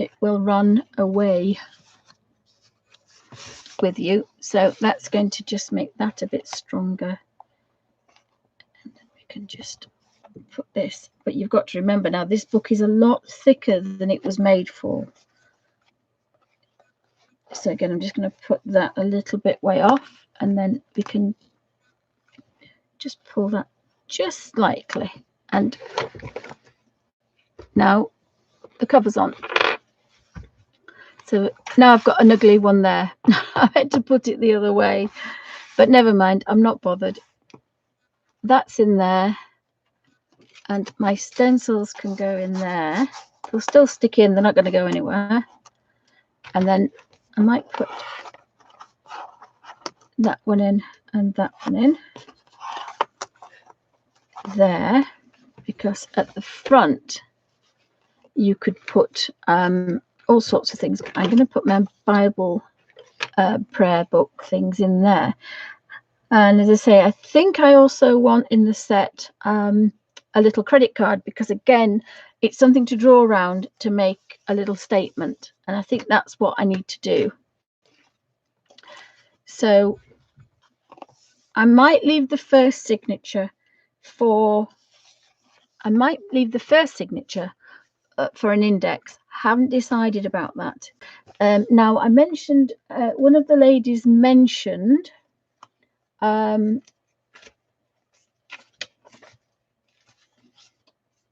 it will run away with you. So that's going to just make that a bit stronger. And then we can just put this. But you've got to remember now, this book is a lot thicker than it was made for. So again, I'm just going to put that a little bit way off, and then we can just pull that just slightly. And now the cover's on. So now I've got an ugly one there. I had to put it the other way, but never mind, I'm not bothered. That's in there, and my stencils can go in there. They'll still stick in, they're not going to go anywhere. And then I might put that one in and that one in there, because at the front you could put all sorts of things. I'm going to put my Bible prayer book things in there. And as I say, I think I also want in the set a little credit card, because again, it's something to draw around to make a little statement. And I think that's what I need to do. So I might leave the first signature for, for an index. Haven't decided about that. Now I mentioned, one of the ladies mentioned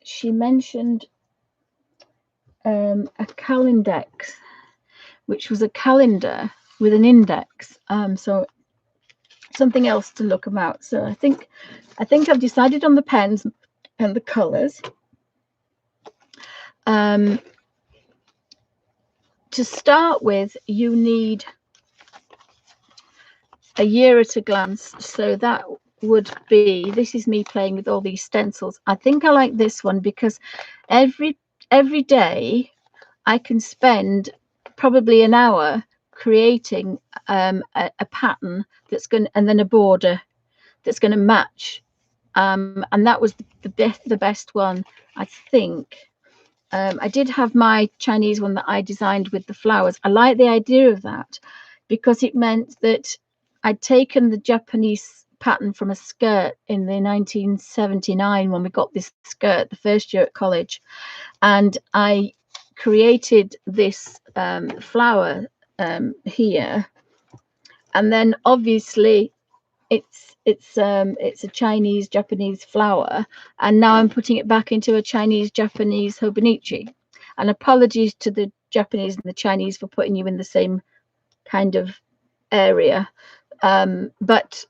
she mentioned a calendex, which was a calendar with an index. So something else to look about. So I think I've decided on the pens and the colors. To start with, you need a year at a glance. So that would be, this is me playing with all these stencils. I think I like this one because every day I can spend probably an hour creating a pattern that's going, and then a border that's going to match. And that was the best one, I think. I did have my Chinese one that I designed with the flowers. I like the idea of that because it meant that I'd taken the Japanese pattern from a skirt in the 1979 when we got this skirt the first year at college, and I created this flower here, and then obviously it's it's a Chinese Japanese flower, and now I'm putting it back into a Chinese Japanese fauxbonichi. And apologies to the Japanese and the Chinese for putting you in the same kind of area, but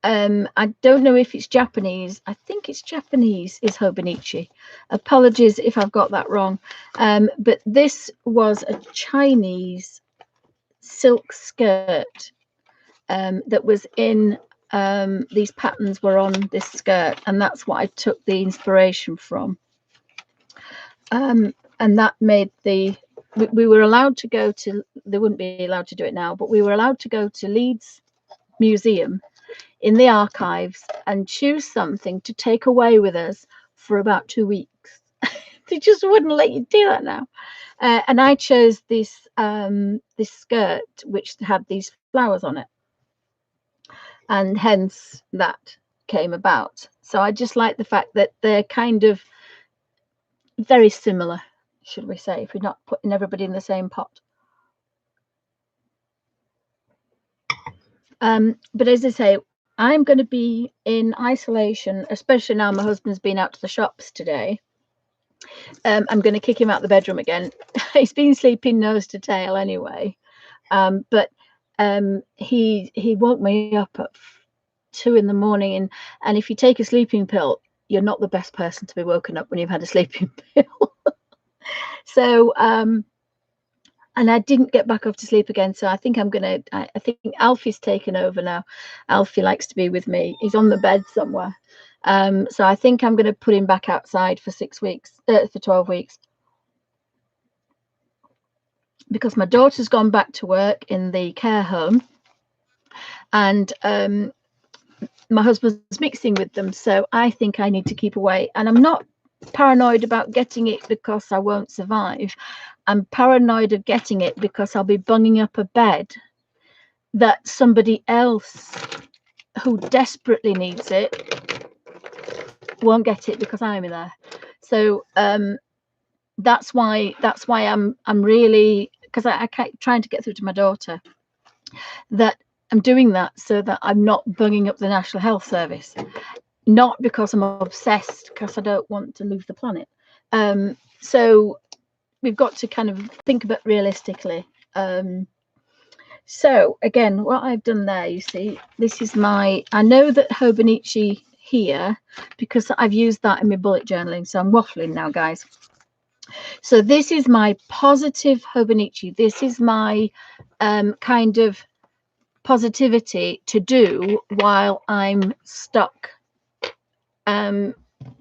I don't know if it's Japanese. I think it's Japanese is fauxbonichi. Apologies if I've got that wrong. But this was a Chinese silk skirt that was in these patterns were on this skirt, and that's what I took the inspiration from. And that made we were allowed to go to, they wouldn't be allowed to do it now, but we were allowed to go to Leeds Museum in the archives and choose something to take away with us for about 2 weeks. They just wouldn't let you do that now. And I chose this this skirt which had these flowers on it, and hence that came about. So I just like the fact that they're kind of very similar, should we say, if we're not putting everybody in the same pot. But as I say, I'm going to be in isolation, especially now my husband's been out to the shops today. I'm going to kick him out the bedroom again. He's been sleeping nose to tail anyway, but he woke me up at 2 in the morning, and if you take a sleeping pill, you're not the best person to be woken up when you've had a sleeping pill. So and I didn't get back off to sleep again, so I think I think Alfie's taken over now. Alfie likes to be with me. He's on the bed somewhere. So I think I'm going to put him back outside for 6 weeks, for 12 weeks, because my daughter's gone back to work in the care home, and my husband's mixing with them, so I think I need to keep away. And I'm not paranoid about getting it because I won't survive. I'm paranoid of getting it because I'll be bunging up a bed that somebody else who desperately needs it won't get it because I'm in there. So that's why I'm really, because I keep trying to get through to my daughter that I'm doing that so that I'm not bunging up the National Health Service, not because I'm obsessed, because I don't want to lose the planet. So we've got to kind of think about realistically. So again, what I've done there, you see, this is I know that fauxbonichi here because I've used that in my bullet journaling, so I'm waffling now, guys. So this is my positive fauxbonichi. This is my kind of positivity to do while I'm stuck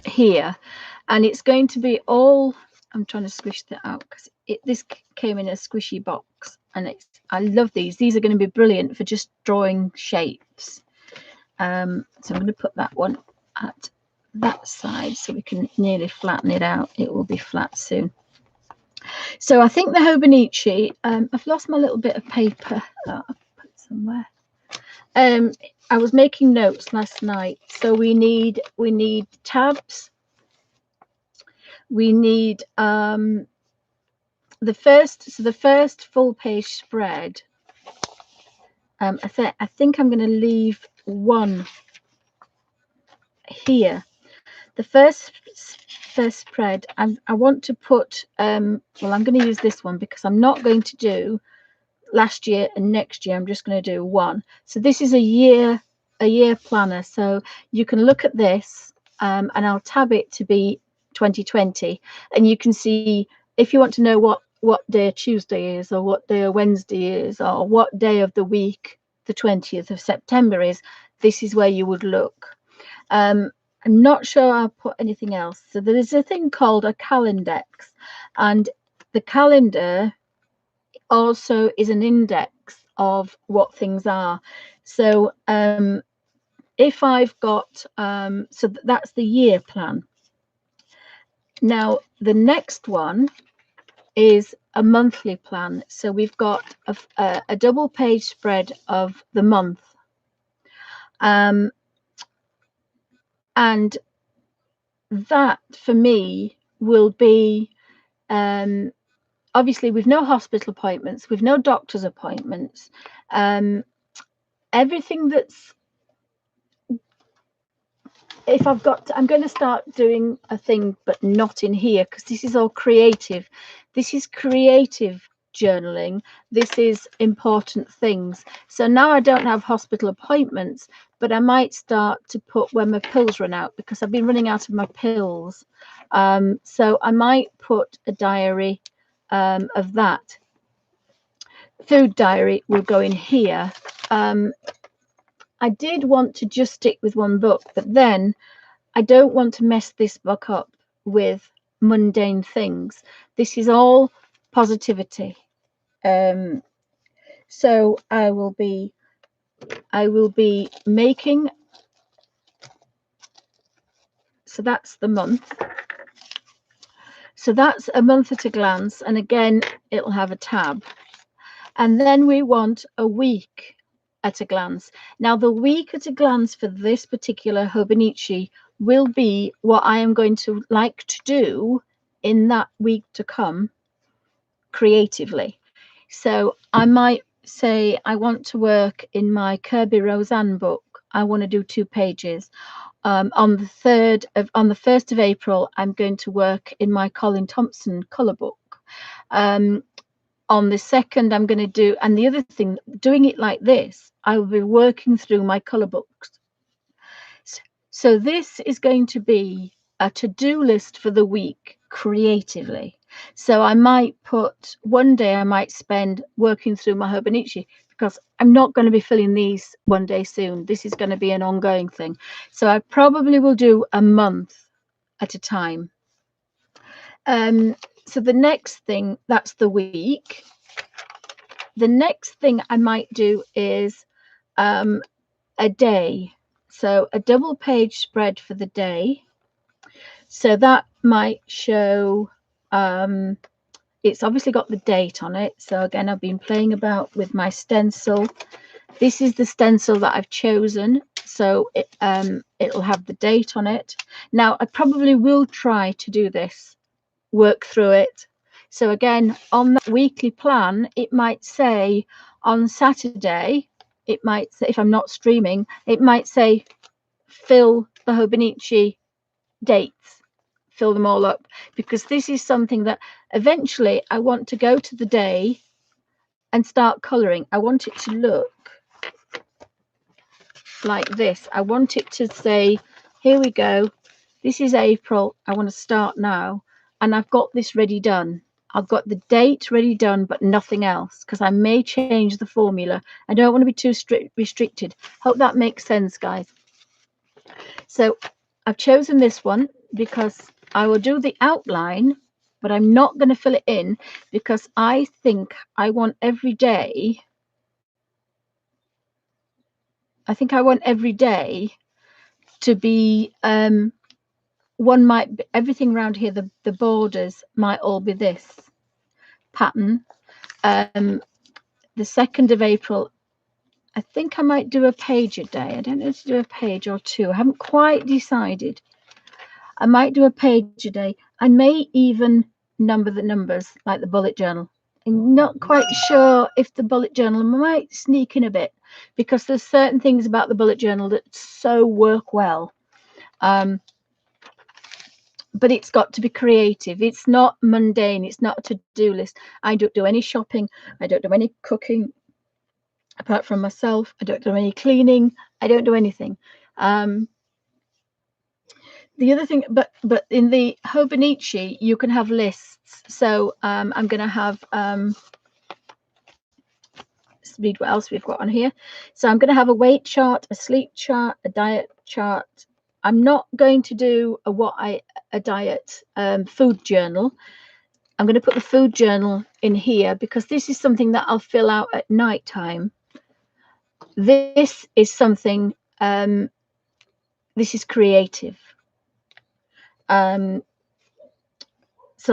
here, and it's going to be all, I'm trying to squish that out because this came in a squishy box, and I love these are going to be brilliant for just drawing shapes. So I'm going to put that one at that side so we can nearly flatten it out. It will be flat soon. So I think the fauxbonichi, I've lost my little bit of paper that I've put somewhere. I was making notes last night, so we need tabs. We need the first full page spread. I think I'm going to leave one here. The first spread, I want to put well, I'm going to use this one because I'm not going to do last year and next year. I'm just going to do one. So this is a year planner, so you can look at this, and I'll tab it to be 2020, and you can see if you want to know what day of Tuesday is, or what day of Wednesday is, or what day of the week the 20th of September is, this is where you would look. I'm not sure I'll put anything else. So there is a thing called a calendex, and the calendar also is an index of what things are. So if I've got so that's the year plan. Now the next one is a monthly plan. So we've got a double page spread of the month, and that for me will be obviously with no hospital appointments, with no doctor's appointments, everything that's if I've got, I'm going to start doing a thing, but not in here, because this is all creative. This is creative journaling. This is important things. So now I don't have hospital appointments, but I might start to put when my pills run out, because I've been running out of my pills. So I might put a diary of that. Food diary will go in here. I did want to just stick with one book, but then I don't want to mess this book up with mundane things. This is all positivity. So I will be making, so that's the month. So that's a month at a glance, and again it'll have a tab. And then we want a week at a glance. Now the week at a glance for this particular fauxbonichi will be what I am going to like to do in that week to come creatively. So I might say I want to work in my Kirby Roseanne book. I want to do 2 pages. On the 1st of April, I'm going to work in my Colin Thompson colour book. On the 2nd, I'm going to do, and the other thing, doing it like this, I will be working through my colour books. So this is going to be a to-do list for the week creatively. So I might put one day I might spend working through my fauxbonichi, because I'm not going to be filling these one day soon. This is going to be an ongoing thing. So I probably will do a month at a time. So the next thing, that's the week. The next thing I might do is a day. So a double page spread for the day. So that might show, it's obviously got the date on it. So again, I've been playing about with my stencil. This is the stencil that I've chosen. So it'll have the date on it. Now, I probably will try to do this, work through it. So again, on that weekly plan, it might say on Saturday, it might say, if I'm not streaming, it might say fill the fauxbonichi dates, fill them all up, because this is something that eventually I want to go to the day and start colouring. I want it to look like this. I want it to say, here we go, this is April, I want to start now, and I've got this ready done. I've got the date ready done, but nothing else, because I may change the formula. I don't want to be too restricted. Hope that makes sense, guys. So I've chosen this one because I will do the outline, but I'm not going to fill it in, because I think I want every day. I think I want every day to be one might be, everything around here, the borders might all be this pattern. The 2nd of April, I think I might do a page a day. I don't know if to do a page or 2. I haven't quite decided. I might do a page a day. I may even number the numbers like the bullet journal. I'm not quite sure if the bullet journal might sneak in a bit, because there's certain things about the bullet journal that so work well. But it's got to be creative. It's not mundane. It's not a to-do list. I don't do any shopping. I don't do any cooking apart from myself. I don't do any cleaning. I don't do anything. The other thing, but in the fauxbonichi, you can have lists. So I'm going to have, let's read what else we've got on here. So I'm going to have a weight chart, a sleep chart, a diet chart. I'm not going to do a diet food journal. I'm going to put the food journal in here, because this is something that I'll fill out at night time. This is something, this is creative. So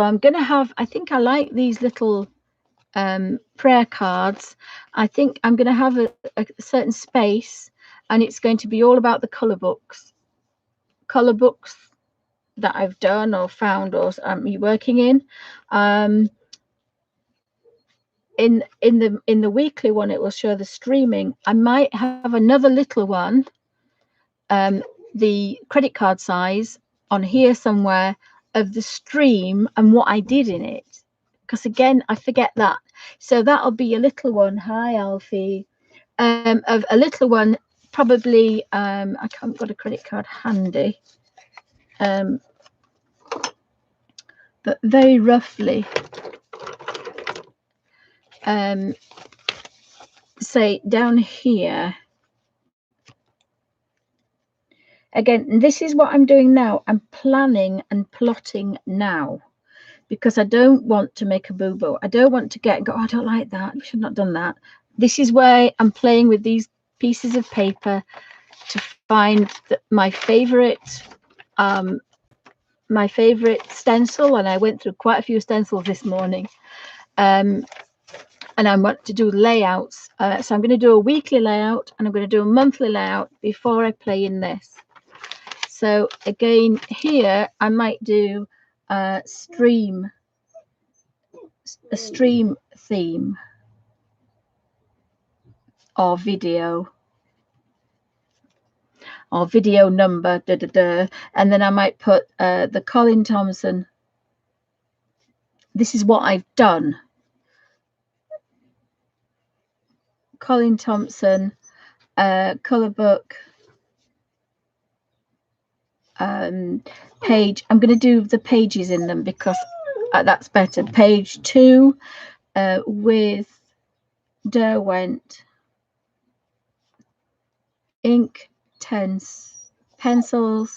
I'm going to have, I think I like these little prayer cards. I think I'm going to have a certain space, and it's going to be all about the colour books that I've done or found or I'm working in. In the weekly one, it will show the streaming. I might have another little one the credit card size on here somewhere of the stream and what I did in it, because again I forget that. So that'll be a little one. Hi Alfie. Of a little one, probably I haven't got a credit card handy, but very roughly say down here. Again, this is what I'm doing now. I'm planning and plotting now, because I don't want to make a boo-boo. I don't want to go, oh, I don't like that. We should not have done that. This is where I'm playing with these pieces of paper to find my favorite stencil, and I went through quite a few stencils this morning. And I want to do layouts. So I'm going to do a weekly layout and I'm going to do a monthly layout before I play in this. So again, here I might do a stream theme or video number, and then I might put the Colin Thompson. This is what I've done. Colin Thompson colour book page. I'm going to do the pages in them because that's better. Page 2 with Derwent ink tense pencils,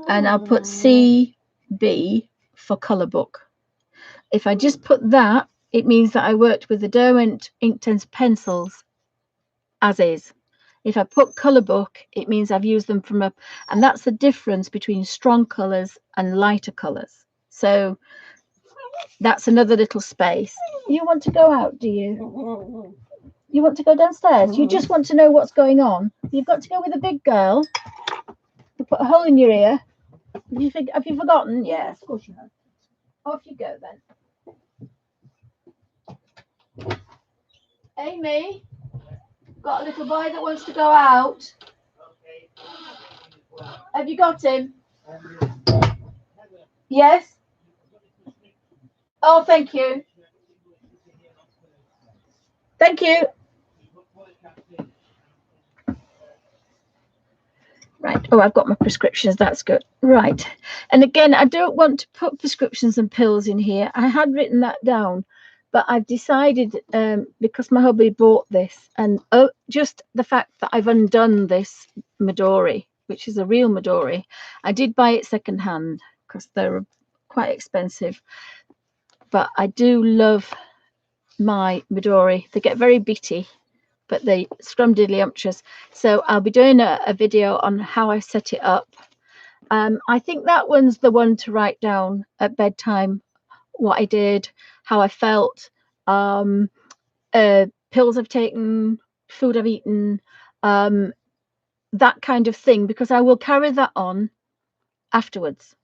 and I'll put CB for colour book. If I just put that, it means that I worked with the Derwent Inktense pencils as is. If I put colour book, it means I've used them from and that's the difference between strong colours and lighter colours. So that's another little space. You want to go out, do you? You want to go downstairs? You just want to know what's going on? You've got to go with a big girl. You put a hole in your ear. Have you forgotten? Yes, of course you have. Off you go then. Amy, got a little boy that wants to go out. Have you got him? Yes. Oh, thank you. Thank you. Right. Oh, I've got my prescriptions. That's good. Right. And again, I don't want to put prescriptions and pills in here. I had written that down, but I've decided because my hubby bought this, and just the fact that I've undone this Midori, which is a real Midori. I did buy it secondhand because they're quite expensive, but I do love my Midori. They get very bitty, but they scrumdiddlyumptious. So I'll be doing a video on how I set it up. I think that one's the one to write down at bedtime, what I did, how I felt, pills I've taken, food I've eaten, that kind of thing, because I will carry that on afterwards.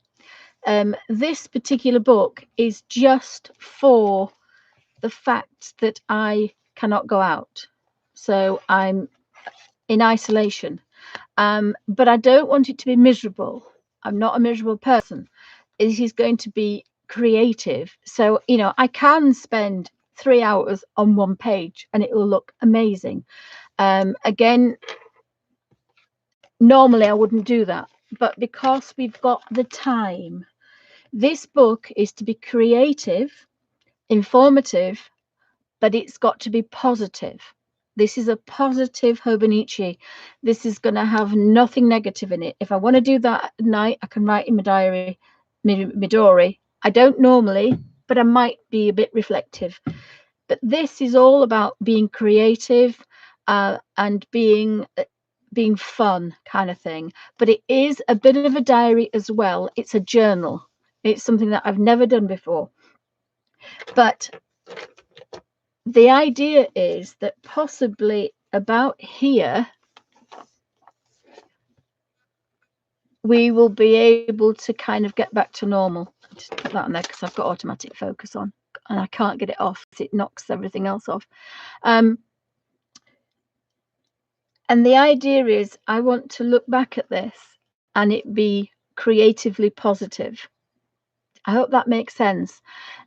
This particular book is just for the fact that I cannot go out. So I'm in isolation, but I don't want it to be miserable. I'm not a miserable person. It is going to be creative. So, you know, I can spend 3 hours on one page and it will look amazing. Again, normally I wouldn't do that, but because we've got the time, this book is to be creative, informative, but it's got to be positive. This is a positive fauxbonichi. This is going to have nothing negative in it. If I want to do that at night, I can write in my diary, Midori. I don't normally, but I might be a bit reflective. But this is all about being creative and being fun kind of thing. But it is a bit of a diary as well. It's a journal. It's something that I've never done before. But the idea is that possibly about here, we will be able to kind of get back to normal. Just put that on there because I've got automatic focus on and I can't get it off. It knocks everything else off. And the idea is I want to look back at this and it be creatively positive. I hope that makes sense.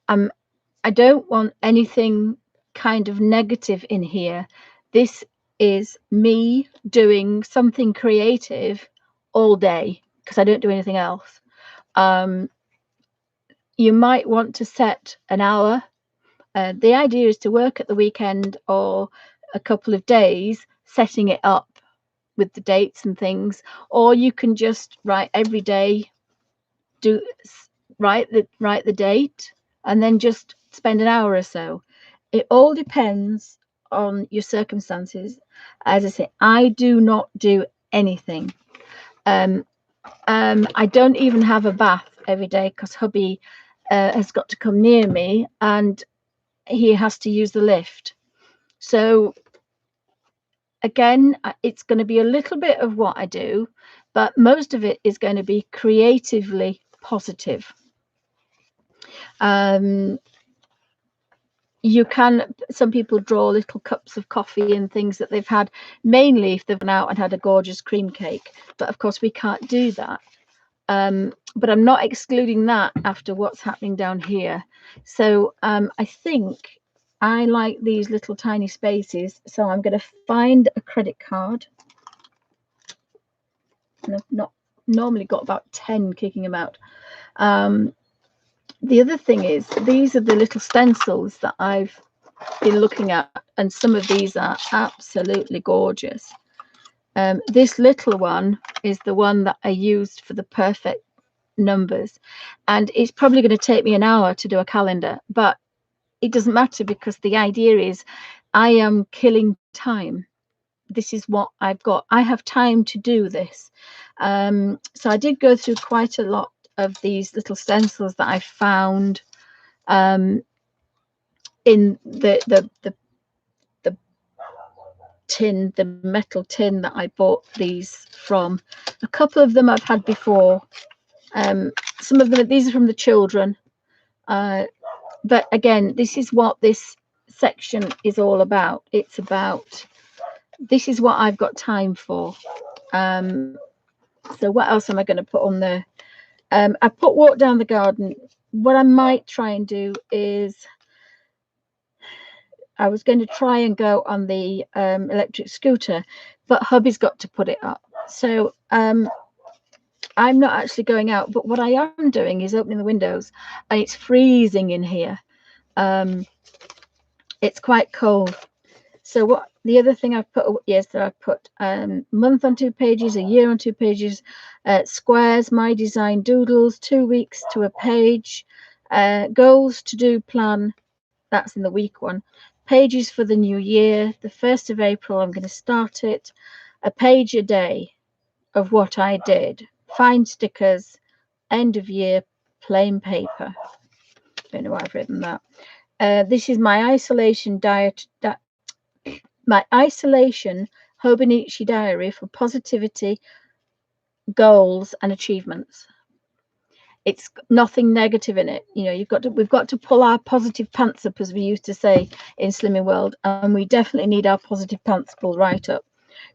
I don't want anything kind of negative in here. This is me doing something creative all day because I don't do anything else. You might want to set an hour. The idea is to work at the weekend or a couple of days, setting it up with the dates and things, or you can just write every day, write the date, and then just spend an hour or so. It all depends on your circumstances. As I say, I do not do anything. I don't even have a bath every day because hubby has got to come near me and he has to use the lift. So again, it's going to be a little bit of what I do, but most of it is going to be creatively positive. You can, some people draw little cups of coffee and things that they've had, mainly if they've gone out and had a gorgeous cream cake, but of course we can't do that. But I'm not excluding that after what's happening down here. So I think I like these little tiny spaces, so I'm going to find a credit card. And I've not normally got about 10 kicking about. The other thing is, these are the little stencils that I've been looking at, and some of these are absolutely gorgeous. This little one is the one that I used for the perfect numbers, and it's probably going to take me an hour to do a calendar, but it doesn't matter because the idea is I am killing time. This is what I've got. I have time to do this. So I did go through quite a lot of these little stencils that I found in the tin, the metal tin that I bought these from. A couple of them I've had before. Some of them, these are from the children. But again, this is what this section is all about. It's about, this is what I've got time for. So what else am I going to put on there? I put walk down the garden. What I might try and do is, I was going to try and go on the electric scooter, but hubby's got to put it up. So I'm not actually going out, but what I am doing is opening the windows, and it's freezing in here. It's quite cold. So what the other thing I've put, yes, that I've put month on 2 pages, a year on 2 pages, squares, my design doodles, 2 weeks to a page, goals to do plan, that's in the week one, pages for the new year, the 1st of April I'm going to start it, a page a day of what I did, find stickers, end of year, plain paper. Don't know why I've written that. This is my isolation diet, my isolation fauxbonichi diary for positivity, goals and achievements. It's nothing negative in it. You know, we've got to pull our positive pants up, as we used to say in Slimming World, and we definitely need our positive pants pulled right up.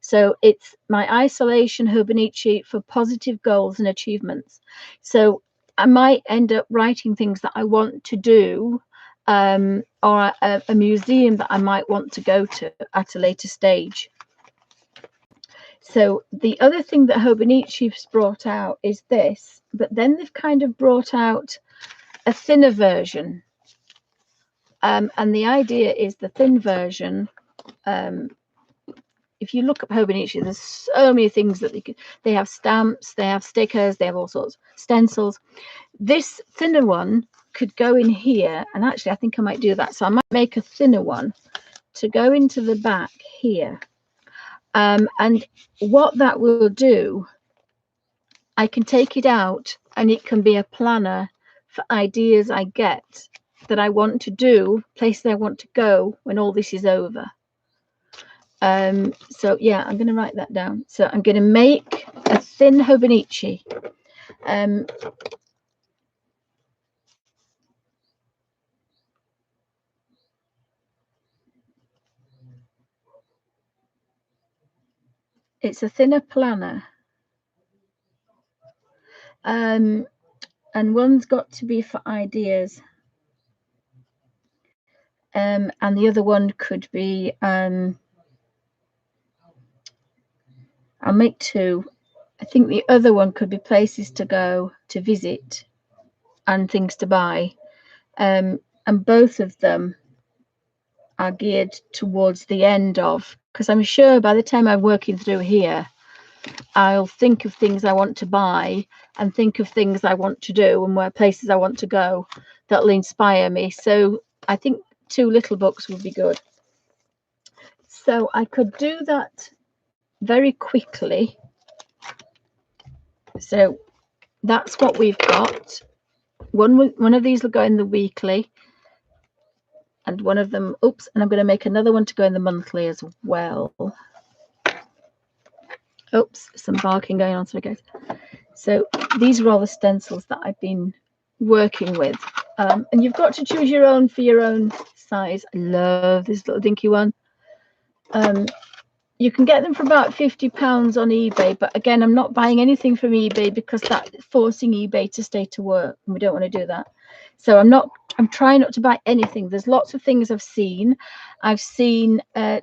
So it's my isolation fauxbonichi for positive goals and achievements. So I might end up writing things that I want to do, or a museum that I might want to go to at a later stage. So the other thing that fauxbonichi's brought out is this, but then they've kind of brought out a thinner version. And the idea is the thin version. If you look at fauxbonichi, there's so many things that they have stamps, they have stickers, they have all sorts, stencils. This thinner one could go in here, and actually I think I might do that. So I might make a thinner one to go into the back here. And what that will do, I can take it out and it can be a planner for ideas I get that I want to do, places I want to go when all this is over. So yeah, I'm going to write that down. So I'm going to make a thin fauxbonichi. It's a thinner planner. and one's got to be for ideas, and the other one could be I'll make two. I think the other one could be places to go, to visit, and things to buy, and both of them are geared towards the end of, because I'm sure by the time I'm working through here, I'll think of things I want to buy and think of things I want to do and where places I want to go that'll inspire me. So I think two little books would be good. So I could do that very quickly. So that's what we've got. One of these will go in the weekly, and one of them, oops, and I'm going to make another one to go in the monthly as well. Oops, some barking going on, sorry guys. So these are all the stencils that I've been working with, and you've got to choose your own for your own size. I love this little dinky one. You can get them for about £50 on eBay, but again, I'm not buying anything from eBay because that's forcing eBay to stay to work, and we don't want to do that. So I'm trying not to buy anything. There's lots of things I've seen.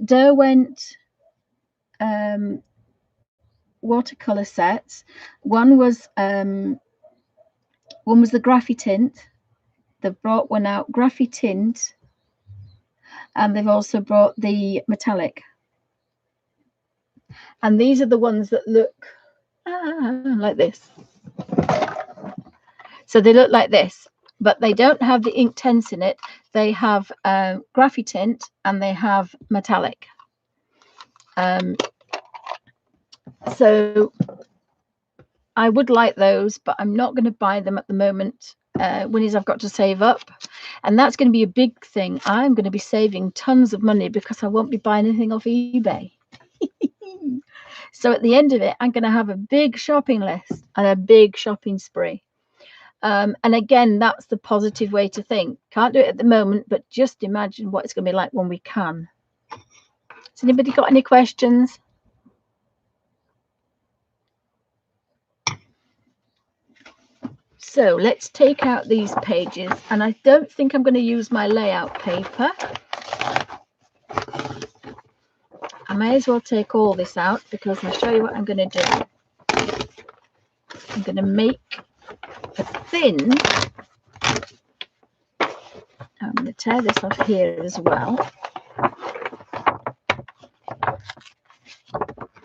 Derwent watercolor sets. One was the Graffy Tint. They've brought one out, Graffy Tint, and they've also brought the metallic. And these are the ones that look like this. So they look like this, but they don't have the ink tints in it. They have Graffy Tint and they have metallic. So I would like those, but I'm not going to buy them at the moment. Winnie's I've got to save up, and that's going to be a big thing. I'm going to be saving tons of money because I won't be buying anything off eBay. So at the end of it, I'm going to have a big shopping list and a big shopping spree. And again, that's the positive way to think. Can't do it at the moment, but just imagine what it's going to be like when we can. Has anybody got any questions? So let's take out these pages, and I don't think I'm going to use my layout paper. I may as well take all this out because I'll show you what I'm going to do. I'm going to make a thin. I'm going to tear this off here as well.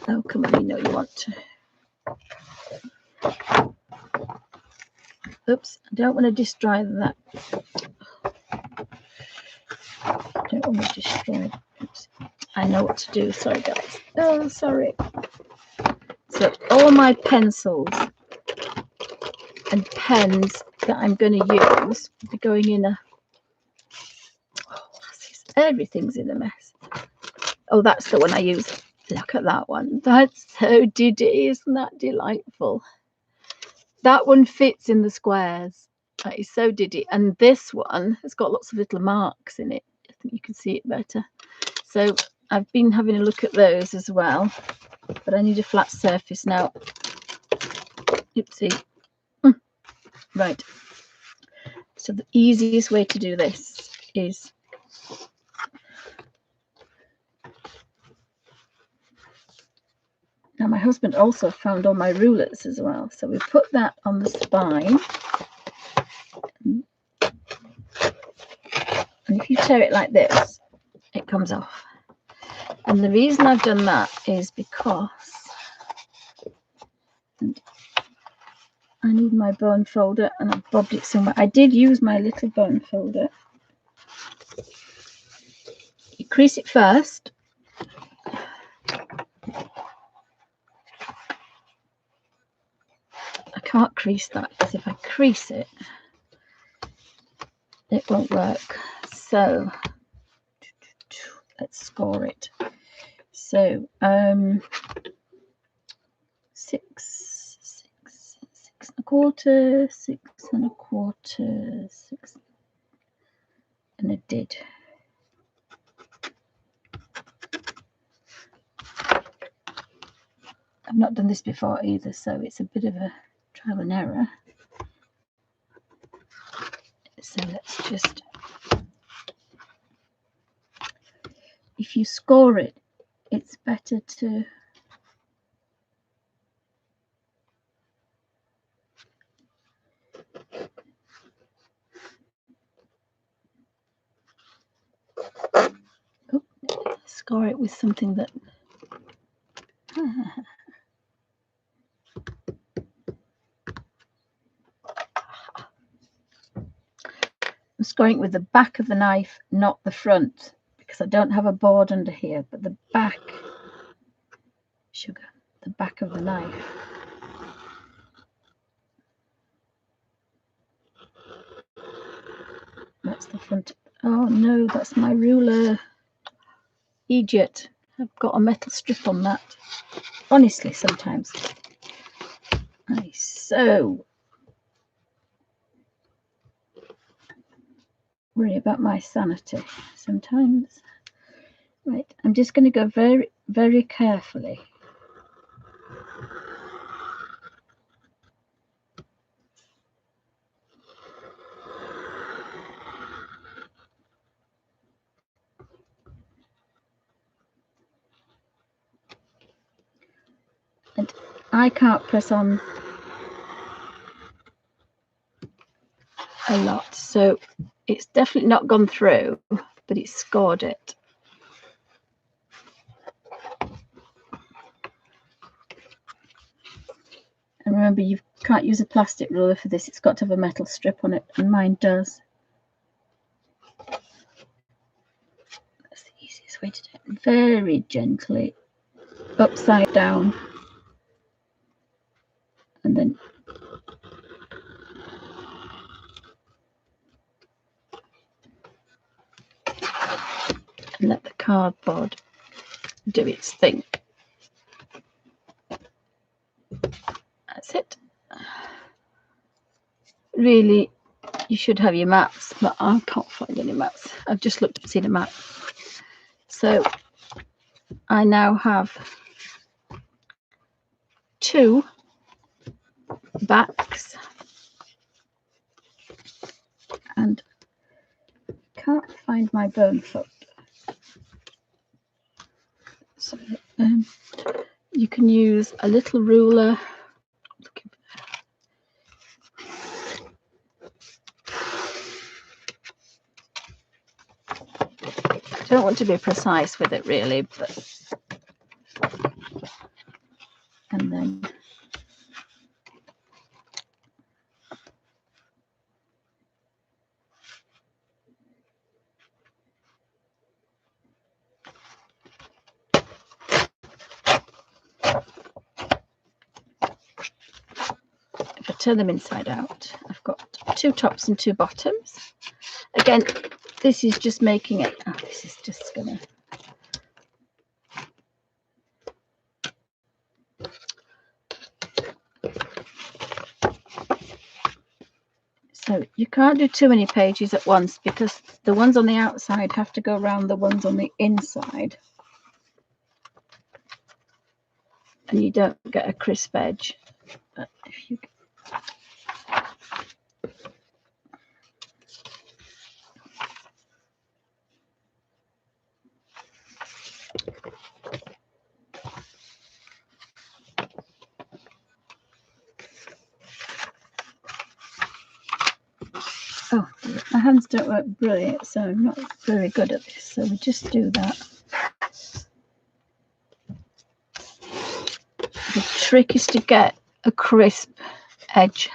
Oh, come on, you know you want to. Oops, I don't want to destroy that. I don't want to destroy. Oops. I know what to do. Sorry, guys. Oh, sorry. So all my pencils and pens that I'm going to use will be going in a. Oh, everything's in a mess. Oh, that's the one I use. Look at that one. That's so diddy. Isn't that delightful? That one fits in the squares. That is so diddy. And this one has got lots of little marks in it. I think you can see it better. So I've been having a look at those as well. But I need a flat surface now. Oopsie. Right. So the easiest way to do this is now my husband also found all my rulers as well. So we put that on the spine. And if you tear it like this, it comes off. And the reason I've done that is because I need my bone folder and I've bobbed it somewhere. I did use my little bone folder. You crease it first. I can't crease that because if I crease it, it won't work. So let's score it. So 6 1/4, 6 1/4, 6, and it did. I've not done this before either, so it's a bit of a trial and error. So let's just, if you score it, it's better to score it with something that I'm scoring with the back of the knife, not the front, because I don't have a board under here, but the back, sugar, the back of the knife. That's the front. Oh no, that's my ruler. Idiot. I've got a metal strip on that. Honestly, sometimes. Nice. So, worry about my sanity sometimes. Right, I'm just going to go very, very carefully. And I can't press on a lot, so it's definitely not gone through, but it's scored it. And remember, you can't use a plastic ruler for this, it's got to have a metal strip on it, and mine does. That's the easiest way to do it. Very gently, upside down, and then let the cardboard do its thing. That's it. Really, you should have your maps, but I can't find any maps. I've just looked to see the map. So I now have 2 backs, and can't find my bone foot. So you can use a little ruler. I don't want to be precise with it really, but and then if I turn them inside out, I've got 2 tops and 2 bottoms. Again, this is just making it. Oh, this is just gonna. So you can't do too many pages at once because the ones on the outside have to go around the ones on the inside. And you don't get a crisp edge. But if you oh, my hands don't work brilliant, so I'm not very good at this. So we just do that. The trick is to get a crisp edge.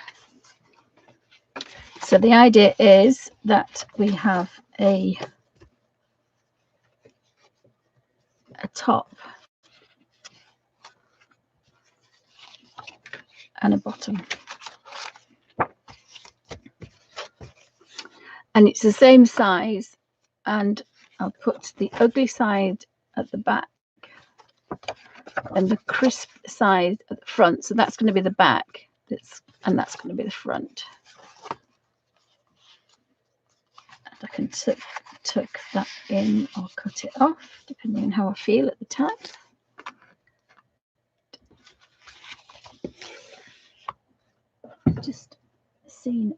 So the idea is that we have a top and a bottom. And it's the same size, and I'll put the ugly side at the back and the crisp side at the front. So that's going to be the back, and that's going to be the front. And I can tuck that in or cut it off, depending on how I feel at the time. just seen.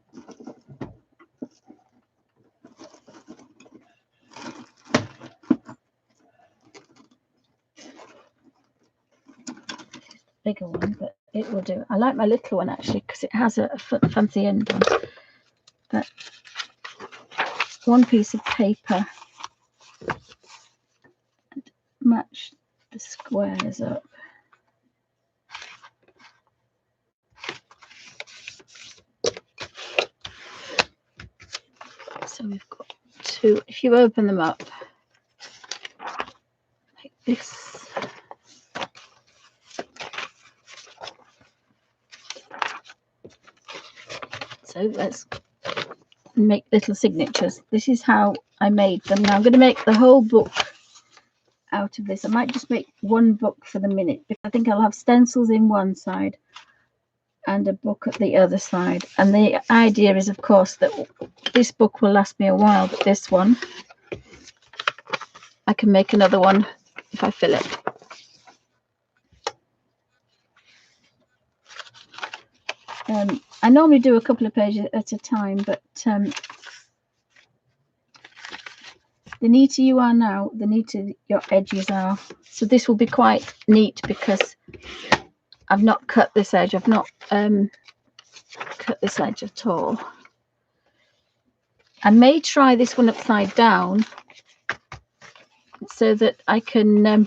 Bigger one, but it will do. I like my little one actually because it has a fancy end on. But one piece of paper and match the squares up. So we've got two. If you open them up like this. So let's make little signatures. This is how I made them. Now I'm going to make the whole book out of this. I might just make one book for the minute, because I think I'll have stencils in one side and a book at the other side. And the idea is, of course, that this book will last me a while, but this one, I can make another one if I fill it. I normally do a couple of pages at a time, but the neater you are now, the neater your edges are. So this will be quite neat because I've not cut this edge. I've not cut this edge at all. I may try this one upside down so that I can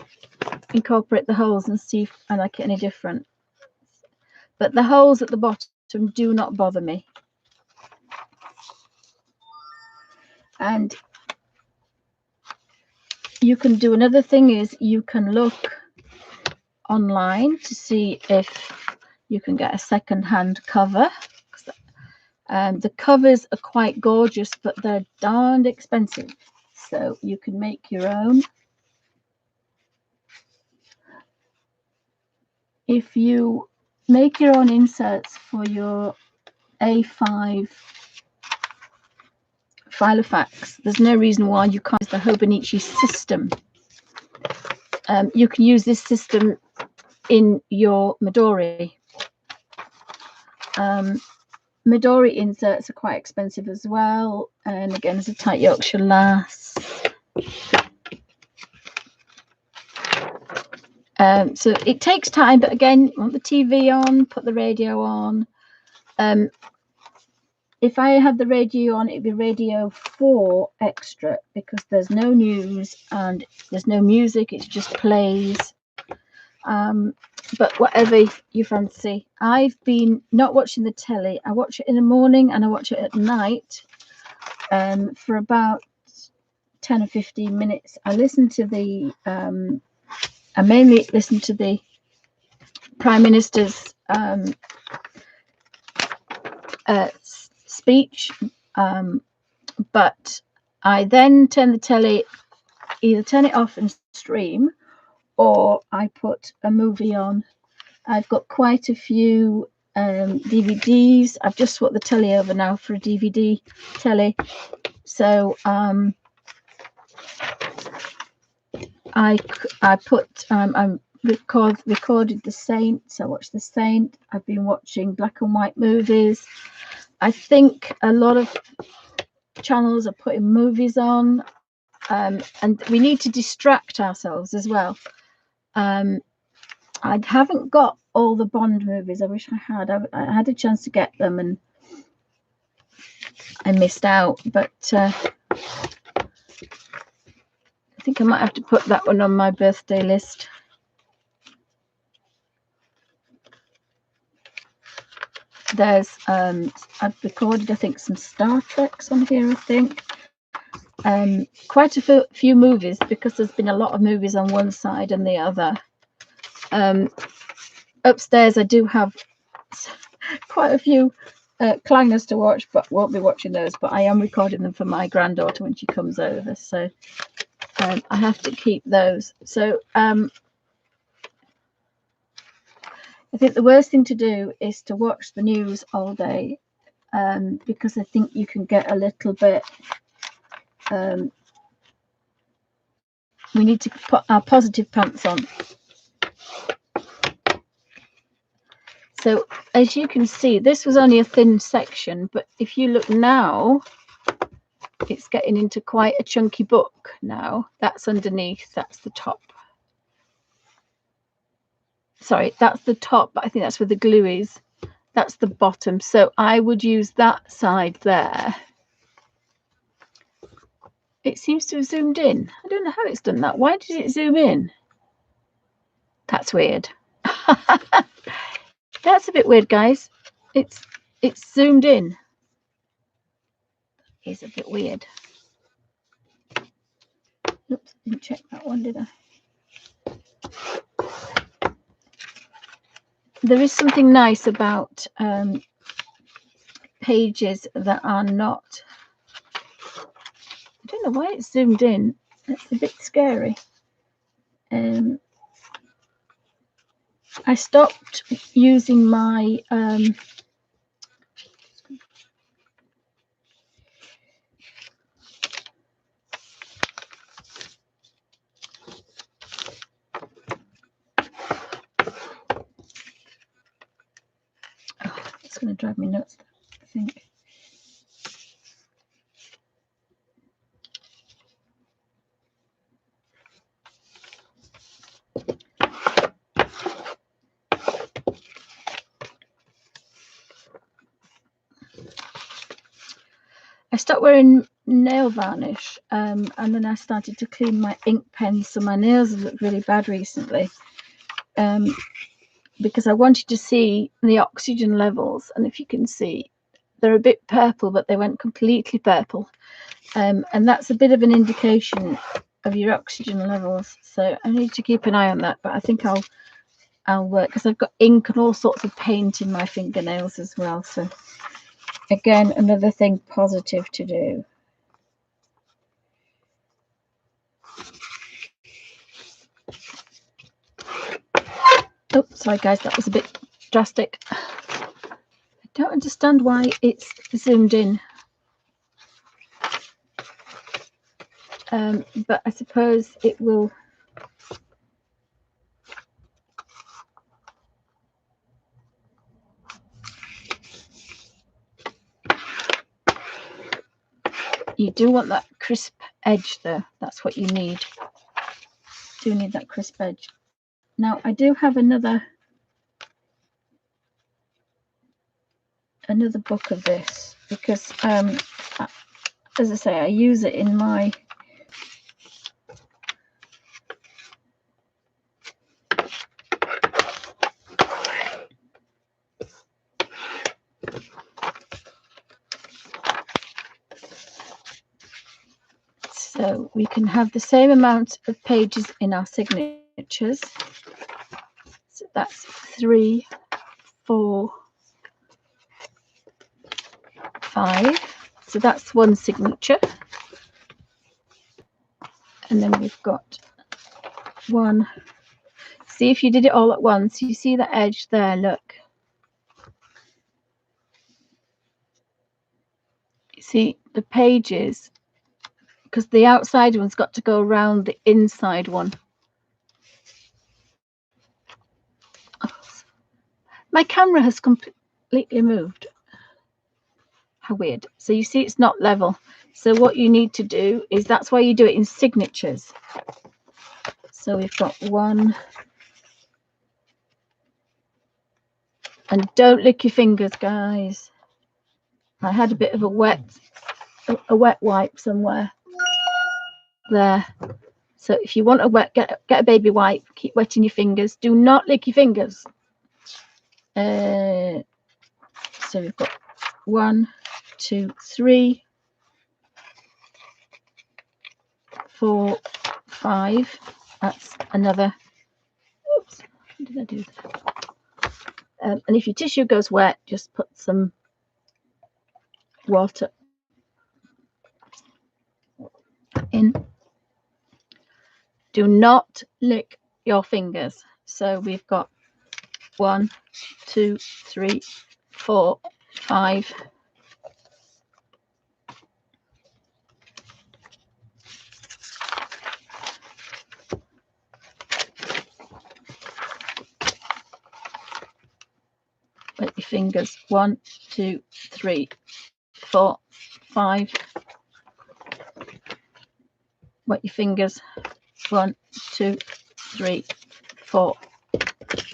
incorporate the holes and see if I like it any different. But the holes at the bottom do not bother me. And you can do another thing is you can look online to see if you can get a second-hand cover. The covers are quite gorgeous, but they're darned expensive. So you can make your own. If you make your own inserts for your A5 Filofax, there's no reason why you can't use the fauxbonichi system. You can use this system in your Midori. Midori inserts are quite expensive as well, and again, it's a tight Yorkshire lass. So it takes time, but again, you want the TV on, put the radio on. If I had the radio on, it'd be Radio 4 extra, because there's no news and there's no music, it's just plays. But whatever you fancy. I've been not watching the telly. I watch it in the morning and I watch it at night for about 10 or 15 minutes. I listen to the I mainly listen to the Prime Minister's speech, but I then turn the telly, either turn it off and stream, or I put a movie on. I've got quite a few DVDs. I've just swapped the telly over now for a DVD telly. So I recorded The Saints. I watched The Saint. I've been watching black and white movies. I think a lot of channels are putting movies on, and we need to distract ourselves as well. I haven't got all the Bond movies. I wish I had. I had a chance to get them and I missed out, but I think I might have to put that one on my birthday list. There's I've recorded, I think, some Star Treks on here, I think. Quite a few movies, because there's been a lot of movies on one side and the other. Upstairs I do have quite a few clangers to watch, but won't be watching those, but I am recording them for my granddaughter when she comes over, so I have to keep those. So I think the worst thing to do is to watch the news all day, because I think you can get a little bit we need to put our positive pants on. So as you can see, this was only a thin section, but if you look now, it's getting into quite a chunky book now. That's underneath, that's the top. Sorry, that's the top, but I think that's where the glue is. That's the bottom. So I would use that side there. It seems to have zoomed in. I don't know how it's done that. Why did it zoom in? That's weird. That's a bit weird, guys. It's zoomed in. It's a bit weird. Oops, didn't check that one, did I? There is something nice about pages that are not. I don't know why it's zoomed in. It's a bit scary. I stopped using my it's going to drive me nuts, I think. I stopped wearing nail varnish and then I started to clean my ink pens, so my nails have looked really bad recently because I wanted to see the oxygen levels, and if you can see, they're a bit purple, but they went completely purple, and that's a bit of an indication of your oxygen levels, so I need to keep an eye on that. But I think I'll work, because I've got ink and all sorts of paint in my fingernails as well, so again, another thing positive to do. Oh, sorry guys, that was a bit drastic. I don't understand why it's zoomed in. But I suppose it will. You do want that crisp edge though. That's what you need. You do need that crisp edge. Now I do have another book of this, because as I say, I use it in my so we can have the same amount of pages in our signatures. So that's 3, 4, 5. So that's one signature. And then we've got 1. See, if you did it all at once, you see the edge there, look. You see the pages, because the outside one's got to go around the inside one. Oh, my camera has completely moved. How weird. So you see it's not level. So what you need to do is, that's why you do it in signatures. So we've got 1. And don't lick your fingers, guys. I had a bit of a wet wipe somewhere there. So if you want a wet, get a baby wipe, keep wetting your fingers. Do not lick your fingers. So we've got 1, 2, 3, 4, 5. That's another. Oops, what did I do there? And if your tissue goes wet, just put some water in. Do not lick your fingers. So we've got 1, 2, 3, 4, 5. Wet your fingers. 1, 2, 3, 4, 5. Wet your fingers. 1, 2, 3, 4.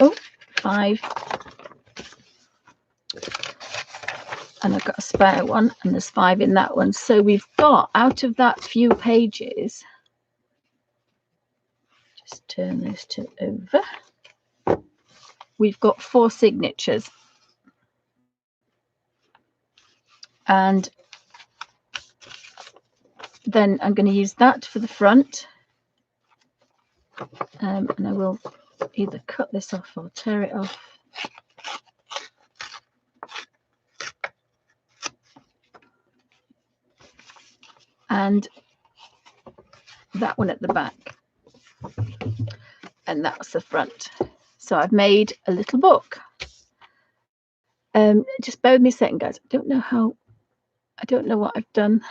Oh, 5. And I've got a spare one, and there's 5 in that one. So we've got, out of that few pages, just turn those two over, we've got 4 signatures. And then I'm going to use that for the front. And I will either cut this off or tear it off. And that one at the back. And that's the front. So I've made a little book. Just bear with me a second, guys. I don't know what I've done.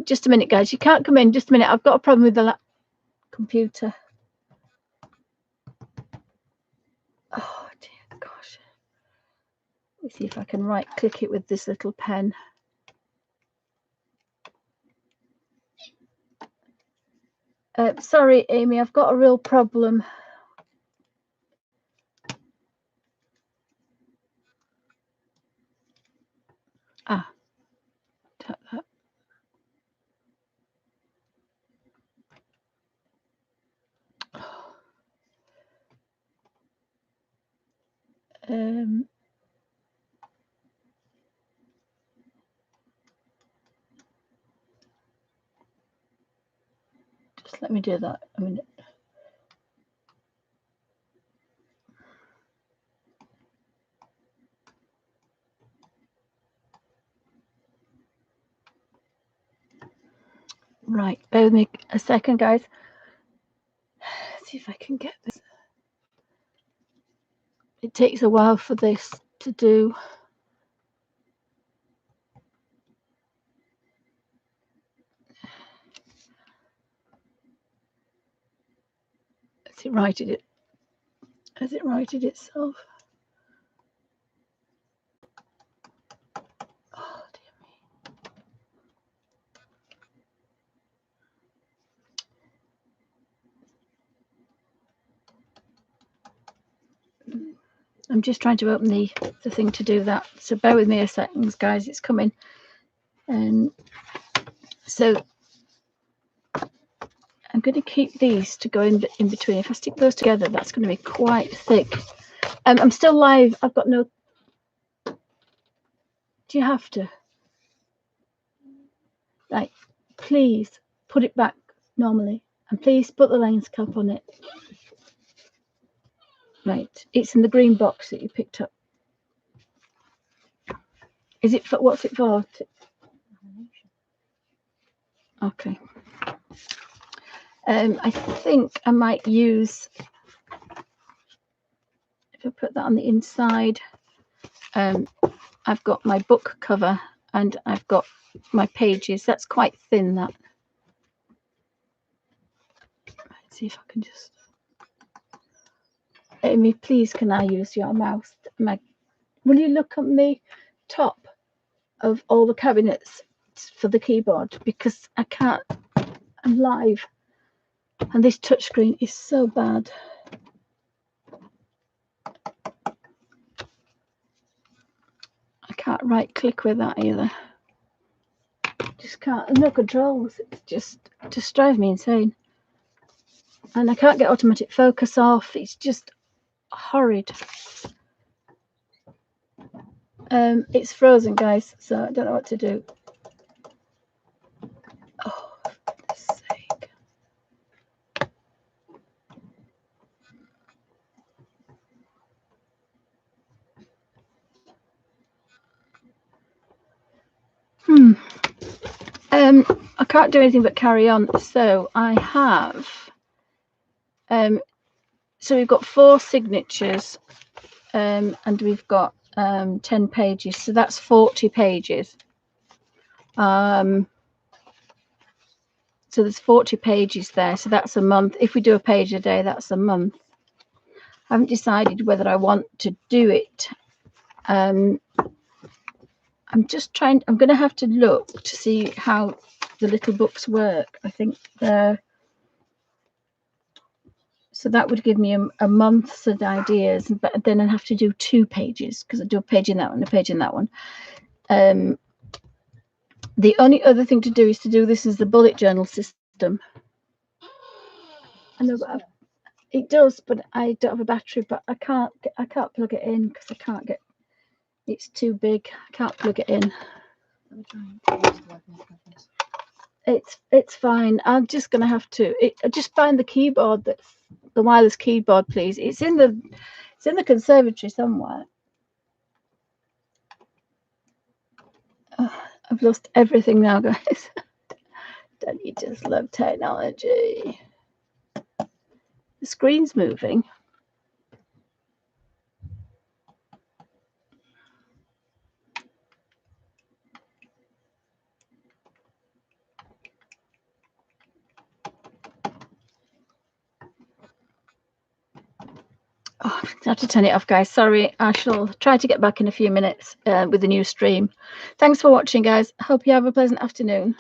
Just a minute, guys. You can't come in. Just a minute. I've got a problem with the computer. Oh dear gosh. Let me see if I can right click it with this little pen. Sorry, Amy, I've got a real problem. Tap that. Just let me do that a minute. Right, bear with me a second, guys. Let's see if I can get this. It takes a while for this to do. Has it righted it? Has it righted itself? Oh dear me. I'm just trying to open the thing to do that. So bear with me a second, guys. It's coming. And so I'm going to keep these to go in between. If I stick those together, that's going to be quite thick. I'm still live. I've got no. Do you have to? Like, please put it back normally, and please put the lens cap on it. Right, it's in the green box that you picked up. Is it for, what's it for? Okay. I think I might use, if I put that on the inside, I've got my book cover and I've got my pages. That's quite thin, that. Let's see if I can just. Amy, please, can I use your mouse? Will you look at the top of all the cabinets for the keyboard? Because I can't, I'm live and this touchscreen is so bad. I can't right click with that either. Just can't, no controls. It's just drives me insane. And I can't get automatic focus off. It's just horrid. It's frozen, guys, so I don't know what to do. Oh, for goodness sake. I can't do anything but carry on. So I have, so we've got 4 signatures, and we've got 10 pages. So that's 40 pages. So there's 40 pages there. So that's a month. If we do a page a day, that's a month. haven't decided whether I want to do it. I'm just trying. I'm going to have to look to see how the little books work. I think they're. So that would give me a month's of ideas, but then I'd have to do 2 pages because I do a page in that one, a page in that one. The only other thing to do is to do this as the bullet journal system. I know, but it does, but I don't have a battery. But I can't plug it in because I can't get. It's too big. I can't plug it in. It's fine. I'm just gonna have to. Just find the keyboard that's the wireless keyboard, please. It's in the conservatory somewhere. Oh, I've lost everything now, guys. Don't you just love technology? The screen's moving. Oh, I have to turn it off, guys. Sorry. I shall try to get back in a few minutes with a new stream. Thanks for watching, guys. Hope you have a pleasant afternoon.